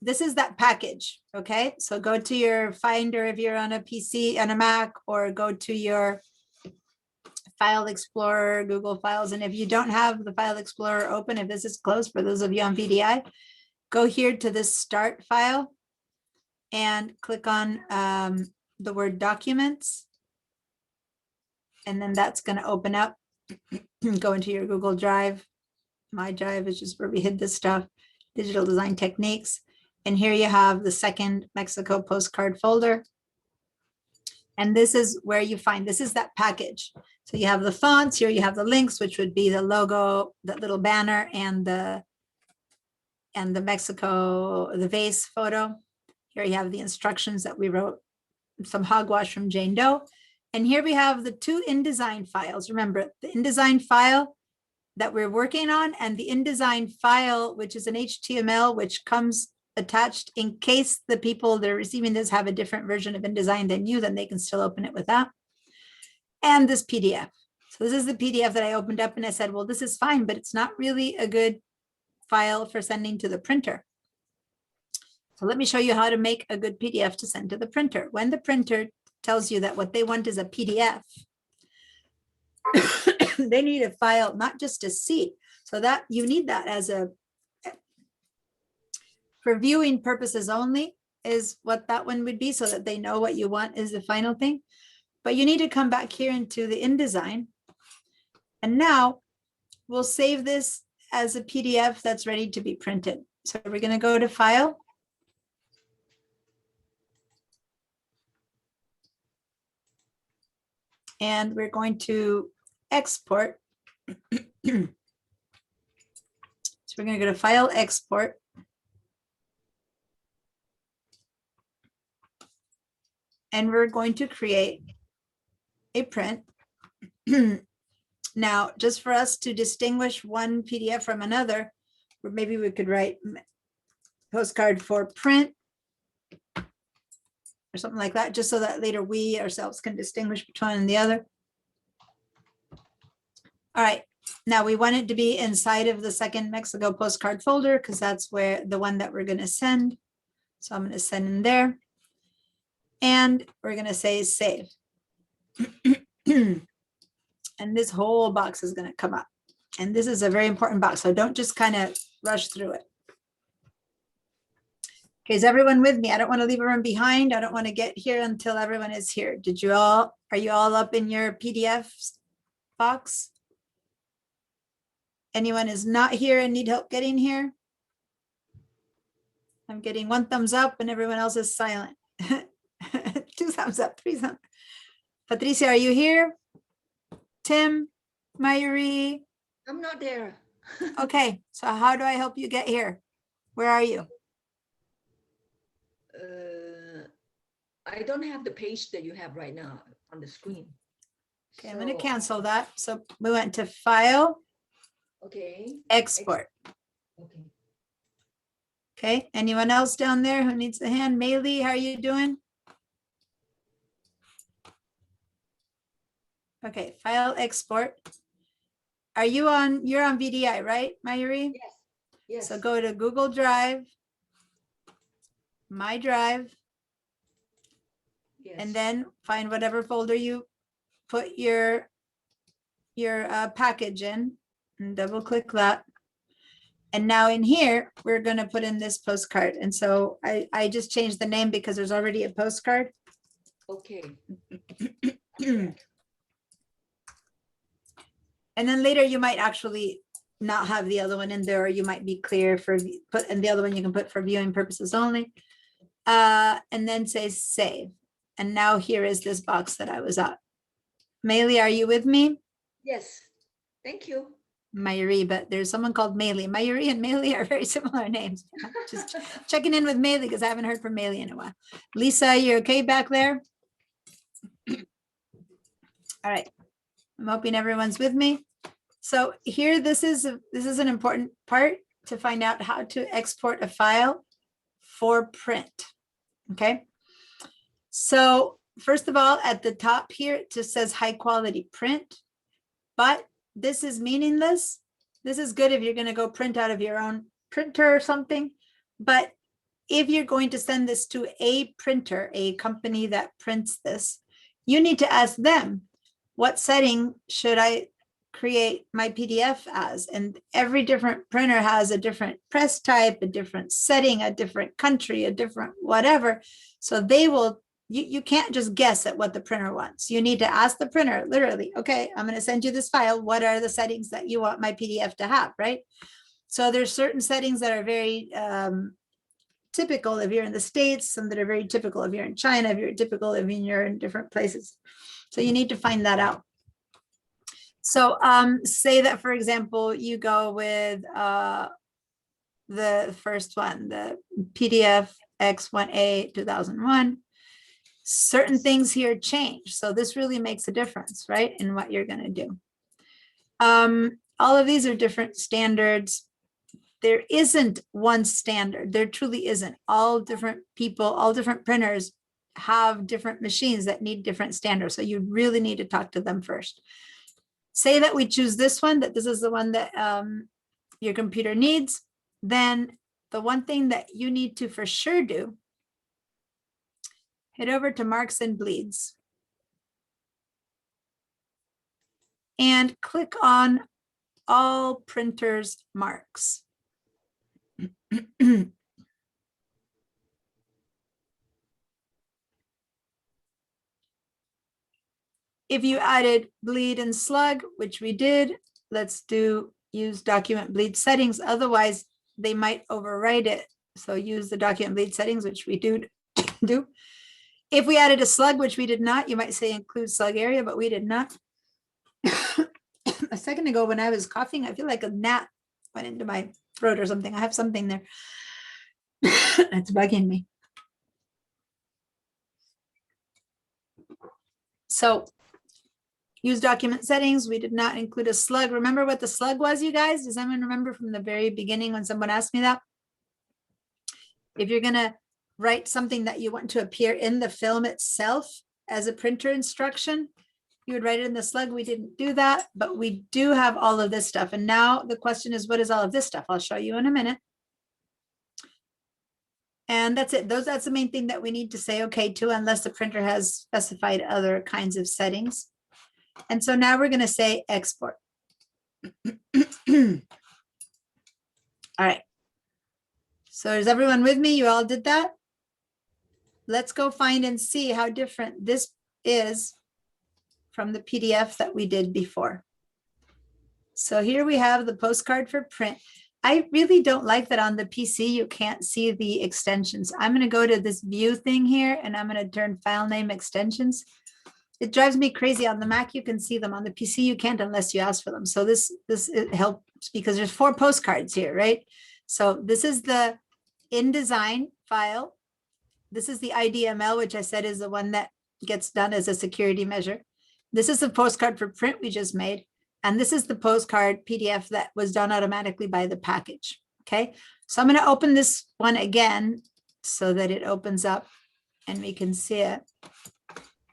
This is that package, okay? So go to your Finder if you're on a PC, on a Mac, or go to your File Explorer, Google Files. And if you don't have the File Explorer open, if this is closed for those of you on VDI, go here to this start file and click on the word documents. And then that's going to open up, go into your Google Drive. My Drive is just where we hid this stuff, digital design techniques. And here you have the second Mexico postcard folder. And this is where you find, this is that package. So you have the fonts, here you have the links, which would be the logo, that little banner, and the Mexico, the vase photo. Here you have the instructions that we wrote, some hogwash from Jane Doe. And here we have the two InDesign files. Remember, the InDesign file that we're working on and the InDesign file, which is an HTML, which comes attached in case the people that are receiving this have a different version of InDesign than you, then they can still open it with that. And this PDF. So this is the PDF that I opened up and I said, well, this is fine, but it's not really a good file for sending to the printer. So let me show you how to make a good PDF to send to the printer. When the printer tells you that what they want is a PDF, they need a file, not just to see. So that you need that as a, for viewing purposes only is what that one would be, so that they know what you want is the final thing. but you need to come back here into the InDesign. And now we'll save this as a PDF that's ready to be printed. So we're going to go to File. And we're going to export. So we're going to go to File, Export. And we're going to create a print. Now, just for us to distinguish one PDF from another, or maybe we could write postcard for print or something like that, just so that later we ourselves can distinguish between one and the other. All right, now we want it to be inside of the second Mexico postcard folder because that's where the one that we're going to send. So I'm going to send in there. And we're going to say save. And this whole box is going to come up. And this is a very important box, so don't just kind of rush through it. Okay, is everyone with me? I don't want to leave everyone behind. I don't want to get here until everyone is here. Are you all up in your PDF box? Anyone is not here and need help getting here? I'm getting 1 thumbs up and everyone else is silent. 2 thumbs up, 3 thumbs. Patricia, are you here? Tim, Mayuri? I'm not there. Okay, so how do I help you get here? Where are you? I don't have the page that you have right now on the screen. Okay, I'm going to So- cancel that. So we went to File, Okay. Export. Okay. Okay, anyone else down there who needs a hand? Maylee, how are you doing? Okay, File, Export. Are you on, you're on VDI, right, Mayuri? Yes. Yes. So go to Google Drive, My Drive, Yes. and then find whatever folder you put your package in and double click that. And now in here, we're going to put in this postcard. And so I just changed the name because there's already a postcard. Okay. And then later you might actually not have the other one in there, or you might be clear for put, and the other one you can put for viewing purposes only. And then say save. And now here is this box that I was at. Maylee, are you with me? Yes. Thank you. Mayuri, but there's someone called Maylee. Mayuri and Maylee are very similar names. Just checking in with Maylee because I haven't heard from Maylee in a while. Lisa, you're okay back there? All right. I'm hoping everyone's with me. So here, this is an important part to find out how to export a file for print. Okay. So first of all, at the top here, it just says high quality print, but this is meaningless. This is good if you're going to go print out of your own printer or something. But if you're going to send this to a printer, a company that prints this, you need to ask them, what setting should I create my PDF as? And every different printer has a different press type, a different setting, a different country, a different whatever. So they will, you can't just guess at what the printer wants. You need to ask the printer, literally, okay, I'm going to send you this file. What are the settings that you want my PDF to have, right? So there's certain settings that are very typical if you're in the States, some that are very typical if you're in China, if you're typical if you're in different places. So you need to find that out. So say that, for example, you go with the first one, the PDF X1A 2001. Certain things here change. So this really makes a difference, right, in what you're going to do. All of these are different standards. There isn't one standard. There truly isn't. All different people, all different printers have different machines that need different standards. So you really need to talk to them first. Say that we choose this one, that this is the one that your computer needs. Then the one thing that you need to for sure do, head over to Marks and Bleeds and click on all printers marks. If you added bleed and slug, which we did, let's use document bleed settings. Otherwise, they might overwrite it. So use the document bleed settings, which we do. If we added a slug, which we did not, you might say include slug area, but we did not. A second ago when I was coughing, I feel like a gnat went into my throat or something. I have something there that's bugging me. So use document settings. We did not include a slug. Remember what the slug was, you guys? Does anyone remember from the very beginning when someone asked me that? If you're going to write something that you want to appear in the film itself as a printer instruction, you would write it in the slug. We didn't do that, but we do have all of this stuff. And now the question is, what is all of this stuff? I'll show you in a minute. And that's it. That's the main thing that we need to say okay to, unless the printer has specified other kinds of settings. And so now we're going to say export. All right. So is everyone with me? You all did that? Let's go find and see how different this is from the PDF that we did before. So here we have the postcard for print. I really don't like that on the PC you can't see the extensions. I'm going to go to this view thing here and I'm going to turn file name extensions. It drives me crazy. On the Mac you can see them, on the PC you can't unless you ask for them. So this it helps because there's 4 postcards here, right? So this is the InDesign file. This is the IDML, which I said is the one that gets done as a security measure. This is the postcard for print we just made. And this is the postcard PDF that was done automatically by the package. Okay, so I'm going to open this one again so that it opens up and we can see it.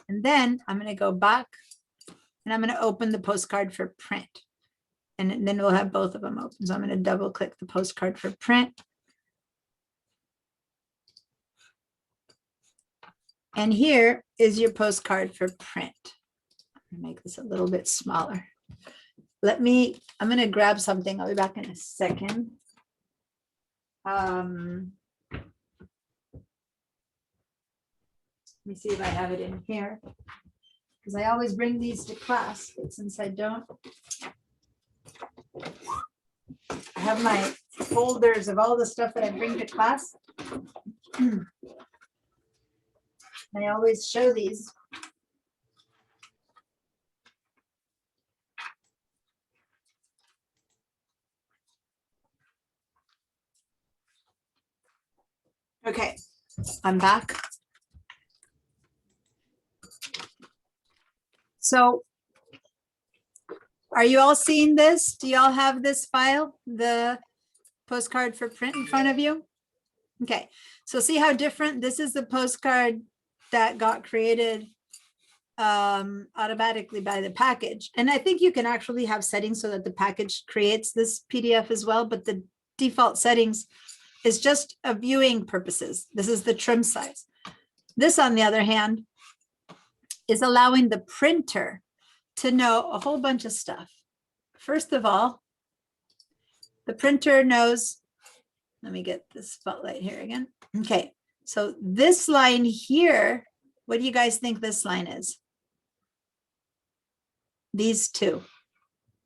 And then I'm going to go back and I'm going to open the postcard for print. And then we'll have both of them open. So I'm going to double click the postcard for print. And here is your postcard for print. I'm going to make this a little bit smaller. I'm going to grab something. I'll be back in a second. Let me see if I have it in here, because I always bring these to class, but since I don't, I have my folders of all the stuff that I bring to class. I always show these. Okay, I'm back. So are you all seeing this? Do you all have this file, the postcard for print in front of you? Okay, so see how different this is, the postcard that got created automatically by the package. And I think you can actually have settings so that the package creates this PDF as well, but the default settings is just a viewing purposes. This is the trim size. This, on the other hand, is allowing the printer to know a whole bunch of stuff. First of all, the printer knows, let me get the spotlight here again. Okay, so this line here, what do you guys think this line is? These two,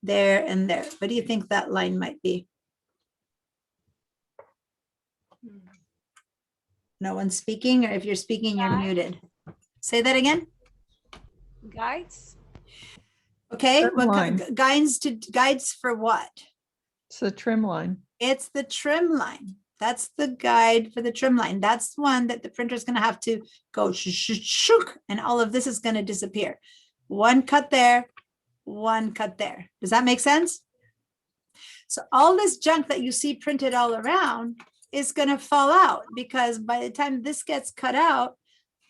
there and there. What do you think that line might be? No one's speaking, or if you're speaking, you're muted. Say that again. Guides. Okay, Trim line. Guides for what? It's the trim line. It's the trim line. That's the guide for the trim line. That's one that the printer is going to have to go shook, and all of this is going to disappear. One cut there, one cut there. Does that make sense? So all this junk that you see printed all around is going to fall out, because by the time this gets cut out,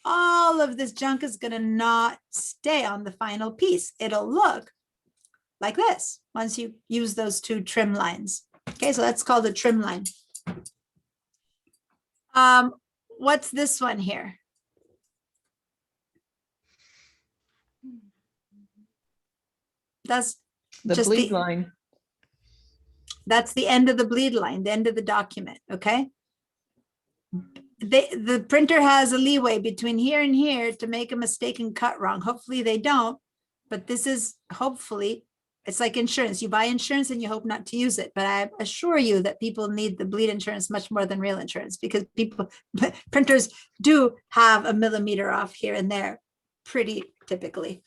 all of this junk is going to not stay on the final piece. It'll look like this once you use those 2 trim lines. Okay, so that's called a trim line. What's this one here? That's The just bleed line. That's the end of the bleed line, the end of the document, okay? The printer has a leeway between here and here to make a mistake and cut wrong. Hopefully they don't, but this is hopefully, it's like insurance. You buy insurance and you hope not to use it. But I assure you that people need the bleed insurance much more than real insurance, because printers do have a millimeter off here and there pretty typically.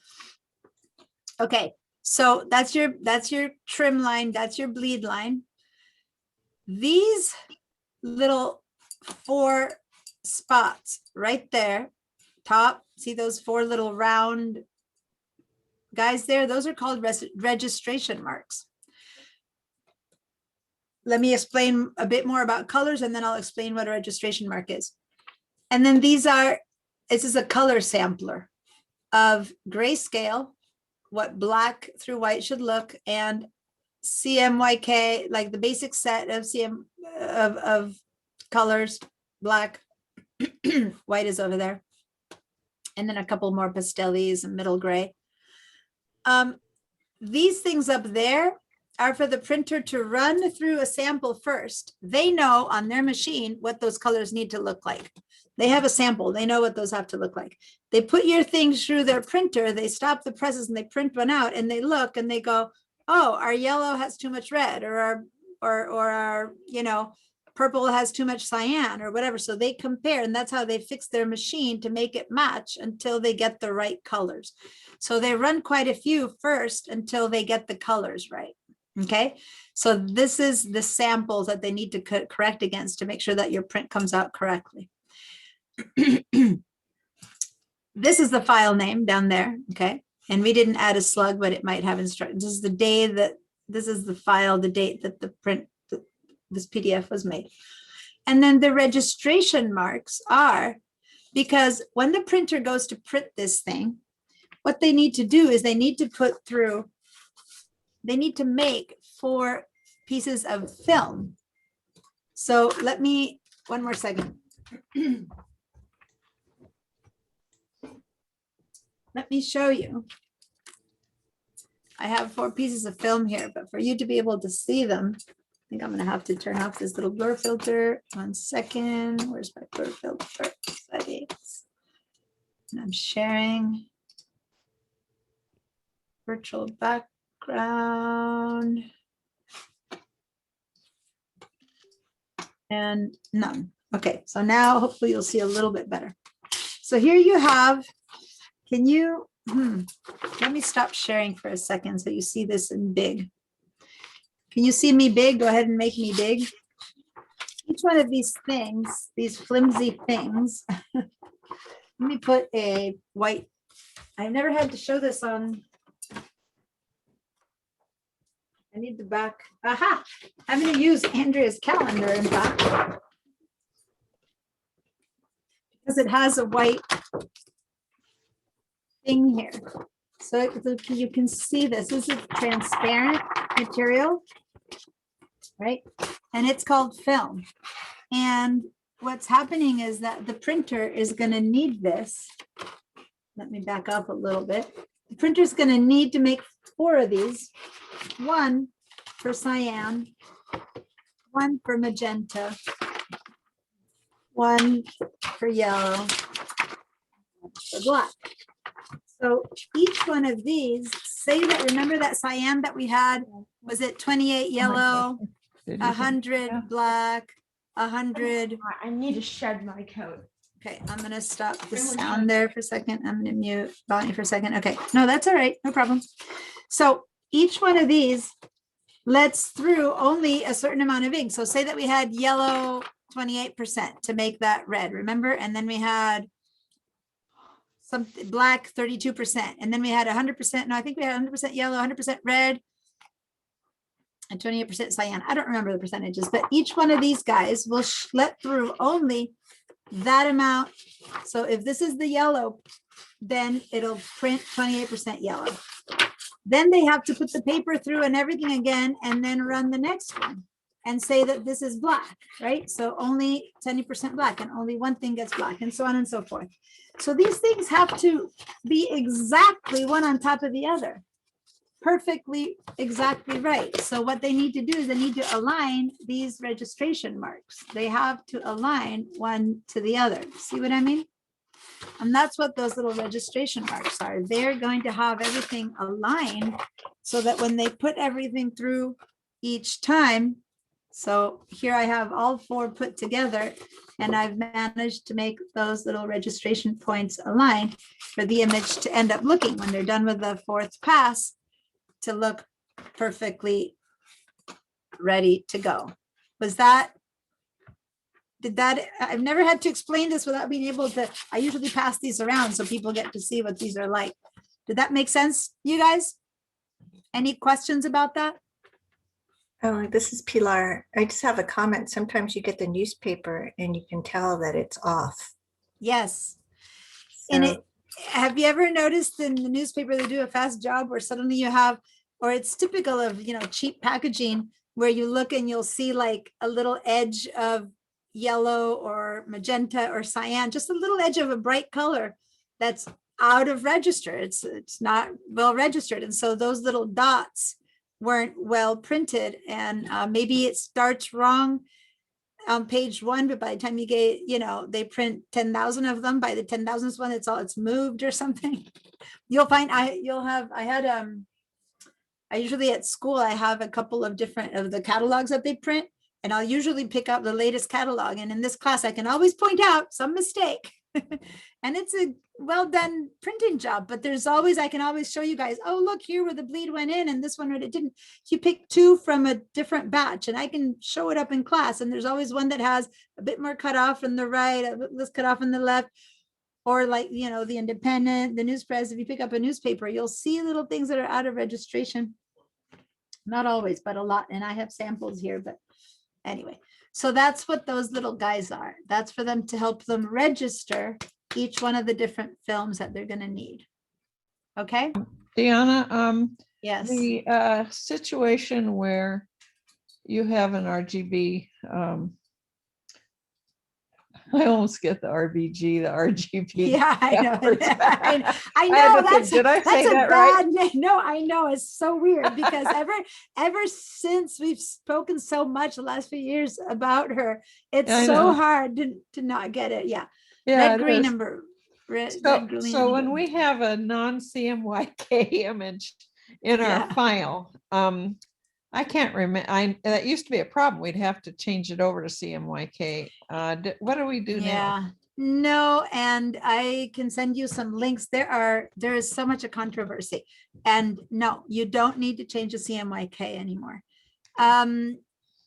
Okay, so that's your trim line, that's your bleed line. These little 4 spots right there, top, see those 4 little round guys there? Those are called registration marks. Let me explain a bit more about colors, and then I'll explain what a registration mark is. And then this is a color sampler of grayscale, what black through white should look, and CMYK, like the basic set of of colors, black, white is over there, and then a couple more pastellis and middle gray. These things up there are for the printer to run through a sample first. They know on their machine what those colors need to look like. They have a sample, they know what those have to look like. They put your things through their printer, they stop the presses and they print one out, and they look and they go, oh, our yellow has too much red, or our, you know, purple has too much cyan or whatever. So they compare, and that's how they fix their machine to make it match until they get the right colors. So they run quite a few first until they get the colors right. Okay, so this is the samples that they need to correct against to make sure that your print comes out correctly. This is the file name down there. Okay, and we didn't add a slug, but it might have instructions. This is the day that, this is the file, the date that the print, this PDF was made. And then the registration marks are, because when the printer goes to print this thing, what they need to do is they need to put through, they need to make 4 pieces of film. So let me, one more second. Let me show you. I have 4 pieces of film here, but for you to be able to see them, I think I'm gonna have to turn off this little blur filter. 1 second, where's my blur filter settings? And I'm sharing virtual background. And none. Okay, so now hopefully you'll see a little bit better. So here you have, can you, let me stop sharing for a second so you see this in big. Can you see me big? Go ahead and make me big. Each one of these things, these flimsy things, let me put a white, I've never had to show this on, I need the back. Aha, I'm going to use Andrea's calendar, in fact, because it has a white thing here. So you can see this. This is transparent material, right? And it's called film. And what's happening is that the printer is going to need this. Let me back up a little bit. The printer is going to need to make 4 of these. 1 for cyan, 1 for magenta, 1 for yellow, 1 for black. So each one of these, say that, remember that cyan that we had, was it 28 yellow, 100 black, 100. I need to shed my coat. Okay, I'm gonna stop the sound there for a second. I'm gonna mute Bonnie for a second. Okay, no, that's all right, no problem. So each one of these lets through only a certain amount of ink. So say that we had yellow 28% to make that red, remember? And then we had some black 32%, and then we had 100%. No, I think we had 100% yellow, 100% red, and 28% cyan. I don't remember the percentages, but each one of these guys will let through only that amount. So if this is the yellow, then it'll print 28% yellow. Then they have to put the paper through and everything again, and then run the next one and say that this is black, right? So only 70% black, and only one thing gets black, and so on and so forth. So these things have to be exactly one on top of the other, perfectly, exactly right. So what they need to do is they need to align these registration marks. They have to align one to the other. See what I mean? And that's what those little registration marks are. They're going to have everything aligned so that when they put everything through each time, so here I have all 4 put together, and I've managed to make those little registration points aligned for the image to end up looking, when they're done with the 4th pass, to look perfectly ready to go. I've never had to explain this without being able to, I usually pass these around so people get to see what these are like. Did that make sense, you guys? Any questions about that? Oh, this is Pilar. I just have a comment. Sometimes you get the newspaper and you can tell that it's off. Yes. And So- have you ever noticed in the newspaper, they do a fast job where suddenly you have, or it's typical of, cheap packaging, where you look and you'll see like a little edge of yellow or magenta or cyan, just a little edge of a bright color that's out of register. It's not well registered. And so those little dots weren't well printed, and maybe it starts wrong on page 1, but by the time you get, they print 10,000 of them. By the 10,000th one, it's moved or something. You'll find I usually at school, I have a couple of different of the catalogs that they print, and I'll usually pick up the latest catalog. And in this class, I can always point out some mistake. And it's a well done printing job, but I can always show you guys, oh, look here where the bleed went in and this one where it didn't. You pick 2 from a different batch, and I can show it up in class. And there's always one that has a bit more cut off in the right, a bit less cut off in the left. Or like, the Independent, the News Press, if you pick up a newspaper, you'll see little things that are out of registration. Not always, but a lot. And I have samples here, but anyway. So that's what those little guys are. That's for them to help them register each one of the different films that they're going to need. Okay? Deanna, Yes. the situation where you have an RGB, I almost get the RBG, the RGB. Yeah, I know. backwards. I had know to think, did I say that's a that right? bad name. No, I know. It's so weird because ever since we've spoken so much the last few years about her, it's I so know. hard to not get it. Yeah. Yeah, Red, it green, is. and red, So, green, so and when blue. we have a non-CMYK image in our Yeah. file, I can't remember, that used to be a problem. We'd have to change it over to CMYK. What do we do now? Yeah. No, and I can send you some links. There is so much a controversy, and no, you don't need to change the CMYK anymore.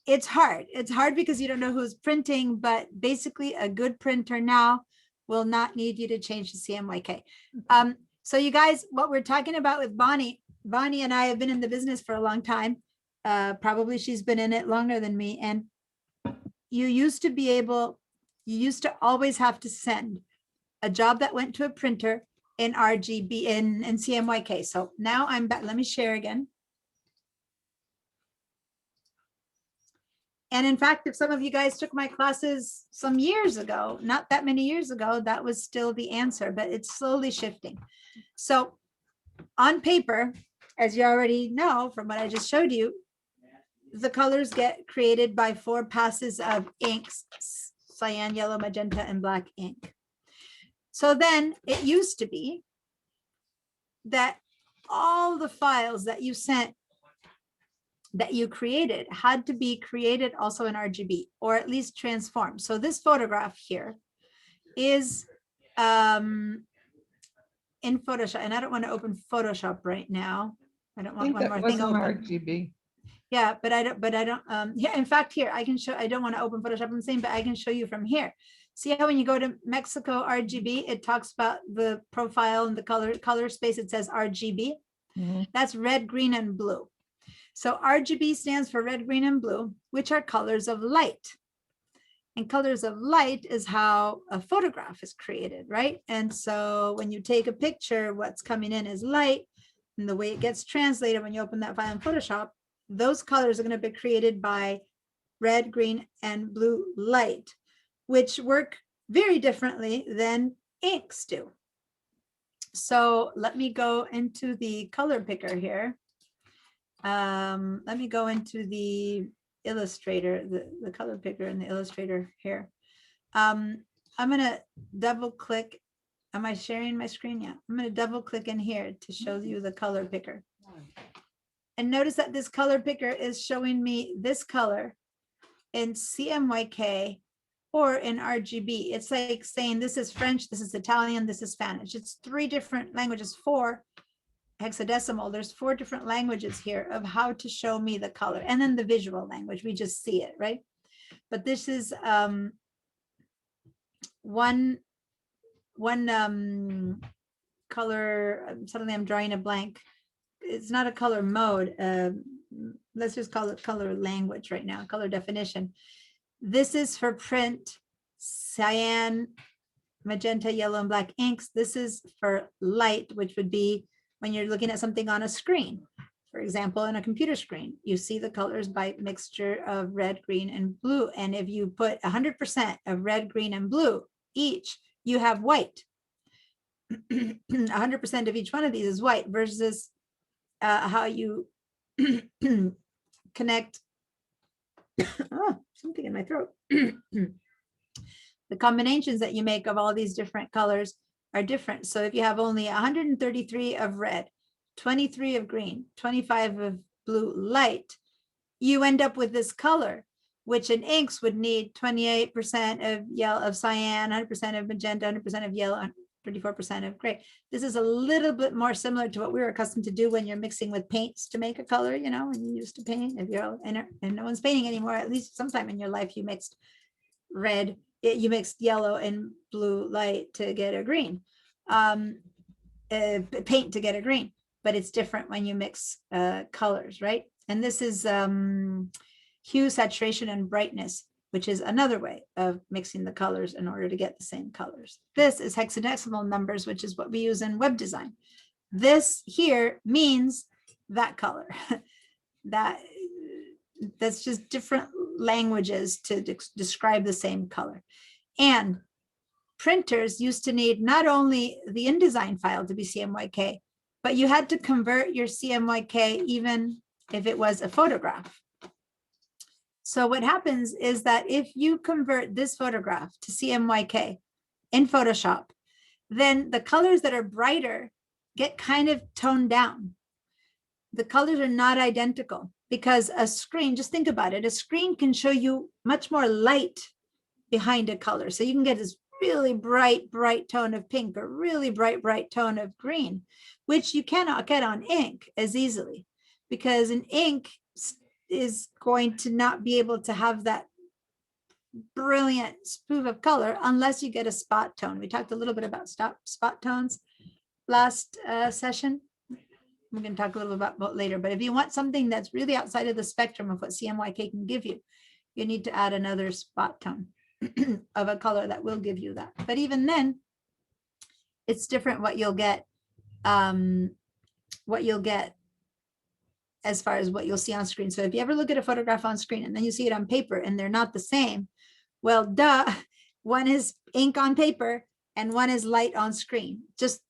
It's hard. It's hard because you don't know who's printing, but basically a good printer now will not need you to change the CMYK. So you guys, what we're talking about with Bonnie and I have been in the business for a long time. Probably she's been in it longer than me. And you used to always have to send a job that went to a printer in RGB in CMYK. So now I'm back. Let me share again. And in fact, if some of you guys took my classes some years ago, not that many years ago, that was still the answer, but it's slowly shifting. So on paper, as you already know from what I just showed you, the colors get created by 4 passes of inks, cyan, yellow, magenta, and black ink. So then it used to be that all the files that you sent, that you created, had to be created also in RGB, or at least transformed. So this photograph here is in Photoshop, and I don't want to open Photoshop right now. I don't I want think one that more was thing an open. RGB. Yeah, but I don't, yeah, in fact, here, I can show, I don't want to open Photoshop, I'm saying, but I can show you from here. See how when you go to Mexico RGB, it talks about the profile and the color space, it says RGB. Mhm. That's red, green, and blue. So RGB stands for red, green, and blue, which are colors of light. And colors of light is how a photograph is created, right? And so when you take a picture, what's coming in is light, and the way it gets translated when you open that file in Photoshop, those colors are going to be created by red, green, and blue light, which work very differently than inks do. So let me go into the color picker here. Let me go into the Illustrator, the color picker in the Illustrator here. I'm going to double click Am I sharing my screen? Yeah, I'm going to double click in here to show you the color picker. And notice that this color picker is showing me this color in CMYK or in RGB. It's like saying this is French, this is Italian, this is Spanish. It's 3 different languages, 4 hexadecimal. There's 4 different languages here of how to show me the color. And then the visual language, we just see it, right? But this is one color, suddenly I'm drawing a blank. It's not a color mode. Let's just call it color language right now, color definition. This is for print, cyan, magenta, yellow, and black inks. This is for light, which would be when you're looking at something on a screen. For example, in a computer screen, you see the colors by mixture of red, green, and blue. And if you put 100% of red, green, and blue each, you have white. 100% of each one of these is white versus how you connect. Oh, something in my throat. The combinations that you make of all these different colors are different. So if you have only 133 of red, 23 of green, 25 of blue light, you end up with this color, which in inks would need 28% of yellow, of cyan, 100% of magenta, 100% of yellow, 34% of gray. This is a little bit more similar to what we were accustomed to do when you're mixing with paints to make a color, you know, when you used to paint. If you're and no one's painting anymore, at least sometime in your life you mixed red, you mixed yellow and blue light to get a green, paint to get a green. But it's different when you mix colors, right? And this is hue, saturation, and brightness, which is another way of mixing the colors in order to get the same colors. This is hexadecimal numbers, which is what we use in web design. This here means that color. That's just different languages to describe the same color. And printers used to need not only the InDesign file to be CMYK, but you had to convert your CMYK even if it was a photograph. So what happens is that if you convert this photograph to CMYK in Photoshop, then the colors that are brighter get kind of toned down. The colors are not identical because a screen, just think about it, a screen can show you much more light behind a color. So you can get this really bright tone of pink or really bright tone of green, which you cannot get on ink as easily because an ink is going to not be able to have that brilliant spoof of color unless you get a spot tone. We talked a little bit about spot tones last session. We're going to talk a little bit about later, but if you want something that's really outside of the spectrum of what CMYK can give you, you need to add another spot tone of a color that will give you that. But even then, it's different what you'll get as far as what you'll see on screen. So if you ever look at a photograph on screen and then you see it on paper and they're not the same, well, duh, one is ink on paper and one is light on screen. Just,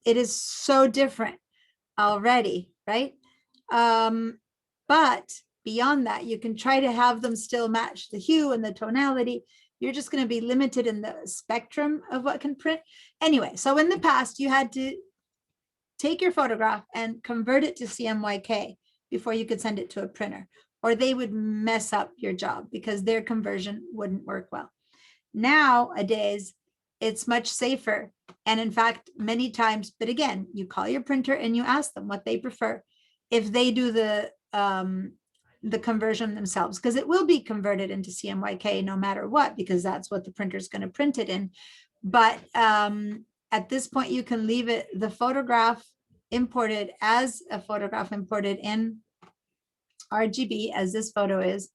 it is so different already, right? But beyond that, you can try to have them still match the hue and the tonality. You're just going to be limited in the spectrum of what can print. Anyway, so in the past, you had to take your photograph and convert it to CMYK before you could send it to a printer, or they would mess up your job because their conversion wouldn't work well. Nowadays, it's much safer. And in fact, many times, but again, you call your printer and you ask them what they prefer. If they do the conversion themselves, because it will be converted into CMYK no matter what, because that's what the printer is going to print it in. But at this point, you can leave it, the photograph imported as a photograph imported in RGB as this photo is,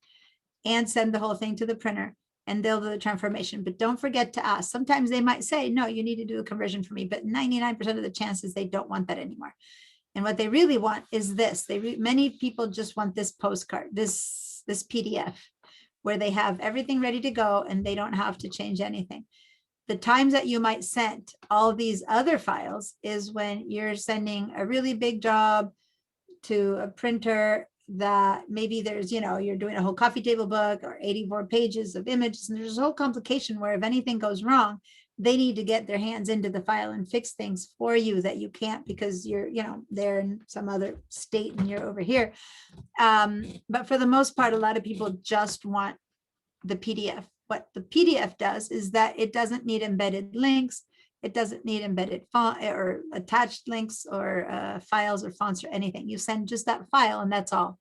and send the whole thing to the printer and they'll do the transformation. But don't forget to ask. Sometimes they might say, no, you need to do a conversion for me, but 99% of the chances they don't want that anymore. And what they really want is this. Many people just want this postcard, this PDF, where they have everything ready to go and they don't have to change anything. The times that you might send all these other files is when you're sending a really big job to a printer that maybe there's, you know, you're doing a whole coffee table book or 84 pages of images, and there's a whole complication where if anything goes wrong, they need to get their hands into the file and fix things for you that you can't because you're, they're in some other state and you're over here. But for the most part, a lot of people just want the PDF. What the PDF does is that it doesn't need embedded links. It doesn't need embedded font or attached links or files or fonts or anything. You send just that file and that's all.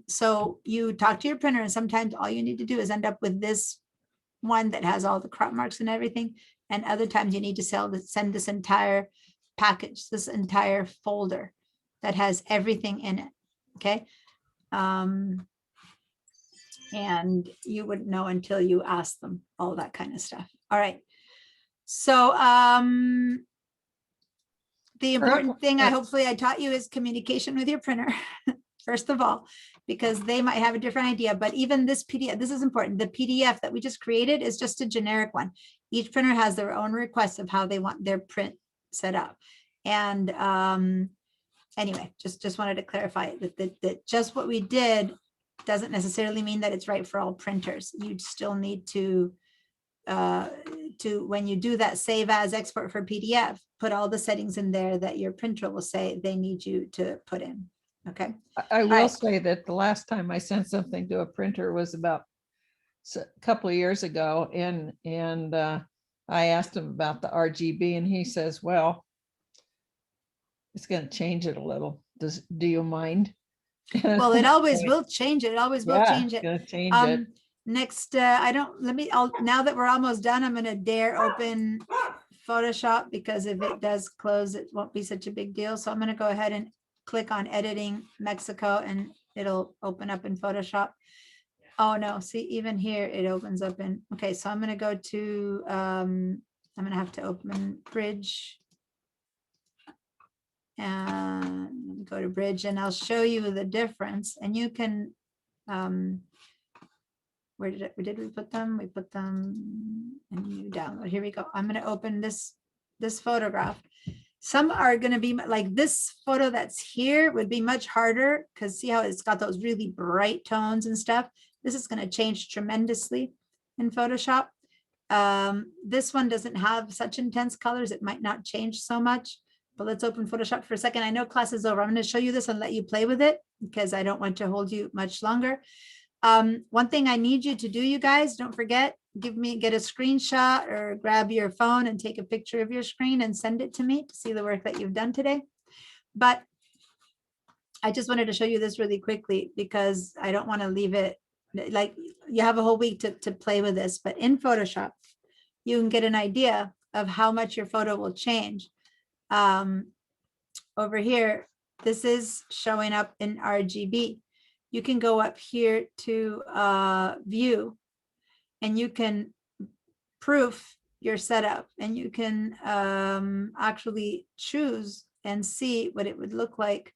So you talk to your printer and sometimes all you need to do is end up with this one that has all the crop marks and everything. And other times you need to send this entire package, this entire folder that has everything in it. Okay. And you wouldn't know until you ask them all that kind of stuff. All right. So the important thing hopefully I taught you is communication with your printer, first of all, because they might have a different idea. But even this PDF, this is important. The PDF that we just created is just a generic one. Each printer has their own requests of how they want their print set up. And anyway, just wanted to clarify that just what we did doesn't necessarily mean that it's right for all printers. You still need to when you do that save as export for PDF, put all the settings in there that your printer will say they need you to put in. Okay. I will say that the last time I sent something to a printer was about a couple of years ago, and I asked him about the RGB, and he says, "Well, it's going to change it a little. Do you mind?" Well, it always will change it. It always will change it. It's gonna change it. Next, now that we're almost done, I'm going to dare open Photoshop because if it does close, it won't be such a big deal. So I'm going to go ahead and click on editing Mexico and it'll open up in Photoshop. Oh no, see, even here it opens up in, okay, so I'm going to go to, I'm going to have to open Bridge and go to Bridge and I'll show you the difference and you can, where did we put them? We put them in new download. Here we go. I'm going to open this photograph. Some are going to be like this photo that's here would be much harder because see how it's got those really bright tones and stuff. This is going to change tremendously in Photoshop. This one doesn't have such intense colors. It might not change so much, but let's open Photoshop for a second. I know class is over. I'm going to show you this and let you play with it because I don't want to hold you much longer. One thing I need you to do, you guys, don't forget, get a screenshot or grab your phone and take a picture of your screen and send it to me to see the work that you've done today. But I just wanted to show you this really quickly because I don't want to leave it like you have a whole week to play with this, but in Photoshop, you can get an idea of how much your photo will change. Over here, this is showing up in RGB. You can go up here to view and you can proof your setup and you can actually choose and see what it would look like.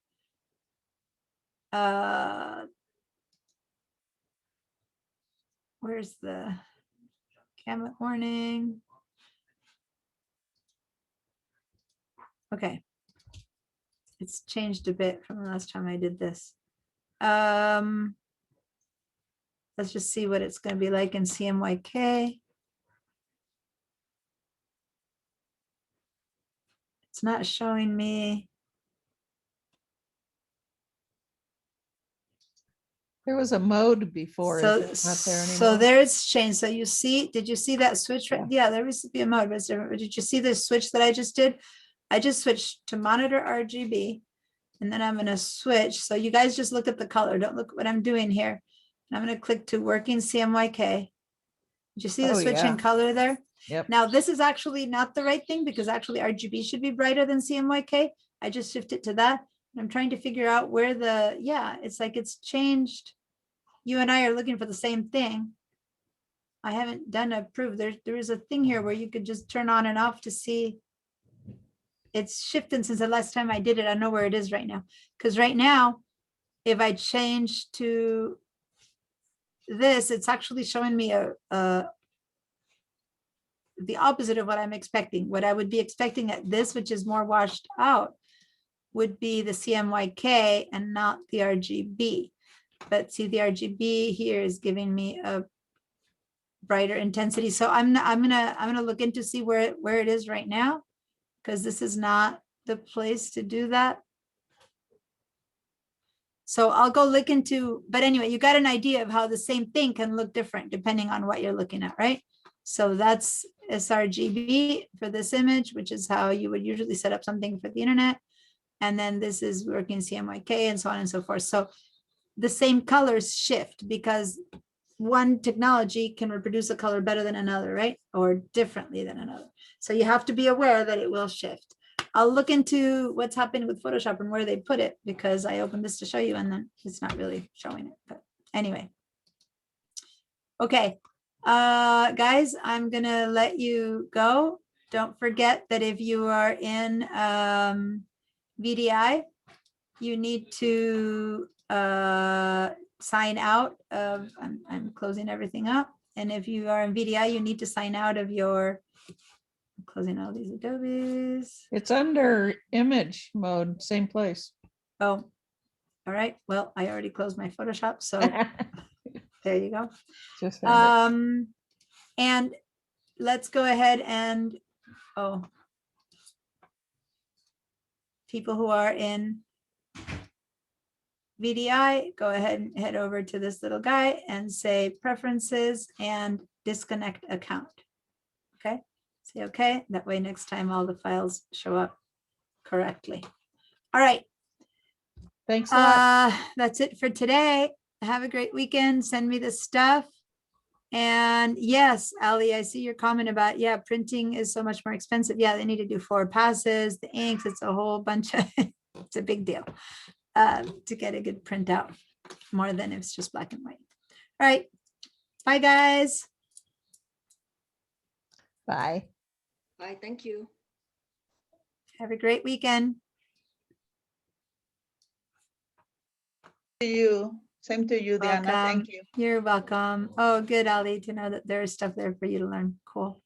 Where's the camera warning? Okay. It's changed a bit from the last time I did this. Let's just see what it's going to be like in CMYK. It's not showing me. There was a mode before. So, is it not there anymore? so there it's changed. So you see, did you see that switch? Right? Yeah, there used to be a mode. But did you see the switch that I just did? I just switched to monitor RGB. And then I'm going to switch. So you guys just look at the color. Don't look at what I'm doing here. And I'm going to click to working CMYK. Did you see the switch in color there? Yep. Now this is actually not the right thing because actually RGB should be brighter than CMYK. I just shifted to that. And I'm trying to figure out where it's like it's changed. You and I are looking for the same thing. I haven't done a proof. There is a thing here where you could just turn on and off to see. It's shifting since the last time I did it. I know where it is right now. Because right now, if I change to this, it's actually showing me the opposite of what I'm expecting. What I would be expecting at this, which is more washed out, would be the CMYK and not the RGB. But see, the RGB here is giving me a brighter intensity. So I'm gonna look into see where it is right now, because this is not the place to do that. So I'll go look into, but anyway, you got an idea of how the same thing can look different depending on what you're looking at, right? So that's sRGB for this image, which is how you would usually set up something for the internet. And then this is working CMYK and so on and so forth. So the same colors shift because one technology can reproduce a color better than another, right? Or differently than another. So you have to be aware that it will shift. I'll look into what's happening with Photoshop and where they put it, because I opened this to show you and then it's not really showing it. But anyway. Okay, guys, I'm gonna let you go. Don't forget that if you are in VDI, you need to sign out of, I'm closing everything up. And if you are in VDI, you need to sign out of your, I'm closing all these Adobes. It's under image mode, same place. Oh, all right. Well, I already closed my Photoshop, so there you go. Just found it. And let's go ahead and, oh, people who are in VDI, go ahead and head over to this little guy and say preferences and disconnect account. Okay, say okay. That way next time all the files show up correctly. All right. Thanks a lot. That's it for today. Have a great weekend. Send me the stuff. And yes, Ali, I see your comment about, yeah, printing is so much more expensive. Yeah, they need to do 4 passes, the inks, it's a whole bunch of, it's a big deal to get a good printout, more than if it's just black and white. All right. Bye, guys. Bye. Bye, thank you. Have a great weekend. To you. Same to you, Diana. Welcome. Thank you. You're welcome. Oh, good, Ali, to know that there's stuff there for you to learn. Cool.